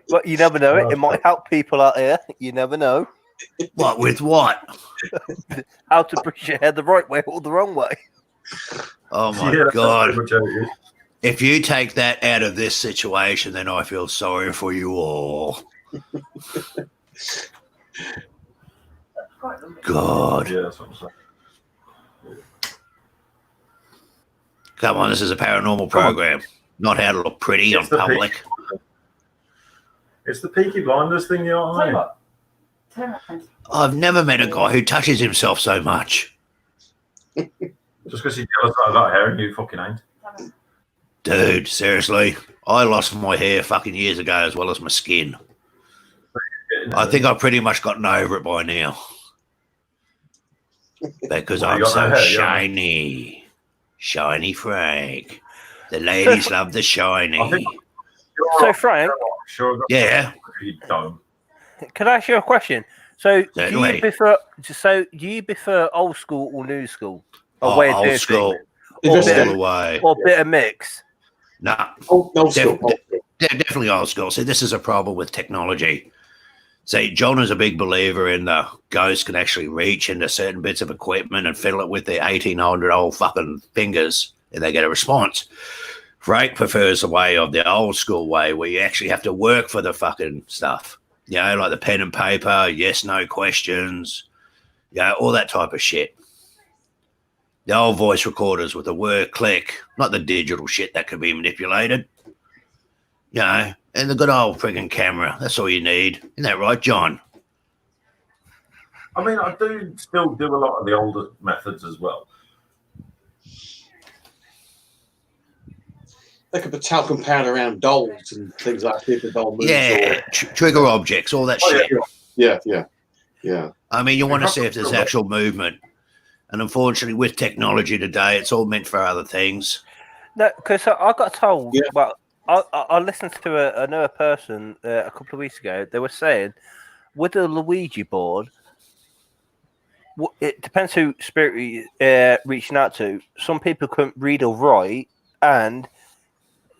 But you never know. It might help people out here. You never know. What, with what? How to brush your hair the right way or the wrong way. Oh my Yeah, that's God. pretty much how it is. If you take that out of this situation, then I feel sorry for you all. God. Yeah, that's what I'm saying. Come on, this is a paranormal program. Not how to look pretty on It's the public. It's the Peaky Blinders thing, you know what I mean? I've never met a guy who touches himself so much. Just because he's jealous that I got hair and you fucking ain't. Dude, seriously. I lost my hair fucking years ago as well as my skin. I think I've pretty much gotten over it by now. Because Well, you I'm got so no hair, shiny. Shiny Frank. The ladies love the I shiny. think So, Frank, sure, Yeah. you don't. can I ask you a question? So, do Certainly. you prefer old school or new school? Or Oh, way of old doing school. things? All Investigate. the way. Or bit of mix? Nah. Old school. Definitely old school. See, this is a problem with technology. See, John is a big believer in the ghosts can actually reach into certain bits of equipment and fiddle it with their 1800-old fucking fingers and they get a response. Frank prefers the way of the old school way where you actually have to work for the fucking stuff. You know, like the pen and paper, yes, no questions, you know, all that type of shit. The old voice recorders with the word click, not the digital shit that can be manipulated. You know, and the good old friggin' camera. That's all you need. Isn't that right, John? I mean, I do still do a lot of the older methods as well. They could put talcum powder around dolls and things like that. The doll moves. Yeah, trigger objects, all that Oh, shit. Yeah. I mean, you want to see if there's actual movement. And unfortunately, with technology today, it's all meant for other things. No, because I got told. Yeah. Well, I listened to another person a couple of weeks ago. They were saying with the Luigi board, it depends who spirit reaching out to. Some people couldn't read or write, and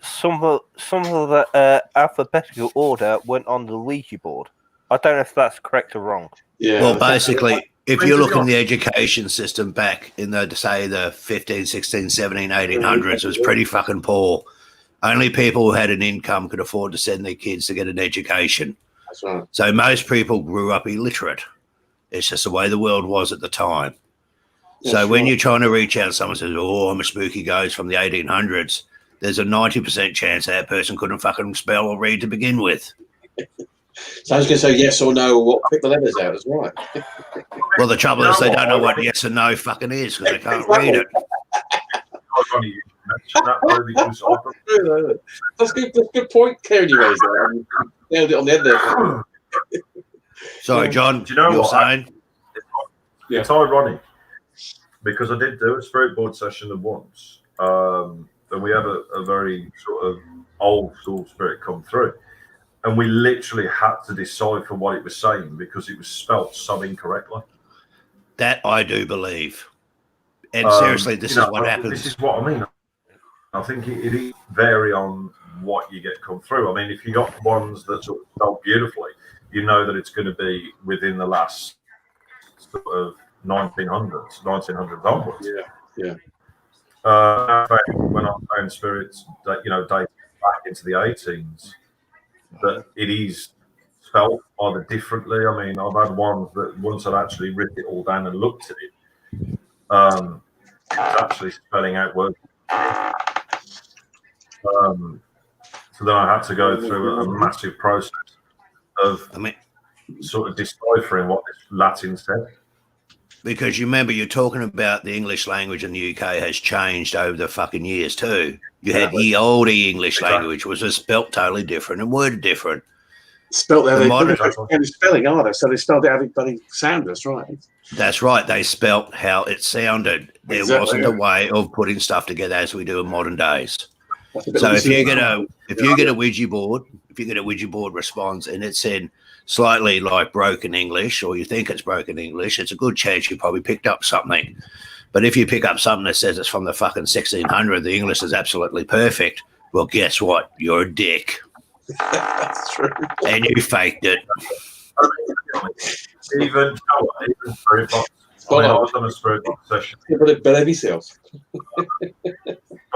some of the alphabetical order went on the Luigi board. I don't know if that's correct or wrong. Yeah. Well, basically, if When you to look be in the education system back in the, say, the 15, 16, 17, 1800s, it was pretty fucking poor. Only people who had an income could afford to send their kids to get an education. That's right. So most people grew up illiterate. It's just the way the world was at the time. So when you're trying to reach out, someone says, oh, I'm a spooky ghost from the 1800s, there's a 90% chance that person couldn't fucking spell or read to begin with. So I was going to say yes or no, or what? Pick the letters out as well. Well, the trouble is they don't know what yes and no fucking is because they can't read it. That's a good point, Karen. You raised that. Nailed it on the end there. Sorry, John. Do you know you're what? saying? It's ironic because I did do a spirit board session once, and we had a very sort of old school spirit come through, and we literally had to decipher what it was saying because it was spelt so incorrectly. That I do believe. And seriously, this is what happens. This is what I mean. I think it is vary on what you get come through. I mean, if you got ones that sort of spelled beautifully, you know that it's going to be within the last sort of 1900s onwards. Yeah. In fact, when I found spirits, that dating back into the 18s, that it is spelled either differently. I mean, I've had ones that once I'd actually written it all down and looked at it, it's actually spelling out words. So then I had to go through a massive process of sort of deciphering what this Latin said. Because you remember, you're talking about the English language in the UK has changed over the fucking years too. You had the old English language, which was spelt totally different and worded different. Spelt how The they spelling, are they? So they spelled it how they sound. That's right. That's right. They spelt how it sounded. There wasn't a way of putting stuff together as we do in modern days. So if you get a Ouija board response and it's in slightly like broken English, or you think it's broken English, it's a good chance you probably picked up something. But if you pick up something that says it's from the fucking 1600, the English is absolutely perfect. Well, guess what? You're a dick. That's true. And you faked it. Even spirit box. I was on a spirit box session. But it believe yourself.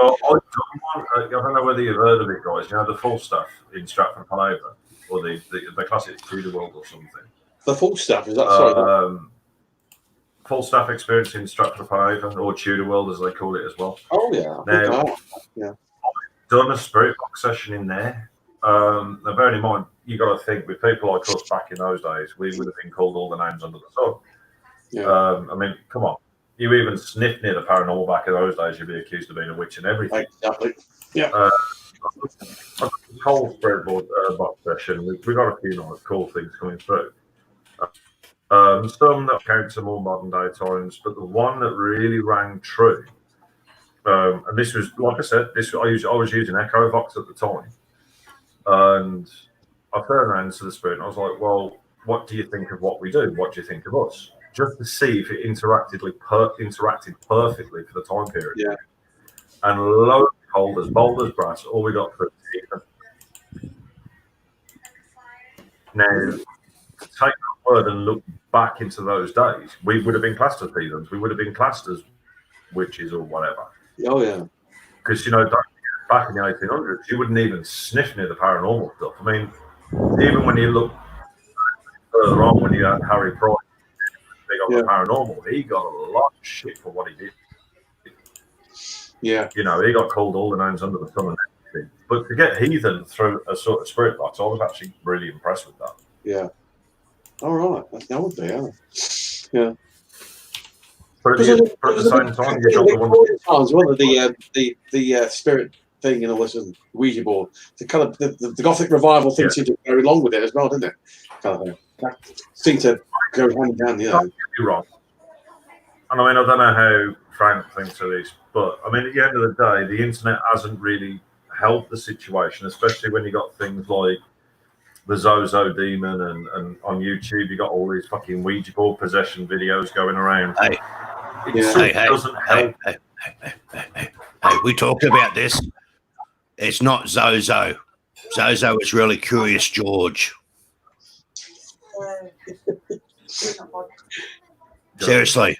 Well, I've done one. I don't know whether you've heard of it, guys. You know the full stuff in Stratford upon Avon, or the classic Tudor World or something. The full stuff is that? Sorry. Full staff experience in Stratford upon Avon, or Tudor World as they call it as well. Oh yeah. Now, yeah. I've done a spirit box session in there. Now, bearing in mind, you got to think with people like us back in those days, we would have been called all the names under the sun. Yeah. I mean, come on. You even sniff near the paranormal back in those days, you'd be accused of being a witch and everything. Exactly. Yeah. Whole spirit board box session. We got a few nice cool things coming through. Some that count to more modern day times, but the one that really rang true, and this was, like I said, I was using Echo Vox at the time, and I turned around to the spirit and I was like, well, what do you think of what we do? What do you think of us? Just to see if it interacted perfectly for the time period. Yeah. And lo and behold, as bold as brass, all we got through was heathen. Now, to take that word and look back into those days, we would have been classed as heathens. We would have been classed as witches or whatever. Oh yeah. Because, you know, back in the 1800s, you wouldn't even sniff near the paranormal stuff. I mean, even when you look further on, when you had Harry Price, big on the paranormal, he got a lot of shit for what he did. Yeah. You know, he got called all the names under the sun and everything. But to get heathen through a sort of spirit box, I was actually really impressed with that. Yeah. All right. That would be, yeah. But at the same time, you got the one. The spirit thing and all this and Ouija board. The kind of the Gothic revival thing seemed to go along with it as well, didn't it? Kind of thing. That seemed to go hand in hand, you know. You're wrong. And I mean, I don't know how Frank thinks of this, but I mean, at the end of the day, the internet hasn't really helped the situation, especially when you got things like the Zozo demon and on YouTube, you got all these fucking Ouija board possession videos going around. Hey, doesn't help. Hey, we talked about this. It's not Zozo. Zozo is really Curious George. Seriously.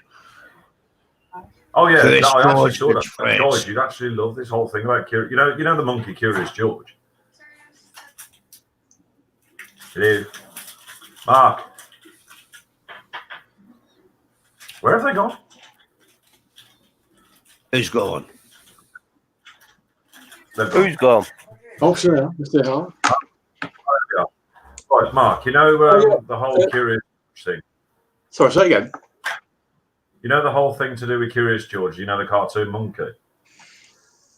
Oh yeah, Curious no, I actually George saw that. Guys, you'd actually love this whole thing about you know the monkey Curious George. It is. Mark, where have they gone? Who's gone? Who's gone? Oh, sure. Mr. Hall. Right, Mark, you know the whole Curious George thing. Sorry, say again. You know the whole thing to do with Curious George. You know the cartoon monkey.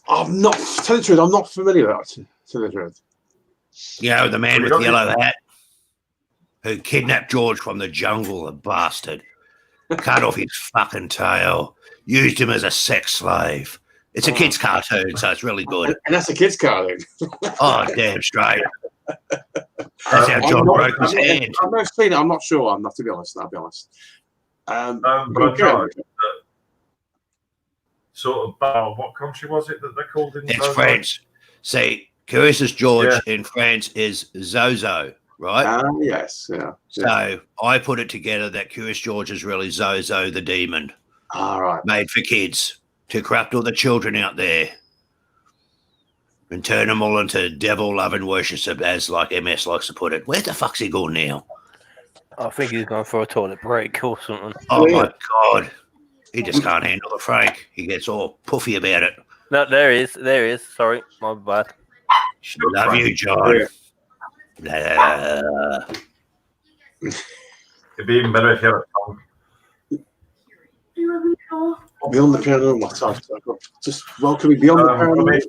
I'm not. Tell the truth, I'm not familiar with that. Tell the truth. You know, the man with the yellow hat who kidnapped George from the jungle, the bastard. Cut off his fucking tail. Used him as a sex slave. It's a kid's cartoon, so it's really good. And that's a kid's cartoon. Oh, damn straight. That's how John broke his hand. I've never seen it. I'm not sure. I'm not, to be honest. I'll be honest. But I know that sort of what country was it that they called it? It's France. See, Curious George in France is Zozo, right? Yes, yeah. So I put it together that Curious George is really Zozo the demon. All right. Made for kids to corrupt all the children out there and turn them all into devil-loving worshippers, as like MS likes to put it. Where the fuck's he going now? I think he's going for a toilet break or something. Oh, my God. He just can't handle the Frank. He gets all puffy about it. No, there he is. There he is. Sorry, my bad. Love you, John. It'd be even better if you had a tongue. Beyond the paranormal. Just welcoming beyond the paranormal.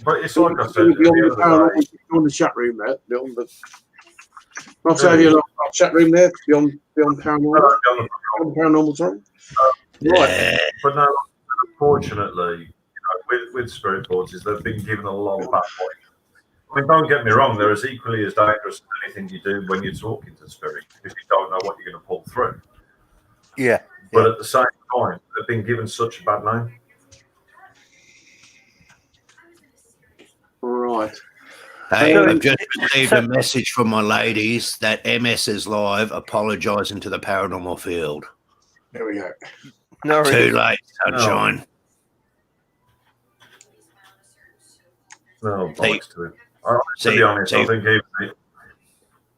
But it's like I said, beyond the chat room there. Beyond the. I'll tell you a chat room there. Beyond paranormal. Beyond paranormal time. Right. But no, unfortunately, with spirit boards, is they've been given a lot of bad points. I mean, don't get me wrong; they're as equally as dangerous as anything you do when you're talking to spirit, because you don't know what you're going to pull through. Yeah. But at the same time, they've been given such a bad name. Right. Hey, I've just received a message from my ladies that MS is live apologising to the paranormal field. There we go. No, Too late, sunshine. No, See- bollocks to him. To see- be honest, see-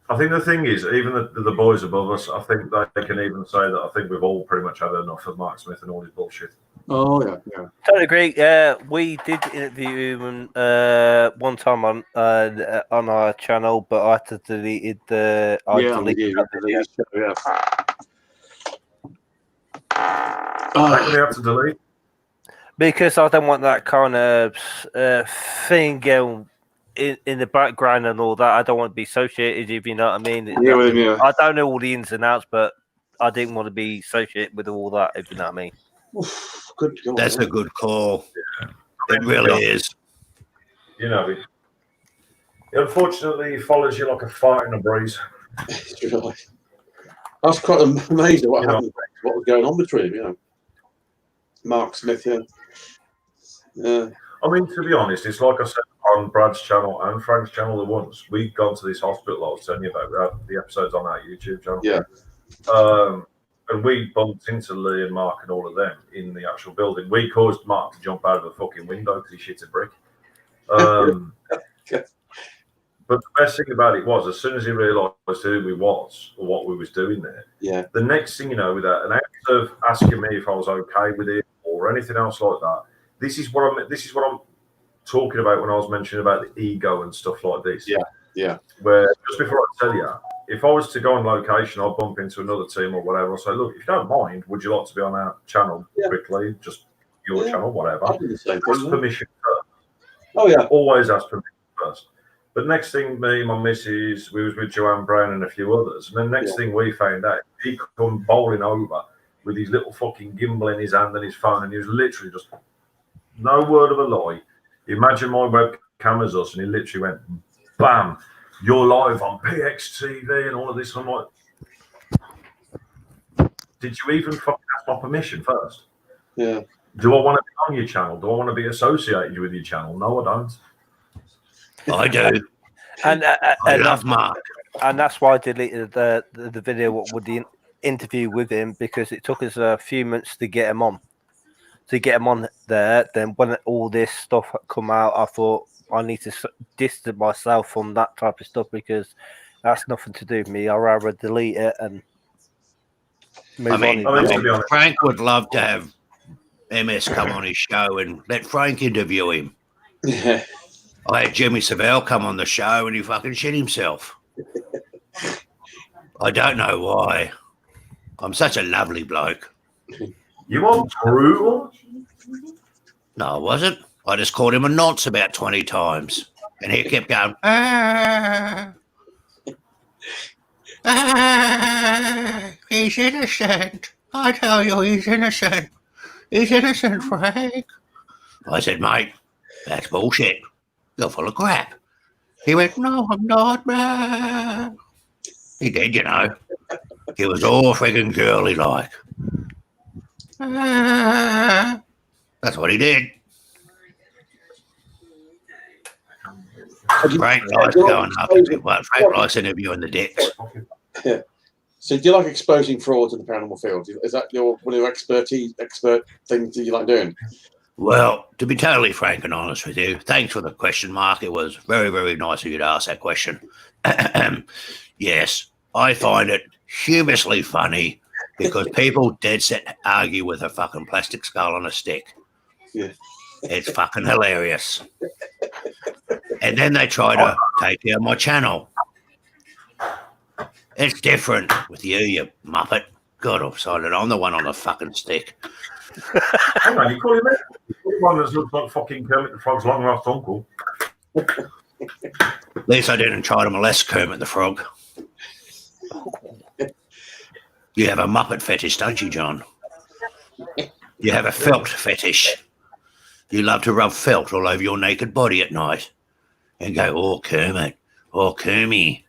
I think the thing is, even the boys above us, I think they can even say that I think we've all pretty much had enough of Mark Smith and all his bullshit. Oh yeah. Totally agree. We did interview him one time on our channel, but I had to delete the. Yeah. Why do we have to delete? Because I don't want that kind of thing going in the background and all that. I don't want to be associated, if you know what I mean. Yeah, with him, yeah. I don't know all the ins and outs, but I didn't want to be associated with all that, if you know what I mean. Oof, good God, That's a good call. It really is. You know, unfortunately, he follows you like a fart in a breeze. Really. I was quite amazed at what happened, what was going on between them, you know. Mark Smith, yeah. I mean, to be honest, it's like I said on Brad's channel and Frank's channel the once. We'd gone to this hospital I was telling you about. We had the episodes on our YouTube channel. Yeah. And we bumped into Lee and Mark and all of them in the actual building. We caused Mark to jump out of the fucking window because he shit a brick. But the best thing about it was, as soon as he realised who we was or what we was doing there, Yeah. the next thing you know, without an act of asking me if I was okay with it or anything else like that, this is what I'm talking about when I was mentioning about the ego and stuff like this. Yeah. Where just before I tell you, if I was to go on location, I'll bump into another team or whatever. I'll say, look, if you don't mind, would you like to be on our channel quickly? Just your channel, whatever. I do the same Ask thing. permission first. Oh yeah. Always ask permission first. But next thing, me, my missus, we was with Joanne Brown and a few others. And then next thing we found out, he come bowling over with his little fucking gimbal in his hand and his phone, and he was literally just, no word of a lie. Imagine my webcam as us, and he literally went, bam, you're live on PXTV and all of this. And I'm like, did you even fucking ask my permission first? Yeah. Do I want to be on your channel? Do I want to be associated with your channel? No, I don't. I do. And I love Mark. And that's why I deleted the video with the interview with him, because it took us a few months to get him on. There. Then when all this stuff come out, I thought I need to distance myself from that type of stuff, because that's nothing to do with me. I'd rather delete it and move on. Frank would love to have MS come on his show and let Frank interview him. Yeah. I had Jimmy Savile come on the show and he fucking shit himself. I don't know why. I'm such a lovely bloke. You are brutal? No, I wasn't. I just called him a nonce about 20 times. And he kept going, he's innocent. I tell you, he's innocent. He's innocent, Frank. I said, mate, that's bullshit. You're full of crap. He went, no, I'm not, man. He did, you know. He was all friggin' girly like. That's what he did. Frank likes going up. Frank likes interviewing the dicks. Yeah. So do you like exposing fraud in the paranormal field? Is that one of your expert things that you like doing? Well, to be totally frank and honest with you, thanks for the question, Mark. It was very, very nice of you to ask that question. Yes, I find it humorously funny because people dead set argue with a fucking plastic skull on a stick. Yeah. It's fucking hilarious. And then they try to take down my channel. It's different with you, you muppet. God, I'm sorry, I'm the one on the fucking stick. Hang on, you call him that? One that looks like fucking Kermit the Frog's long lost uncle. At least I didn't try to molest Kermit the Frog. You have a muppet fetish, don't you, John? You have a felt fetish. You love to rub felt all over your naked body at night and go, oh, Kermit, oh, Kermie,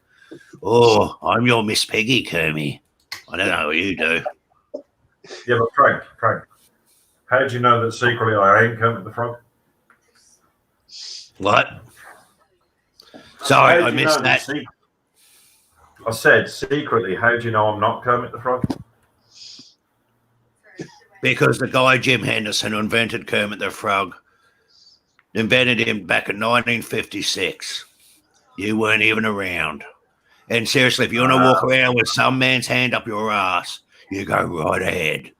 oh, I'm your Miss Peggy, Kermie. I don't know what you do. Yeah, but Frank, how do you know that secretly I ain't Kermit the Frog? What? Sorry, I missed that. I said secretly, how do you know I'm not Kermit the Frog? Because the guy Jim Henderson who invented Kermit the Frog Invented him back in 1956. You weren't even around. And seriously, if you want to walk around with some man's hand up your ass, you go right ahead.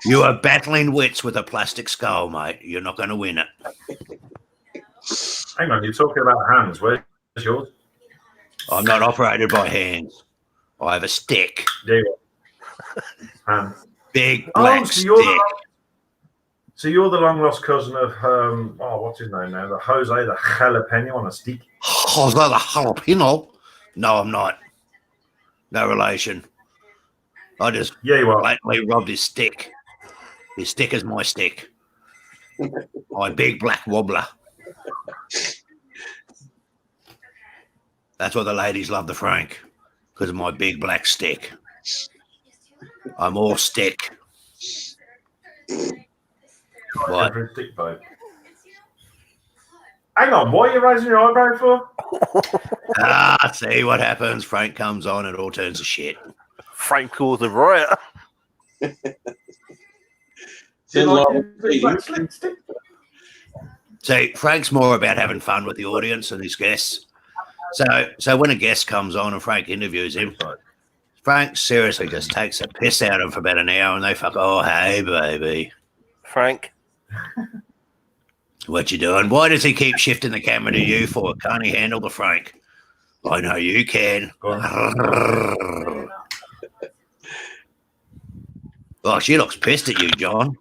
You are battling wits with a plastic skull, mate. You're not going to win it. Hang on, you're talking about hands. Where's yours? I'm not operated by hands. I have a stick. Yeah. Hands. Big black stick. So you're the long lost cousin of what's his name now? The Jose the jalapeno on a stick. Jose the jalapeno? No, I'm not. No relation. I just blatantly robbed his stick. His stick is my stick. My big black wobbler. That's why the ladies love the Frank, because of my big black stick. I'm all stick. What? Hang on, what are you raising your eyebrow for? See what happens. Frank comes on, it all turns to shit. Frank calls a riot. See, Frank's more about having fun with the audience and his guests. So when a guest comes on and Frank interviews him, Frank seriously just takes a piss out of him for about an hour and they fuck, oh, hey, baby. Frank. What you doing? Why does he keep shifting the camera to you for? Can't he handle the Frank? I know you can. Oh, she looks pissed at you, John.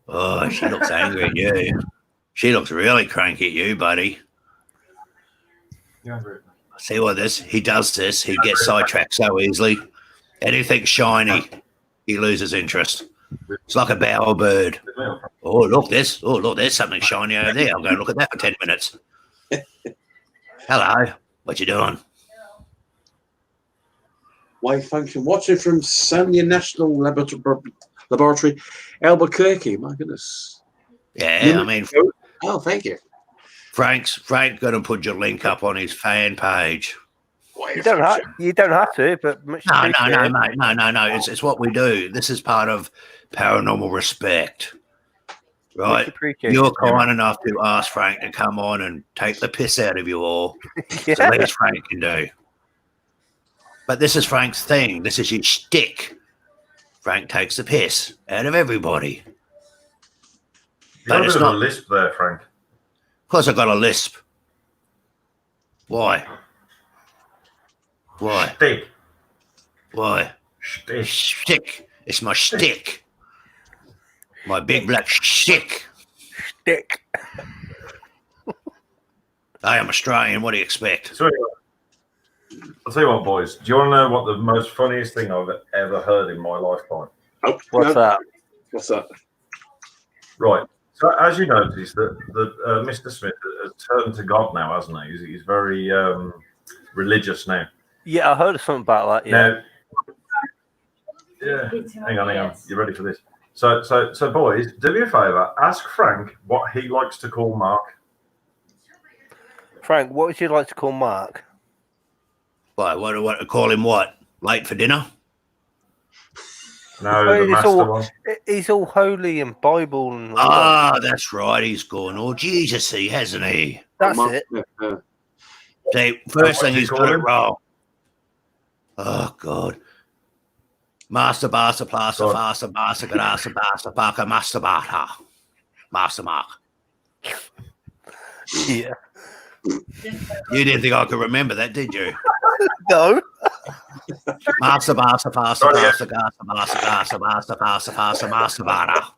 Oh, she looks angry at you. She looks really cranky at you, buddy. See what he does this. He gets sidetracked so easily. Anything shiny, he loses interest. It's like a bower bird. Oh, look, there's something shiny over there. I'm going to look at that for 10 minutes. Hello. What you doing? Wave function. Watching from Sanya National Laboratory, Albuquerque. My goodness. Yeah, I mean. Oh, thank you. Frank got to put your link up on his fan page. You don't have to, but much no, mate. No. It's what we do. This is part of paranormal respect. Right? You're kind enough to ask Frank to come on and take the piss out of you all. It's the least Frank can do. But this is Frank's thing. This is his shtick. Frank takes the piss out of everybody. But it's not a lisp there, Frank. Of course, I got a lisp. Why? Stick. Why? Stick. It's my shtick. My big black shtick. Stick. I am Australian. What do you expect? I'll tell you what, boys. Do you want to know what the most funniest thing I've ever heard in my lifetime? Oh, What's that? What's that? Right. So, as you noticed, that Mr. Smith has turned to God now, hasn't he? He's very religious now. Yeah, I heard something about that. Yeah. Now, hang on. You ready for this? So, boys, do me a favour. Ask Frank what he likes to call Mark. Frank, what would you like to call Mark? Why? What to call him? What? Late for dinner? No, the master one. He's all holy and Bible and. That's right. He's gone all Jesus-y, hasn't he? That's it. See, first thing he's got it wrong. Oh God. Master Basa Plaster Fasa Basa Gadasa Basa Baka Master Bata. Master Mark. Yeah. You didn't think I could remember that, did you? No. Master Basa Fasa Basa Gasa Basa Gasa Basa Fasa Fasa Master Bata.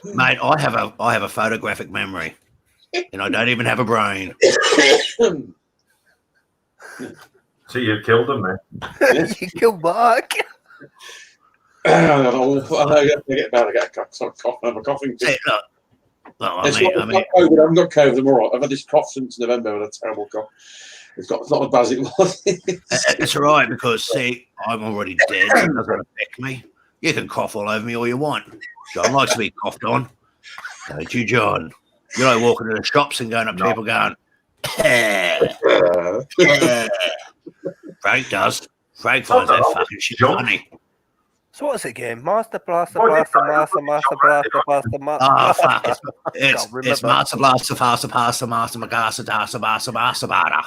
Mate, I have a photographic memory. And I don't even have a brain. So you killed him, man. You killed Mark. I have a coughing. Hey, look, I mean, COVID. I haven't got COVID. I'm all right. I've had this cough since November with a terrible cough. It's not as bad as it was. It's all right because, see, I'm already dead. So it doesn't affect me. You can cough all over me all you want. John likes to be coughed on. Don't you, John? You like walking to the shops and going up to people going, Frank does. Frank finds that fucking shit funny. So what's it again? Master Blaster, Blaster, Master, Master, Blaster, Blaster, Master. Oh, fuck. It's remember. Master Blaster, Faster, Master, Magasa, Dasa, Master, Master, Bada.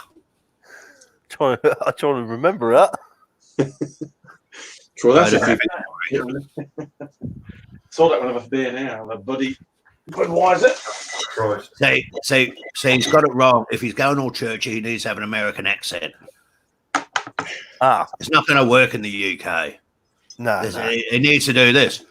I'm trying to remember that. Sure, that's a few. Saw that one of a beer now, a buddy. Budweiser. Christ. See, he's got it wrong. If he's going all churchy, he needs to have an American accent. Ah, It's not going to work in the UK. no. He needs to do this.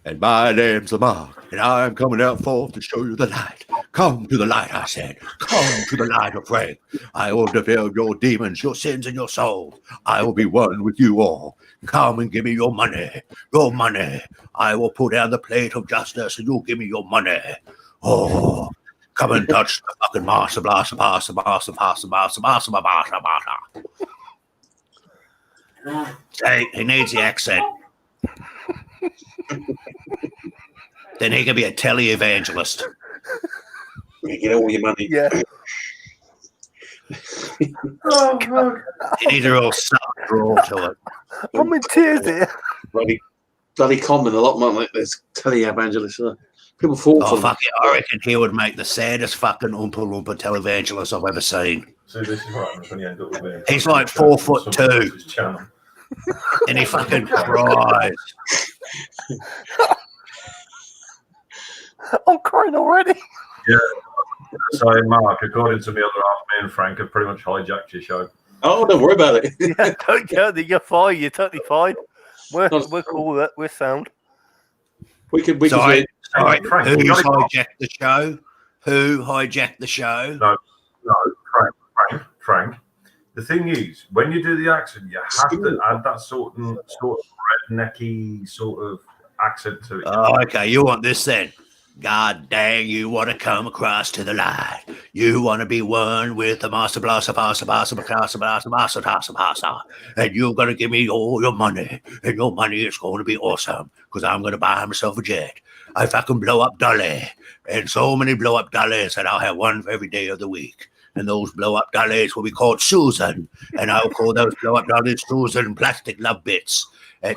And my name's Lamar, and I'm coming out forth to show you the light. Come to the light, I said. Come to the light of Frank. I will dispel your demons, your sins, and your souls. I will be one with you all. Come and give me your money. Your money. I will put down the plate of justice, and you'll give me your money. Oh, come and touch the fucking Master Blaster, Master, Master, Master, Master, Master, Master, Master. Say, he needs the accent. Then he can be a tele-evangelist. You get all your money. Yeah. He needs a real soft draw to it. I'm in tears here. Bloody common a lot more like this tele-evangelist. People fall Oh, for fuck it. I reckon he would make the saddest fucking Oompa Loompa televangelist I've ever seen. So this is what happens when you end up with me. He's like 4'2", and he fucking cries. I'm crying already. Yeah. So, Mark, according to the other half, me and Frank have pretty much hijacked your show. Oh, don't worry about it. Yeah, you're fine. You're totally fine. We're cool with that. We're sound. we could Sorry, Frank, who's you gotta- hijacked the show? Who hijacked the show? No, Frank. The thing is, when you do the accent, you have to add that sort of rednecky sort of accent to it. Oh, okay. You want this then? God dang, you want to come across to the light. You want to be one with the Master Blaster, Master, Master, Master, Master, Master, Master, Master. And you're going to give me all your money. And your money is going to be awesome because I'm going to buy myself a jet. I fucking blow up dolly. And so many blow up dollies that I'll have one for every day of the week. And those blow up dollies will be called Susan. And I'll call those blow up dollies Susan Plastic Love Bits.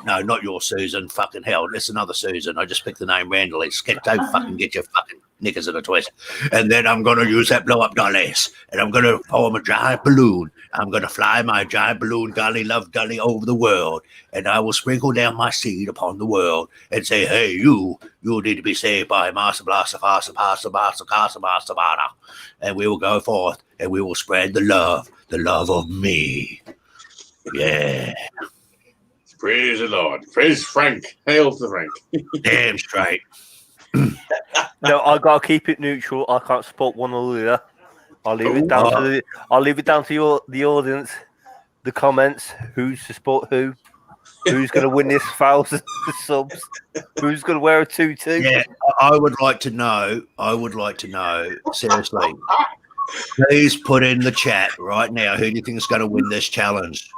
No, not your Susan. Fucking hell. It's another Susan. I just picked the name randomly. Don't fucking get your fucking knickers in a twist. And then I'm going to use that blow up dollies. And I'm going to form a giant balloon. I'm going to fly my giant balloon dolly, love dolly over the world. And I will sprinkle down my seed upon the world and say, hey, you need to be saved by Master Blaster, Faster, Master, Master, Master, Master, Master. And we will go forth and we will spread the love of me. Yeah. Praise the Lord. Praise Frank. Hail to Frank. Damn straight. No, I gotta keep it neutral. I can't support one or the other. I'll leave it down to the audience, the comments. Who's to support who? Who's going to win this 1,000 subs? Who's going to wear a tutu? Yeah, I would like to know. Seriously, please put in the chat right now. Who do you think is going to win this challenge?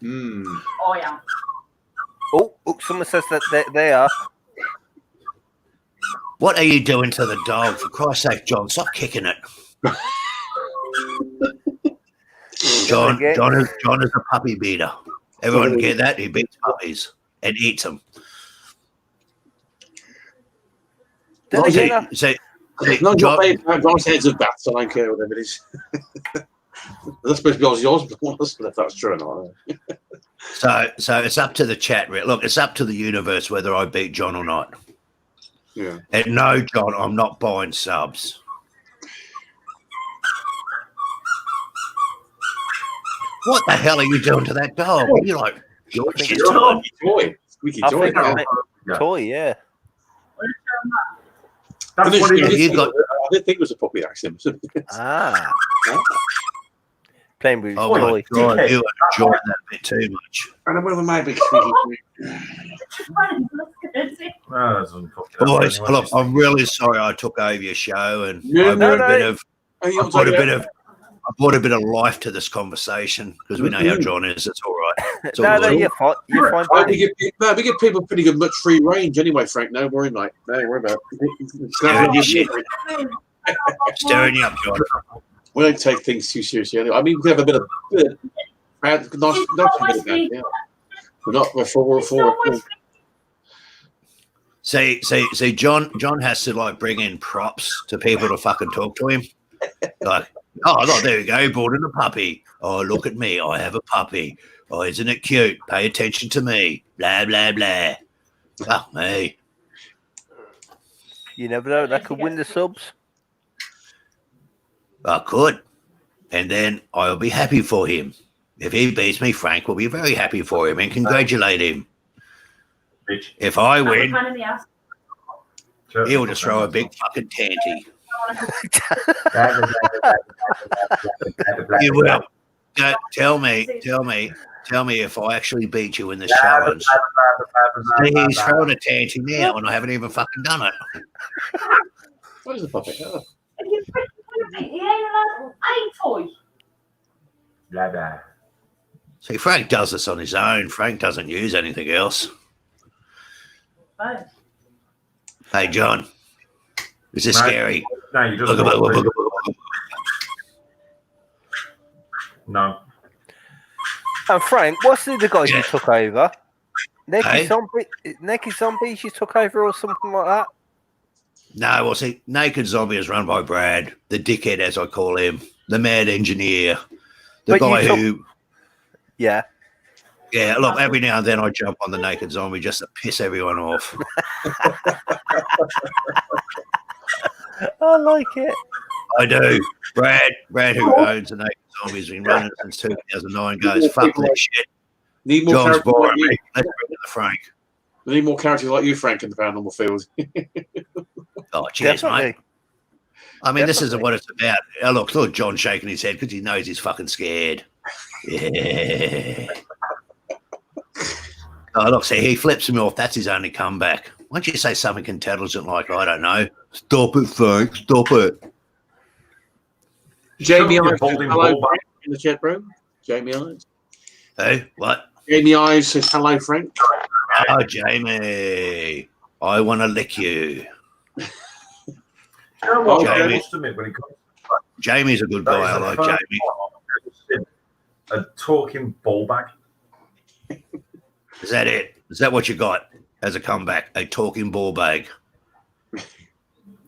Oh, yeah. Oh, someone says that they are. What are you doing to the dog? For Christ's sake, John, stop kicking it. John is a puppy beater. Everyone get that? He beats puppies and eats them. Then John, John's heads of bats, so I don't care whatever it is. That's supposed to be Ozzy Osbourne, if that's true or not. So it's up to the chat. Look, it's up to the universe whether I beat John or not. Yeah. And no, John, I'm not buying subs. What the hell are you doing to that dog? You're like, Squeaky toy. Toy, yeah. That's what it is. I didn't think it was a puppy accent. Ah. Playing with Oh my toy. God, you enjoyed that bit too much. And whether my big squeaky Boys, look, I'm really sorry I took over your show and Yeah, I brought a bit of life to this conversation because we know how John is. It's all right. It's all No, right. you're fine. You're fine. we give people pretty good much free range anyway, Frank. No worry, mate. No worry about it. Stirring you up, John. We don't take things too seriously anyway. I mean, we can have a bit of nice bit of that, yeah. We're not before. See, John has to like bring in props to people to fucking talk to him. Like, oh, look, there you go, brought in a puppy. Oh, look at me, I have a puppy. Oh, isn't it cute? Pay attention to me. Blah blah blah. Fuck me. You never know. That could win the subs. I could, and then I'll be happy for him. If he beats me, Frank will be very happy for him and congratulate him. If I win, he'll just throw a big fucking tanty. You will. Tell me if I actually beat you in this challenge. See, he's throwing a tanty now, and I haven't even fucking done it. What is the puppet? Oh. He ain't allowed a toy. Blah, blah. See, Frank does this on his own. Frank doesn't use anything else. No. Hey, John, is this scary? No, you just No. And Frank, what's the other guy you took over? Naked Zombies you took over or something like that? No, well, see, Naked Zombie is run by Brad, the dickhead, as I call him, the mad engineer, the guy who... Yeah. Yeah, look, every now and then I jump on the Naked Zombie just to piss everyone off. I like it. I do. Brad, who owns the Naked Zombie, has been running since 2009, goes, fuck this shit. Need more John's characters boring like you. me. Let's bring in the Frank. We need more characters like you, Frank, in the paranormal field. Oh, cheers, Definitely. mate. I mean, this isn't what it's about. Oh, look, John's shaking his head because he knows he's fucking scared. Yeah. Oh, look, see, he flips me off. That's his only comeback. Why don't you say something intelligent like, I don't know, stop it, Frank, stop it. Jamie Ives, holding hello, ball back. Frank, in the chat room. Jamie Ives. Hey, what? Jamie Ives says, hello, Frank. Oh, Jamie, I want to lick you. You know what? Okay. I must admit, when it comes Jamie's a good that guy. is I the like first Jamie. time I've ever seen a talking ball bag. Is that it? Is that what you got as a comeback? A talking ball bag?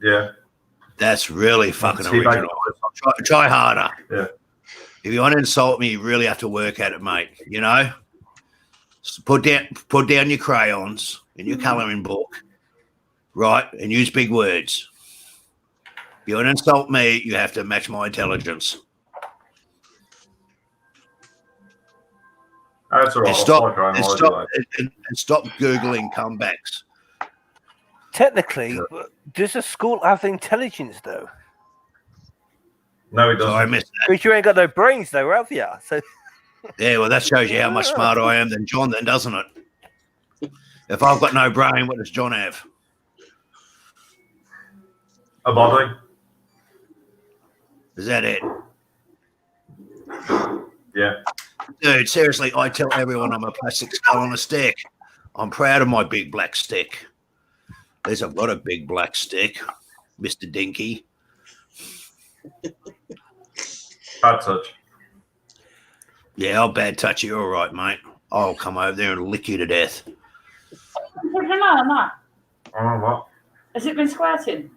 Yeah. That's really fucking Teabag. original. Try harder. Yeah. If you want to insult me, you really have to work at it, mate. You know? So put down your crayons in your colouring book, right? And use big words. If you want to insult me, you have to match my intelligence. That's all right. And stop Googling comebacks. Technically, does a school have intelligence though? No, it So I doesn't. missed that. Because you ain't got no brains though, have you? So Yeah, well, that shows you how much smarter I am than John, then, doesn't it? If I've got no brain, what does John have? A body. Is that it? Yeah. Dude, seriously, I tell everyone I'm a plastic skull on a stick. I'm proud of my big black stick. At least I've got a big black stick, Mr. Dinky. Bad touch. Yeah, I'll bad touch you. All right, mate. I'll come over there and lick you to death. Keep an eye on that. Oh, what? Has it been squirting?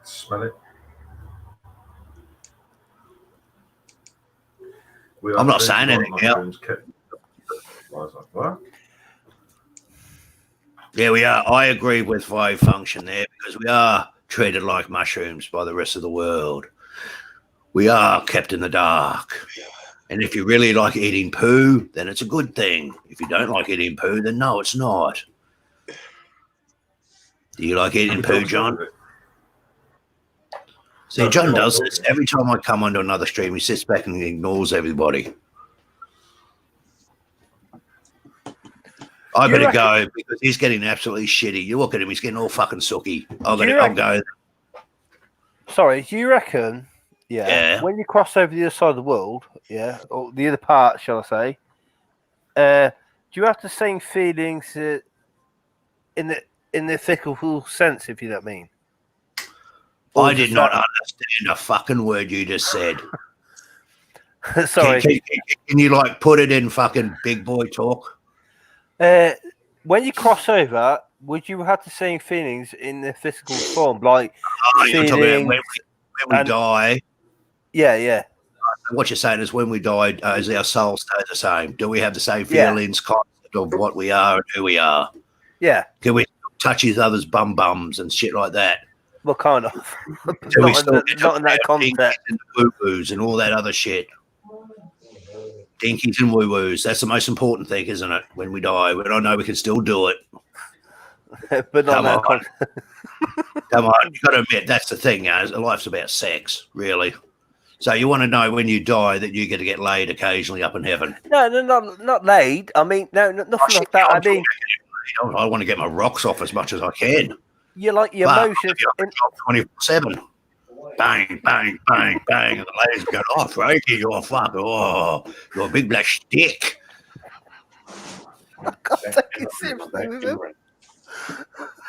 Smell it. I'm not saying anything now. What? Yeah, we are. I agree with Five Function there because we are treated like mushrooms by the rest of the world. We are kept in the dark. And if you really like eating poo, then it's a good thing. If you don't like eating poo, then no, it's not. Do you like eating poo, John? See, John does this. Every time I come onto another stream, he sits back and ignores everybody. I better go because he's getting absolutely shitty. You look at him, he's getting all fucking sooky. I'll go. Sorry, do you reckon, Yeah. when you cross over the other side of the world, or the other part, shall I say, do you have the same feelings in the physical sense, if you know what I mean? I did not understand a fucking word you just said. Sorry. Can you like put it in fucking big boy talk? When you cross over, would you have the same feelings in the physical form, like You're talking about when we die. Yeah. What you're saying is when we die, does our soul stay the same? Do we have the same feelings, concept of what we are and who we are? Yeah. Can we touch each other's bums and shit like that? Well, kind of. Not Not in that context. And woo-woos and all that other shit. Dinkies and woo-woos. That's the most important thing, isn't it? When we die. I know we can still do it. But not in that context. Come on. You've got to admit, that's the thing. Life's about sex, really. So you want to know when you die that you get to get laid occasionally up in heaven? No, not laid. I mean, no, nothing like that. I mean, I want to get my rocks off as much as I can. You like your emotions 24/7. Bang, bang, bang, bang, and the ladies go, "Oh, Frankie, you're fuck. Oh, you're a big black stick." I can't take it seriously with him.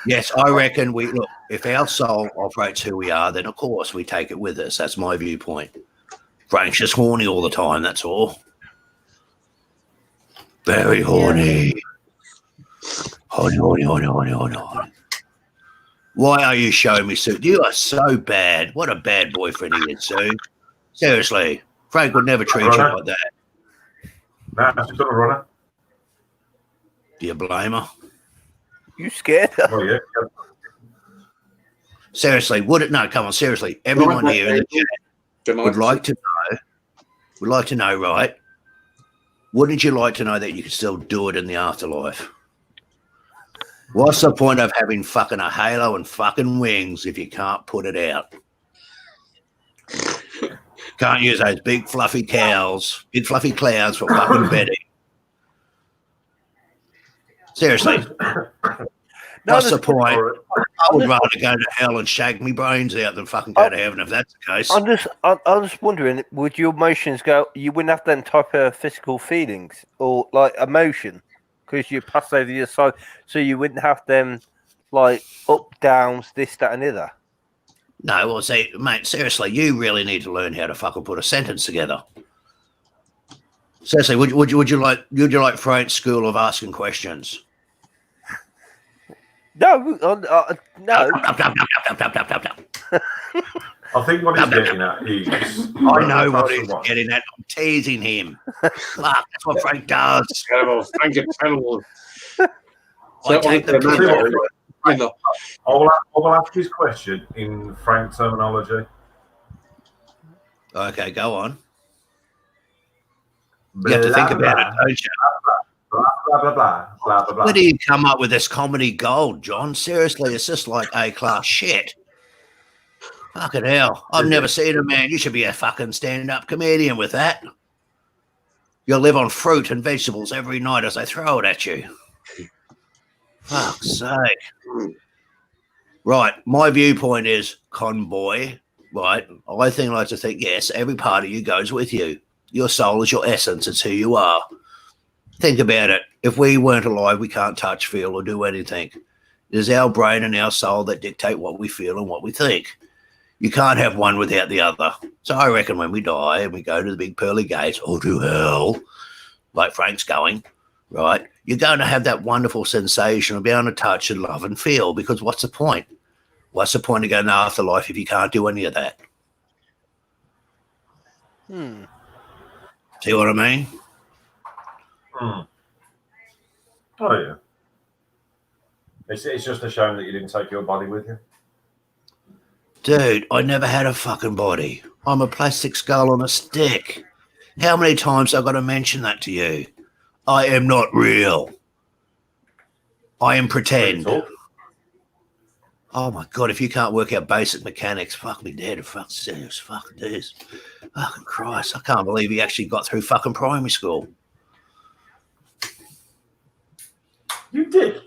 Yes, I reckon we look. If our soul operates who we are, then of course we take it with us. That's my viewpoint. Frank's just horny all the time. That's all. Very horny. Horny. Why are you showing me, Sue? You are so bad. What a bad boyfriend he is, Sue. Seriously, Frank would never treat you like that. Nah, she's got a runner. Do you blame her? You scared her? Oh yeah. Seriously, would it? No, come on. Seriously, everyone here in the chat would like to know, right? Wouldn't you like to know that you can still do it in the afterlife? What's the point of having fucking a halo and fucking wings if you can't put it out? Can't use those big fluffy clouds for fucking bedding. Just What's the point? I would rather go to hell and shag me brains out than fucking go to heaven if that's the case. I'm just wondering, would your emotions go? You wouldn't have them type of physical feelings or like emotion because you pass over your soul, so you wouldn't have them like up, downs, this, that, and the other. No, well, see, mate, seriously, you really need to learn how to fucking put a sentence together. Seriously, would you like Frank's school of asking questions? No, no. I think what he's getting at is... I know what he's getting at. I'm teasing him. Fuck, that's what Frank does. Terrible. Frank is terrible. I take the I will ask his question in Frank terminology. Okay, go on. You have to think about it, don't you? Blah, blah, blah, blah, blah, blah. Where do you come up with this comedy gold, John? Seriously, it's just like A-class shit. Fucking hell. I've never seen a man. You should be a fucking stand-up comedian with that. You'll live on fruit and vegetables every night as they throw it at you. Fuck's sake. Right, my viewpoint is convoy, right? I like to think, yes, every part of you goes with you. Your soul is your essence. It's who you are. Think about it. If we weren't alive, we can't touch, feel, or do anything. It is our brain and our soul that dictate what we feel and what we think. You can't have one without the other. So I reckon when we die and we go to the big pearly gates or to hell, like Frank's going, right, you're going to have that wonderful sensation of being able to touch and love and feel, because what's the point? What's the point of going to afterlife if you can't do any of that? See what I mean? Oh, yeah. It's just a shame that you didn't take your body with you. Dude, I never had a fucking body. I'm a plastic skull on a stick. How many times have I got to mention that to you? I am not real. I am pretend. Oh my God, if you can't work out basic mechanics, fuck me dead. Fuck serious. Fuck this. Fucking Christ. I can't believe he actually got through fucking primary school. You did?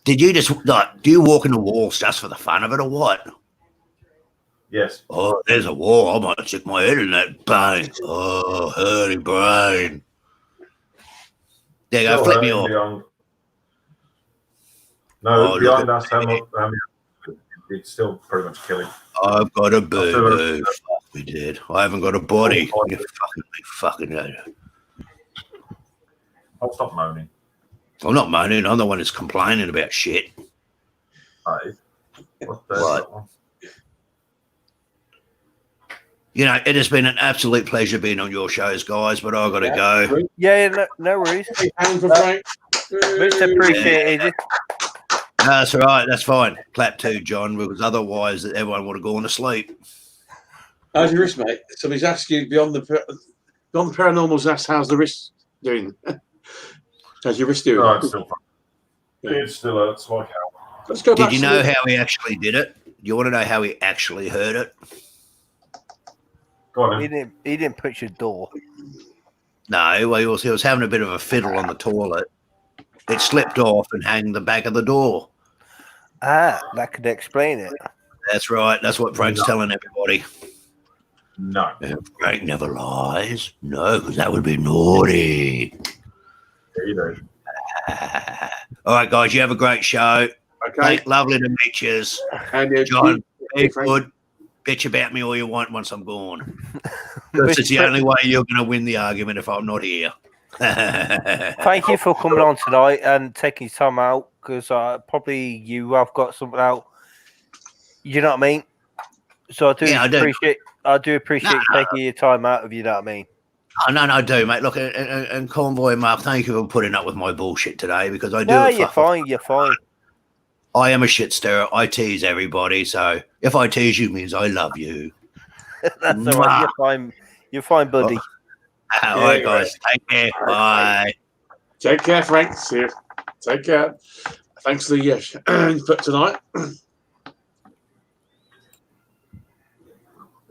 Did you just, like, do you walk in the walls just for the fun of it or what? Yes. Oh, there's a wall. I might stick my head in that. Bang. Oh, hurty brain. There you go. Flip me off. No, beyond us, it's still pretty much killing. I've got a boo-boo. Fuck, we did. I haven't got a body. You fucking. I'll stop moaning. I'm not moaning. I'm the one that's complaining about shit. Hey, what's that? What? You know, it has been an absolute pleasure being on your shows, guys, but I've got to go. Yeah, no worries. Hand for Frank. Much appreciated. No, that's all right. That's fine. Clap too, John, because otherwise everyone would have gone to sleep. How's your wrist, mate? Somebody's asked you beyond the paranormal's asked, how's the wrist doing? How's your wrist doing? No, it's still fun. It still hurts like hell. Let's go back Did you to know how he actually did it? You want to know how he actually heard it? Go on, then. He didn't push your door. No, he was having a bit of a fiddle on the toilet. It slipped off and hung the back of the door. Ah, that could explain it. That's right. That's what Frank's telling everybody. No. Frank never lies. No, because that would be naughty. Yeah, you do. All right, guys, you have a great show. Okay. Lovely to meet you. And John, be Frank. good. Bitch about me all you want once I'm gone. Because it's the only way you're going to win the argument if I'm not here. Thank you for coming on tonight and taking time out, because probably you have got something out. You know what I mean? So I do appreciate you taking your time out of you know what I mean? Oh, no, I do, mate. Look, and Convoy Mark, thank you for putting up with my bullshit today, because I do. No, you're fine. You're fine. I am a shit stirrer. I tease everybody, so if I tease you, means I love you. That's all right. You're fine. You're fine, buddy. All right, guys. Take care. Bye. Take care, Frank. See you. Take care. Thanks for the input tonight.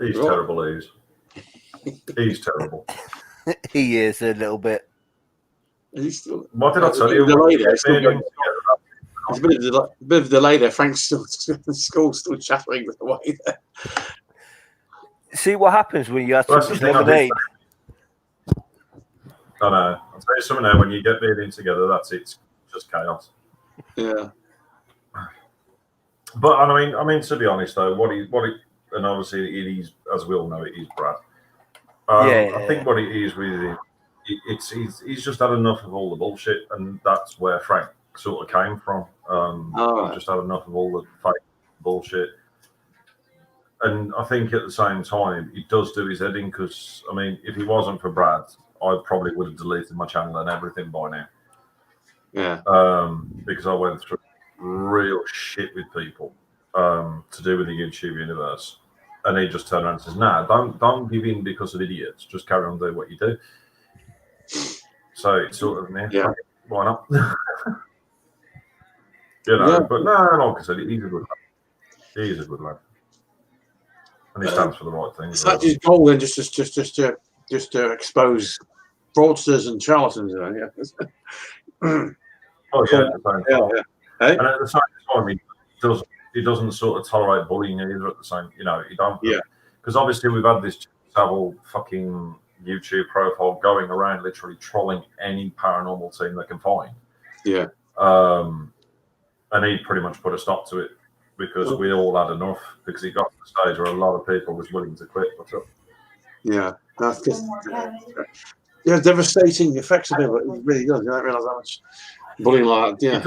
He's terrible, He's terrible. He is a little bit. He's still, What did I tell you? There's a bit of a delay there. Frank's still school's still chattering away there. See what happens when you have Well, that's to the thing I lemonade. I know. I'll tell you something now. When you get meeting together, that's it. It's just chaos. Yeah. But I mean, to be honest though, and obviously it is, as we all know, it is Brad. I think what it is with him, he's just had enough of all the bullshit, and that's where Frank sort of came from. He just had enough of all the fake bullshit. And I think at the same time, it does do his head in, because, I mean, if he wasn't for Brad, I probably would have deleted my channel and everything by now. Yeah. Because I went through real shit with people to do with the YouTube universe. And he just turned around and says, nah, don't give in because of idiots. Just carry on doing what you do. So it's sort of, yeah. Why not? But no, like I said, he's a good lad. He's a good lad. And he stands for the right thing. Is that his goal then, just to expose fraudsters and charlatans? Oh yeah, Hey? And at the same time, he doesn't sort of tolerate bullying either. At the same, he don't. Yeah. Because obviously we've had this travel fucking YouTube profile going around, literally trolling any paranormal team they can find. Yeah. And he pretty much put a stop to it, because we all had enough, because he got to the stage where a lot of people was willing to quit. What's up? Yeah, that's just devastating effects of it. But it really does. You don't realise how much bullying like that.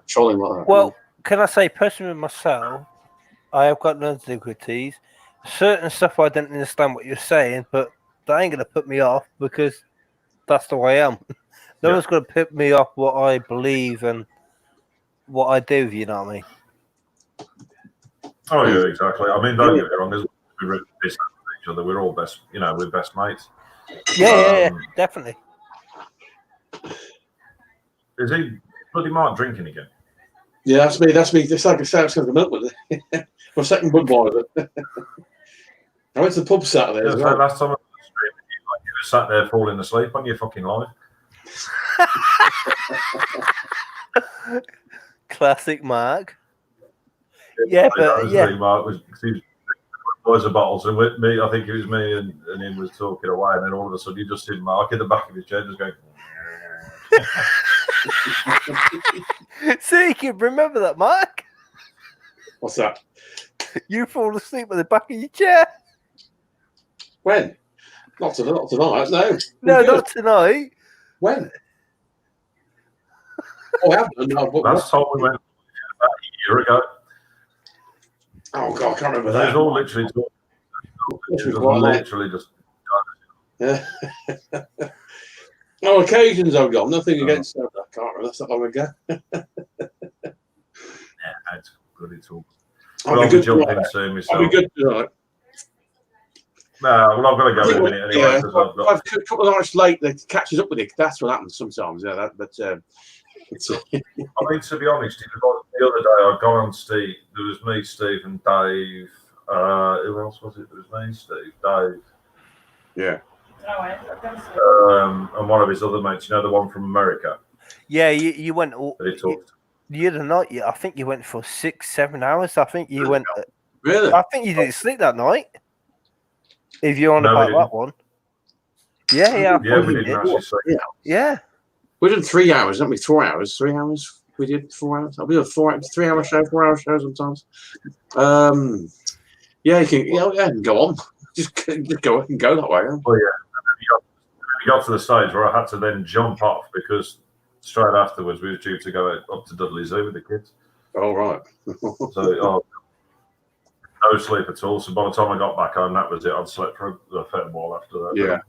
Trolling like that. Well, can I say, personally myself, I have got no difficulties. Certain stuff I don't understand what you're saying, but that ain't gonna put me off, because that's the way I am. No one's gonna put me off what I believe and what I do. You know what I mean? Oh yeah, exactly. I mean, don't get me wrong. There's we really piss at each other. We're all best, we're best mates. Yeah, definitely. Is he bloody Mark drinking again? Yeah, that's me. It's like a South Central milk with it. My second Budweiser. I went to the pub Saturday as well. Last time I was streaming, you were sat there falling asleep on your fucking life. Classic Mark. Yeah, but Mark was of bottles, and with me, I think it was me and him was talking away, and then all of a sudden you just see Mark in the back of his chair just going. See, you can remember that, Mark. What's that? You fall asleep at the back of your chair. When? Not tonight. No. No, We're good. not tonight. When? Oh, I have done. No, but Last time we went about a year ago. oh God, I can't remember It that. was all literally, just. Yeah. No, occasions I've got nothing Oh. against that. I can't remember. That's not long ago. Yeah, it's good. It's all. I'll But I'll be be good jumping tonight. soon I'll myself. be good tonight. No, well, I've got to go in a minute anyway. Yeah, Because I've got. a couple of nights late, it catches up with you. That's what happens sometimes. Yeah, it's, I mean, to be honest, it was like the other day I'd gone on Steve. There was me, Steve, and Dave. Who else was it? There was me, Steve, Dave. yeah. And one of his other mates, you know, the one from America. Yeah, you went. That he talked. The other night, I think you went for 6-7 hours. I think you went. Really? I think you didn't sleep that night. If you're on No, we about didn't. that one. Yeah, I Yeah, thought we you didn't did. actually say. Yeah. We did 3 hours, didn't we? 4 hours. 3 hours. We did 4 hours. I'll be a 3 hour show, 4 hour show sometimes. Yeah, you can. Yeah, you can go on. Just go and go that way. Huh? Well, yeah. We got to the stage where I had to then jump off because straight afterwards we were due to go up to Dudley Zoo with the kids. All right. So no sleep at all. So by the time I got back home, that was it. I'd slept for a fair while after that. Yeah.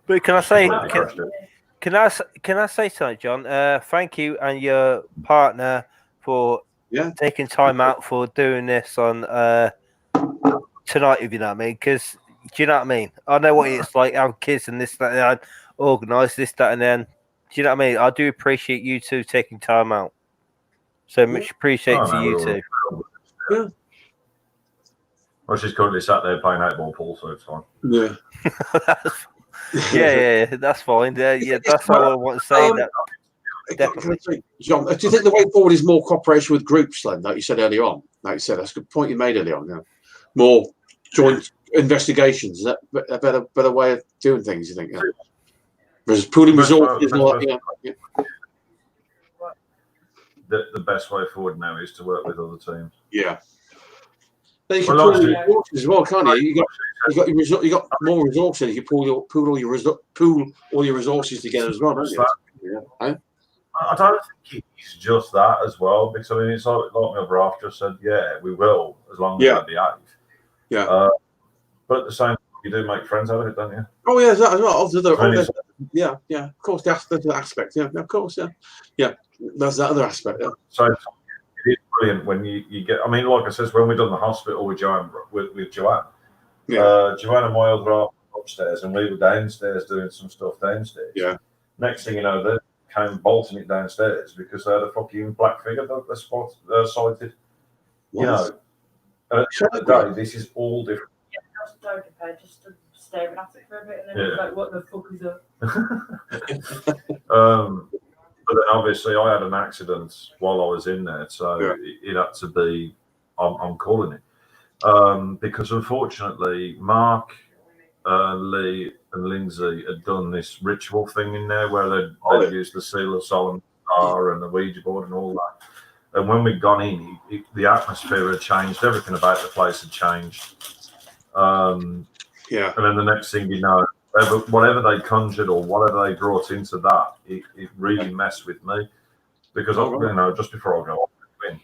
But can I say? Completely crashed it. Can I say something, John? Thank you and your partner for taking time out for doing this on tonight, if you know what I mean. Because do you know what I mean? I know what it's like having kids and this, that, and that, organise this, that, and then. Do you know what I mean? I do appreciate you two taking time out. So much appreciate to you two. Yeah. Well, she's currently sat there playing 8-ball pool, so it's fine. Yeah. yeah, that's fine. Yeah, that's all I want to say. That definitely. John, do you think the way forward is more cooperation with groups, then, like you said earlier on? Like you said, that's a good point you made earlier on. Yeah. More joint investigations. Is that a better way of doing things, you think? Yeah. Versus pooling resources and all that. Yeah. The best way forward now is to work with other teams. Yeah. Then you can pool your resources as well, can't you? You got more resources. You pool all your resources together as well, don't you? Yeah. I don't think it's just that as well, because I mean it's like my other half just said, yeah, we will as long as they behave. Yeah. But at the same time, you do make friends out of it, don't you? Oh yeah, that as well. Yeah. Of course, that's the aspect. Yeah, of course. Yeah. There's that other aspect. Yeah. So it is brilliant when you get. I mean, like I said, when we done the hospital with Joanne, Joanne and my other half upstairs, and we were downstairs doing some stuff downstairs. Yeah. Next thing you know, they came bolting it downstairs because they had a fucking black figure that they sighted. What? You know, at the end of the day, this is all different. Just staring at it for a bit, and then it was like, "What the fuck is that?" But then obviously I had an accident while I was in there, so it had to be. I'm calling it because unfortunately Mark, Lee, and Lindsay had done this ritual thing in there where they'd used the seal of Solomon and the Ouija board and all that. And when we'd gone in, the atmosphere had changed. Everything about the place had changed. And then the next thing you know, whatever they conjured or whatever they brought into that, it really messed with me because just before I go in,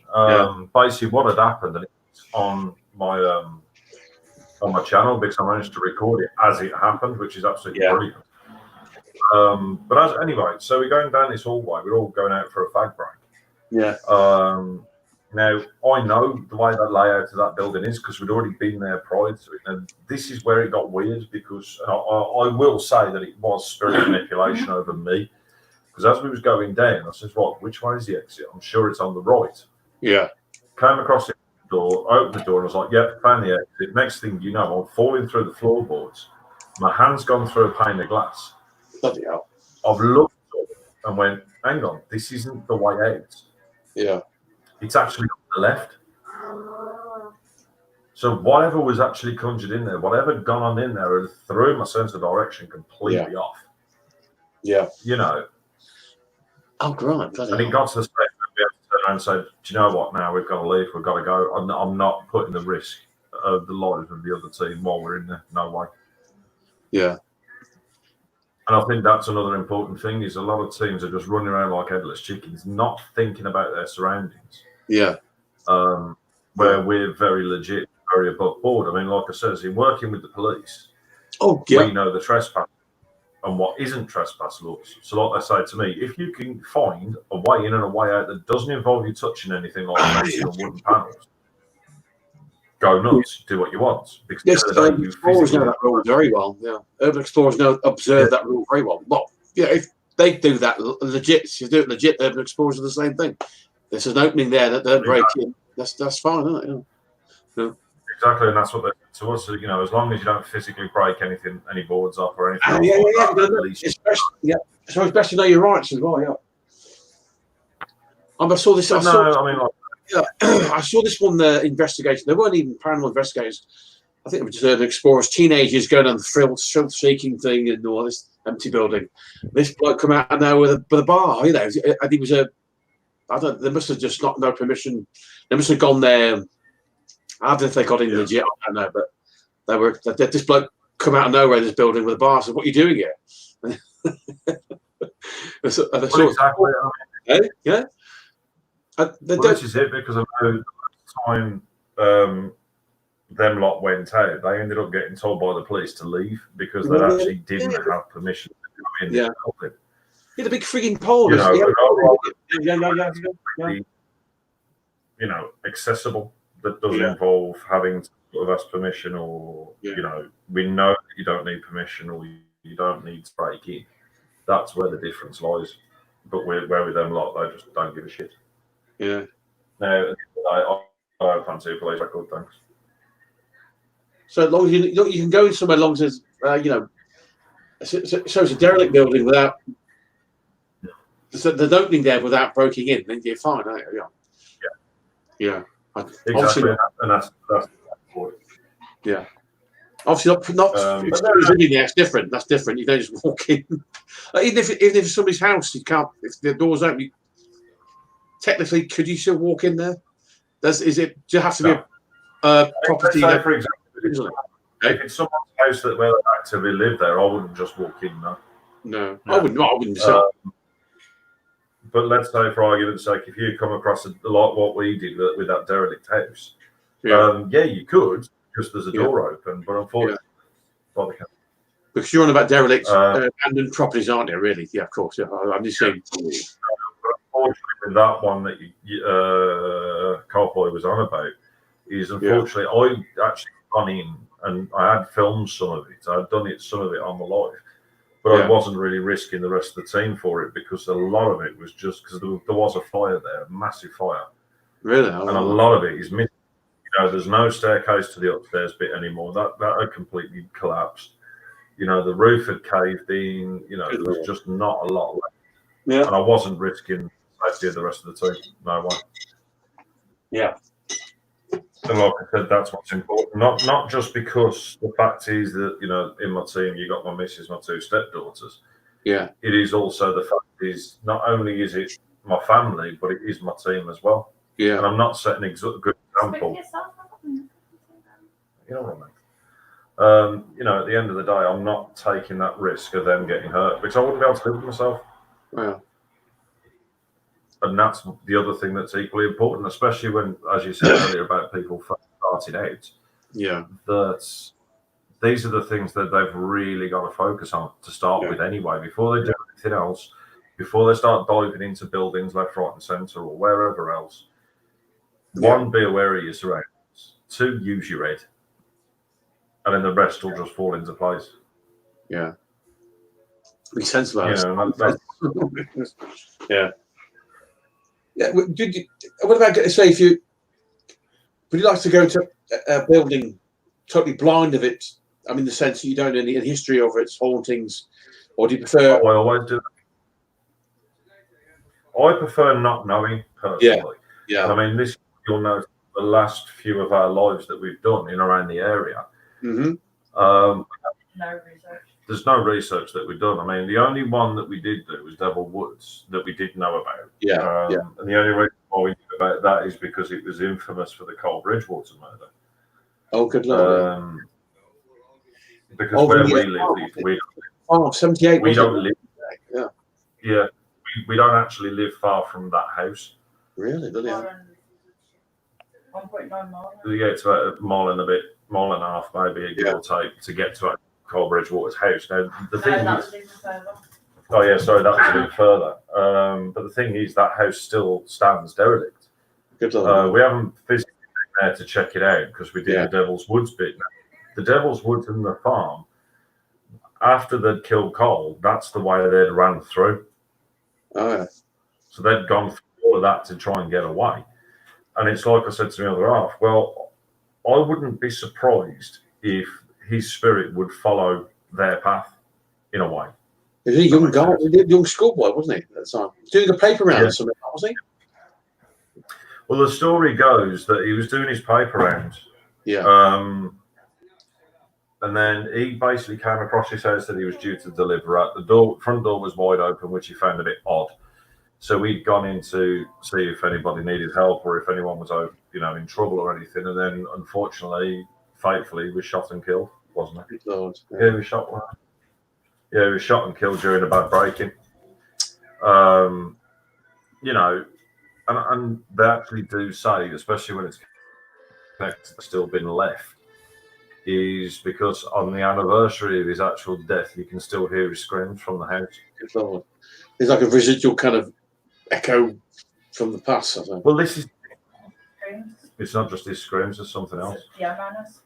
basically what had happened, and it's on my channel because I managed to record it as it happened, which is absolutely brilliant. But anyway, so we're going down this hallway. We're all going out for a fag break. Yeah. Now, I know the way that layout of that building is because we'd already been there prior to it. And this is where it got weird because I will say that it was spirit manipulation over me. Because as we was going down, I said, right, which way is the exit? I'm sure it's on the right. Yeah. Came across the door, opened the door, and I was like, yep, found the exit. Next thing you know, I'm falling through the floorboards. My hand's gone through a pane of glass. Bloody hell. I've looked up and went, hang on, this isn't the way out. Yeah. It's actually on the left. So whatever was actually conjured in there, whatever had gone on in there, and threw my sense of direction completely off. Yeah. You know. Oh, great. And it got to the stage where we had to turn around and said, "Do you know what? Now we've got to leave. We've got to go. I'm not putting the risk of the lives of the other team while we're in there. No way." Yeah. And I think that's another important thing is a lot of teams are just running around like headless chickens, not thinking about their surroundings. Yeah. Where we're very legit, very above board. I mean, like I said, in working with the police, we know the trespass and what isn't trespass laws. So like they say to me, if you can find a way in and a way out that doesn't involve you touching anything like fencing or wooden panels, go nuts, do what you want. Because yes, urban explorers know that rule very well. Yeah, urban explorers know observe that rule very well. Well, yeah, if they do that legit, if you do it legit, urban explorers are the same thing. There's an opening there that don't break in. That's fine, isn't it? Yeah. Exactly, and that's what they to us. You know, as long as you don't physically break anything, any boards up or anything. So it's best to know your rights as well. Yeah. I saw this. I saw this one investigation. They weren't even paranormal investigators. I think it was just urban explorers, teenagers going on the thrill-seeking thing in all this empty building. This bloke come out now with a bar, you know, and he was I don't. They must have just not no permission. They must have gone there. I don't know if they got in legit. I don't know, but this bloke come out of nowhere in this building with a bar. So what are you doing here? Exactly. Yeah. This is it because I know the time them lot went out, they ended up getting told by the police to leave because they actually didn't have permission to go in. Yeah. He had a big frigging pole. You know, accessible. That doesn't involve having to sort of ask permission, or you know, we know that you don't need permission, or you don't need to break in. That's where the difference lies. But where with them lot, they just don't give a shit. Yeah. No, I don't fancy a police record, thanks. So as long as you can go in somewhere, as long as you know. So it's a derelict building without. So there's an opening there without breaking in, then you're fine, aren't you? Yeah. Exactly, and that's important. Yeah. Obviously, not if somebody's living there. It's different. That's different. You don't just walk in. Even if it's somebody's house, you can't. If the door's open, technically, could you still walk in there? Do you have to be a property? Say, for example, if it's someone's house where they actively live there, I wouldn't just walk in. No. I wouldn't. But let's say, for argument's sake, if you come across a lot what we did with that derelict house, you could because there's a door open, but unfortunately, because you're on about derelict abandoned properties, aren't you? Really? Yeah, of course. Yeah, I'm just saying. But unfortunately, with that one that Cowboy was on about, is unfortunately I actually gone in and I had filmed some of it. I'd done some of it on the live. But I wasn't really risking the rest of the team for it because a lot of it was just because there was a fire there, a massive fire. Really? And a lot of it is missing. You know, there's no staircase to the upstairs bit anymore. That had completely collapsed. You know, the roof had caved in. You know, there was just not a lot left. Yeah. And I wasn't risking the safety of the rest of the team. No way. Yeah. And like I said, that's what's important. Not just because the fact is that, you know, in my team you got my missus, my two stepdaughters. Yeah. It is also the fact is not only is it my family, but it is my team as well. Yeah. And I'm not setting a good example. You know what I mean? You know, at the end of the day, I'm not taking that risk of them getting hurt, which I wouldn't be able to live with myself. Well. And that's the other thing that's equally important, especially when, as you said earlier, about people starting out. Yeah. That these are the things that they've really got to focus on to start with anyway, before they do anything else, before they start diving into buildings left, right, and centre or wherever else. One, be aware of your surroundings. Two, use your head. And then the rest will just fall into place. Yeah. Makes sense about it. Yeah. Yeah. What about, say, would you like to go into a building totally blind of it? I mean, the sense that you don't know any history of its hauntings, or do you prefer? I always do. I prefer not knowing personally. Yeah. I mean, this you'll know the last few of our lives that we've done in around the area. Mm-hmm. No research. There's no research that we've done. I mean, the only one that we did do was Devil Woods that we did know about. Yeah. And the only reason why we knew about that is because it was infamous for the Cole Bridgewater murder. Oh, good lord. Because where we live, Oh, 78. we don't live. Yeah. Yeah, we don't actually live far from that house. Really? Brilliant. 1.9 miles. Yeah, it's about a mile and a half, maybe, give or take, to get to Cole Bridgewater's house. Now, the thing that is, was even further. oh yeah, sorry, that was a bit further. But the thing is, that house still stands derelict. Good lord. We haven't physically been there to check it out because we did Yeah. the Devil's Woods bit. Now, the Devil's Woods and the farm, after they'd killed Cole, that's the way they'd ran through. Oh, yeah. So they'd gone through all of that to try and get away. And it's like I said to the other half, well, I wouldn't be surprised if his spirit would follow their path in a way. He was a young guy, young schoolboy, wasn't he, at the time? Doing the paper round or something, was he? Well, the story goes that he was doing his paper rounds. Yeah. And then he basically came across his house that he was due to deliver at. The front door was wide open, which he found a bit odd. So we'd gone in to see if anybody needed help or if anyone was, in trouble or anything. And then, unfortunately, fatefully, he was shot and killed, wasn't it? Good lord. Yeah, he was shot. Yeah, he was shot and killed during a bad break-in. And they actually do say, especially when it's still been left, is because on the anniversary of his actual death, you can still hear his screams from the house. Good lord. There's like a residual kind of echo from the past, I think. Well, this is. Screams. It's not just his screams, there's something else. The homeowners.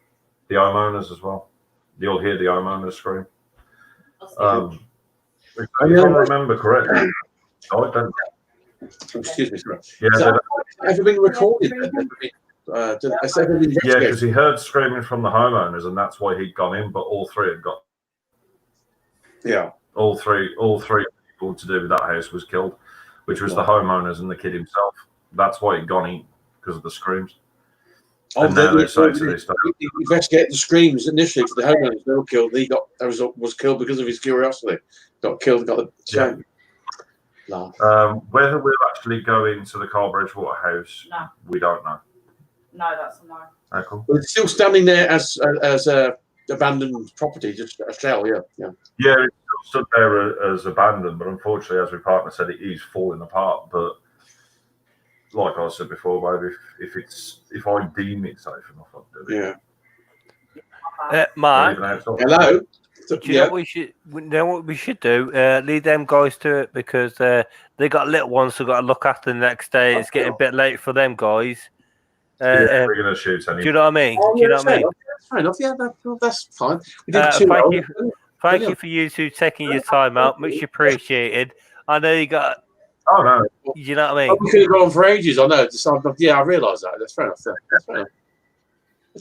The homeowners as well. You'll hear the homeowners scream. If I remember correctly, I don't. Excuse me, sorry. Yeah, Has that ever been recorded? Yeah, because he heard screaming from the homeowners, and that's why he'd gone in. But all three had got. Yeah. All three people to do with that house was killed, which was the homeowners and the kid himself. That's why he'd gone in because of the screams. And now they say to this day, he investigated the screams initially for the homeowners. They were killed. He was killed because of his curiosity. Got killed. Got the shame. No. Whether we'll actually go into the Cole Bridgewater house, No. we don't know. No, that's a no. Oh, cool. But it's still standing there as a abandoned property, just a shell. Yeah. Yeah, it's still stood there as abandoned, but unfortunately, as my partner said, it is falling apart. But like I said before, babe, if I deem it safe enough, I'll do it. Yeah. Mark, Hello. do you know what we should do? Lead them guys to it because they got little ones who got to look after the next day. It's getting a bit late for them guys. We're going to shoot anyway. Do you know what I mean? Oh, do you know what I mean? That's fair enough. Yeah, that's fine. We did Thank you for you two taking your time out. Much appreciated. I know you got. Oh no. You know what I mean? We could have gone for ages. I know. Yeah, I realise that. That's fair enough. Yeah, that's fair enough.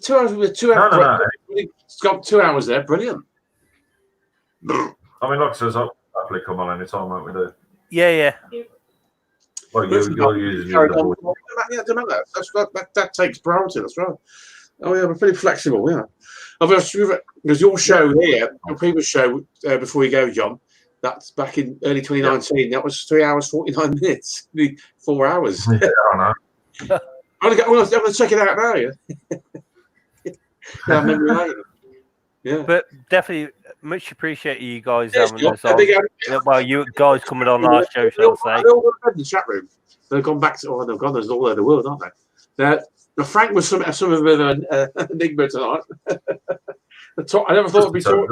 2 hours with 2 hours. No. It's got 2 hours there. Brilliant. I mean, like I said, I'll happily come on any time, won't we do? Yeah. Well, you're using your voice. Yeah, doesn't matter. That takes priority. That's right. Oh yeah, we're pretty flexible. Yeah. Because your show here, your previous show before you go, John, that's back in early 2019. Yeah. That was 3 hours 49 minutes. 4 hours. Yeah, I know. I'm gonna check it out now. Yeah. But definitely much appreciate you guys having us on. Well, you guys coming on our show, shall I say? They're all in the chat room. They've gone back to. They've gone. There's all over the world, aren't they? Frank was some of an enigma tonight. I never thought I'd be talking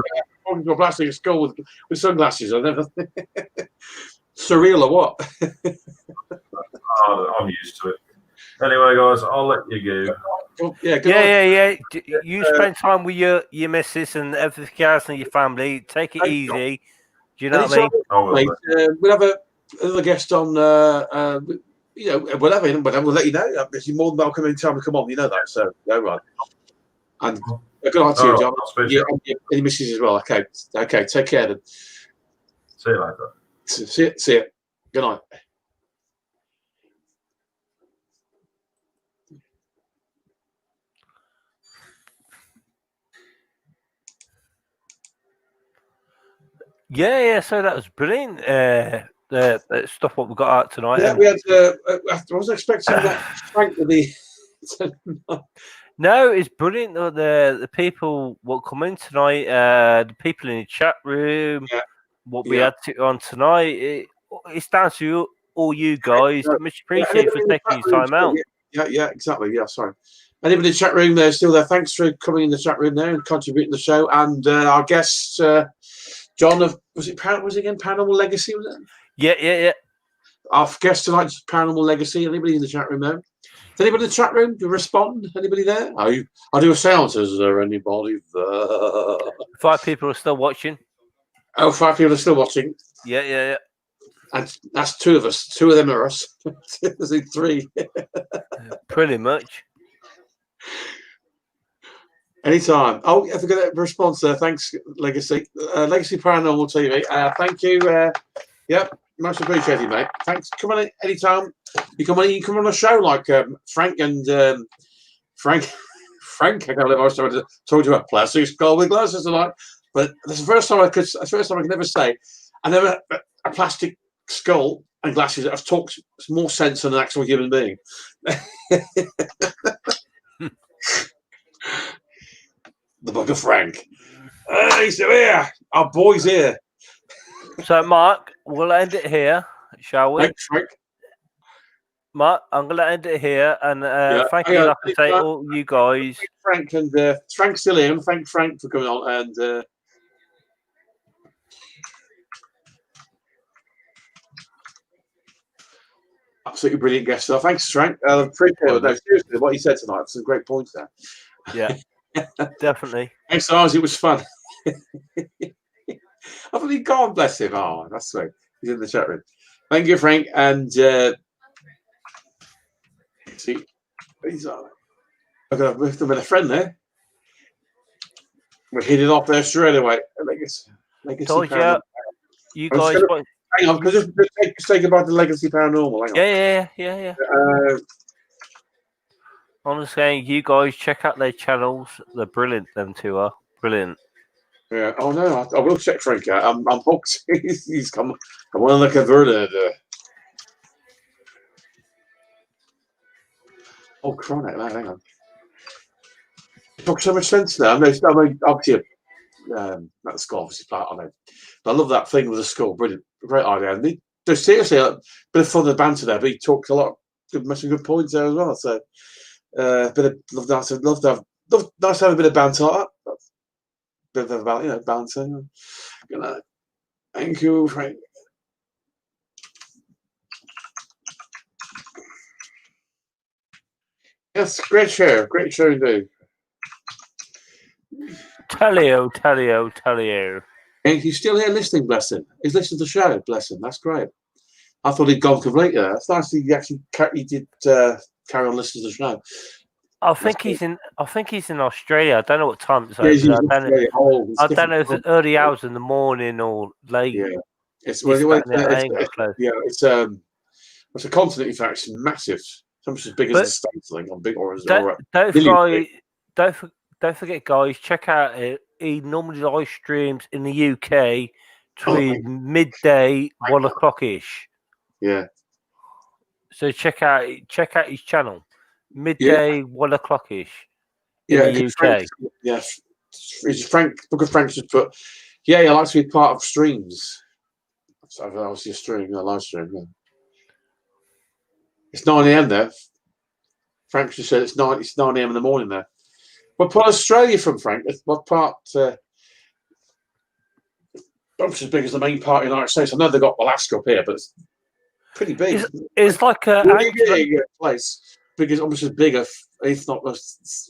to a plastic skull with sunglasses. I never. Surreal or what? I'm used to it. Anyway, guys, I'll let you go. Yeah. You spend time with your missus and everything else and your family. Take it easy. Do you know what I mean? We'll have another guest on. Whatever. We'll let you know. You're more than welcome anytime to come on. You know that. So go right. And good night to you, John. And your missus as well. Okay. Take care then. See you later. See you. Good night. Yeah, so that was brilliant. the stuff what we got out tonight. Yeah, and we had. I wasn't expecting that Frank with the. no, it's brilliant. The people what come in tonight, the people in the chat room, Yeah, what we yeah. had on tonight. It's down to you, all you guys. Yeah, Much appreciated for taking your time out. Yeah, exactly. Yeah, sorry. Anybody in the chat room there still there? Thanks for coming in the chat room there and contributing to the show. And our guest, John of was it again Paranormal Legacy? Was it? Yeah. Our guest tonight's Paranormal Legacy. Anybody in the chat room there? Is anybody in the chat room to respond? Anybody there? I do a seance. Is there anybody there? 5 people are still watching. Oh, 5 people are still watching. Yeah. And that's 2 of us. 2 of them are us. There's 3. Pretty much. Anytime. Oh, I forgot a response there. Thanks, Legacy. Legacy Paranormal TV. Thank you. Yep, much appreciated, mate. Thanks. Come on anytime. You come on a show like Frank and Frank. I can't believe I was talking to a plastic skull with glasses tonight. But that's the first time I could ever say. I never a plastic skull and glasses that have talked more sense than an actual human being. The Book of Frank. He's here. Our boy's here. So, Mark, we'll end it here, shall we? Thanks, Frank. Mark, I'm going to end it here. And thank you, like I say, all you guys. Frank and Frank's still here. And thank Frank for coming on. And absolutely brilliant guest. So thanks, Frank. Appreciate it. No, seriously, what you said tonight. Some great points there. Yeah, definitely. Thanks, Ours. It was fun. I believe God bless him. Oh, that's sweet. He's in the chat room. Thank you, Frank. And see, he's I've got a bit of friend there. We're heading off there straight away. Legacy Told Paranormal. You guys. Hang on, because just say goodbye to Legacy Paranormal. Hang on. Yeah. I'm just saying, you guys check out their channels. They're brilliant. Them 2 are brilliant. Yeah. Oh no, I will check Frank out. I'm hooked. He's come. I want to converted. Oh, chronic. Hang on. It talks so much sense there. I mean, obviously, that skull obviously part on it. But I love that thing with the skull. Brilliant, great idea. And there's seriously a bit of fun and banter there. But he talks a lot, some good points there as well. So, nice to have a bit of banter like that. Bit of banter. Thank you, Frank. Yes, great show indeed. Tellio. And he's still here listening, bless him. He's listening to the show, bless him. That's great. I thought he'd gone completely there. It's nice that he did carry on listening to the show. I think he's in Australia. I don't know what time it's. Yeah, I don't know if it's early hours in the morning or late. Yeah, it's a continent. In fact, it's massive. It's almost as big as the States. I think, or big or as don't forget, guys. Check out it. He normally live streams in the UK between midday, 1 o'clock ish. Yeah. So check out his channel. Midday, 1 o'clock ish. Yeah, in the UK. Yes. Frank, Book of Frank just put, I like to be part of streams. So that was your stream, a live stream. Yeah. It's 9 a.m. there. Frank just said it's 9 a.m. in the morning there. What part of Australia from, Frank? What part? Almost as big as the main part of the United States. I know they've got Alaska up here, but it's pretty big. It's like a place. Because almost as big, if not as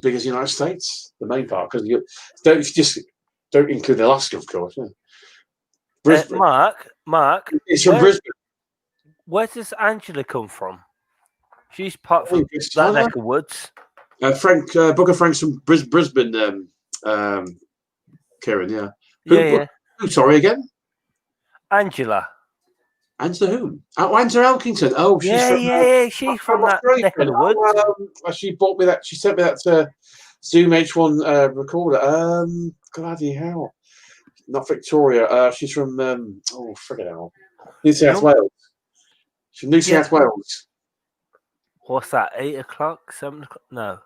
big as the United States, the main part. Because you don't include Alaska, of course. Yeah. Brisbane. Mark. It's from Brisbane. Where does Angela come from? She's part from that neck of woods. Frank, Book of Frank's from Brisbane. Kieran, yeah. Who? Sorry, again. Angela. Angela who? Oh, Angela Elkington. Oh, she's from that neck of the woods. She bought me that. She sent me that Zoom H1 recorder. Bloody hell! Not Victoria. She's from. Friggin' hell. New South Wales. She's from New South Wales. What's that? 8 o'clock? 7 o'clock? No.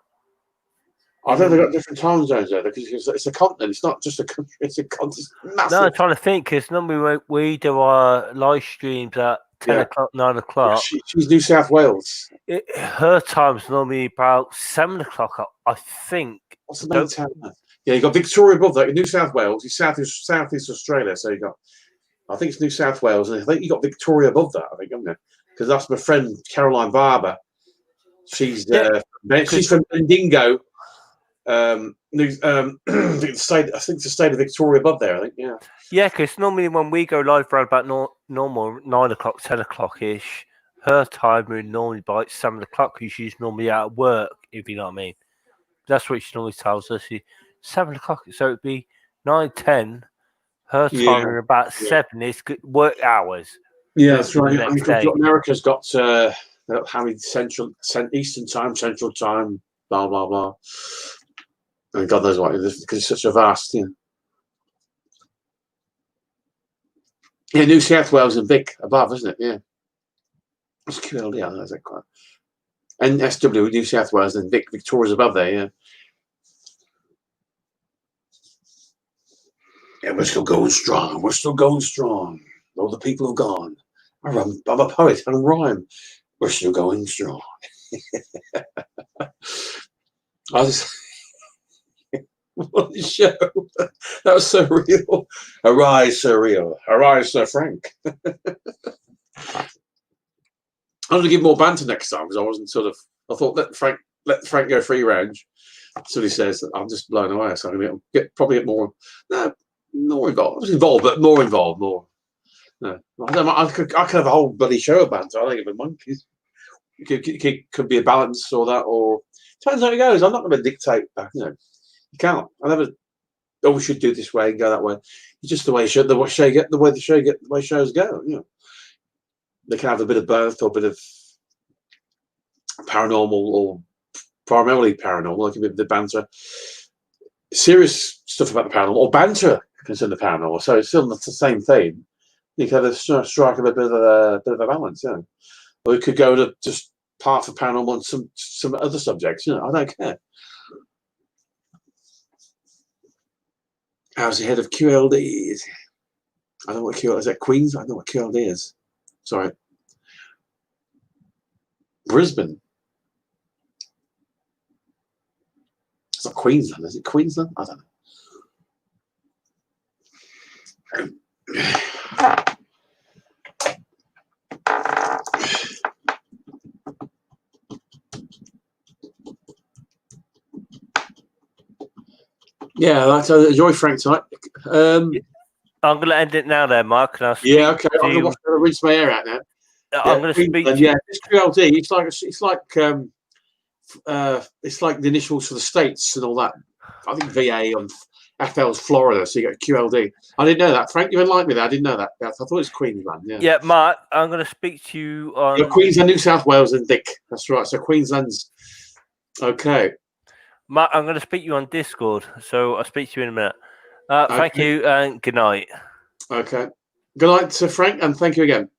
I think they've got different time zones there because it's a continent. It's not just a country. It's a continent. It's massive. No, I'm trying to think because normally we do our live streams at 10 o'clock, 9 o'clock. She's New South Wales. Her time's normally about 7 o'clock, I think. What's the main town? Yeah, you got Victoria above that. New South Wales. It's Southeast Australia. So you got, I think it's New South Wales, and I think you got Victoria above that. I think, haven't you? Because that's my friend Caroline Barber. She's from Bendigo. I think the state of Victoria above there. I think, yeah. Yeah, because normally when we go live around about normal 9 o'clock, 10 o'clock ish, her time would normally be like 7 o'clock because she's normally out of work, if you know what I mean. That's what she normally tells us. 7 o'clock, so it'd be 9, 10. Her time is about 7 is work hours. Yeah, that's right. America's got having Eastern time, Central time, blah blah blah. And God knows what, because it's such a vast, Yeah, New South Wales and Vic above, isn't it? Yeah. It's QLD, I don't know, is that quite? And SW, New South Wales, and Victoria's above there, yeah. Yeah, we're still going strong. We're still going strong. All the people have gone. I'm a poet. I don't rhyme. We're still going strong. What a show. That was so real. Arise, Sir Real. Arise, Sir Frank. I'm going to give more banter next time because I wasn't I thought let Frank go free range. So he says, I'm just blown away. So I'm going to probably get more involved. I was involved, but more involved, more. No, I could have a whole bloody show of banter. I don't give a monkeys. It could be a balance or that, or depends how it goes. I'm not going to dictate that, You can't. I never. Oh, we should do it this way and go that way. It's just the way the way shows go. They can have a bit of both, or a bit of paranormal, or primarily paranormal. It can be the banter, serious stuff about the paranormal, or banter concerning the paranormal. So it's still not the same thing. You can have a strike of a bit of a balance, Or it could go to just part of paranormal and some other subjects. I don't care. How's the head of QLD? I don't know what QLD is. That Queens? I don't know what QLD is. Sorry. Brisbane. It's not Queensland. Is it Queensland? I don't know. Yeah, that's enjoy Frank tonight. I'm going to end it now there, Mark. Okay. I'm going to rinse my hair out now. I'm going to speak to you. This QLD, it's like the initials for the states and all that. I think VA on FL's Florida, so you got QLD. I didn't know that. Frank, you enlightened me there. I didn't know that. I thought it was Queensland. Yeah, Mark, I'm going to speak to you on Queensland, New South Wales, and Dick. That's right. So Queensland's okay. Mark, I'm going to speak to you on Discord, so I'll speak to you in a minute. Thank you and good night. Okay. Good night to Frank, and thank you again.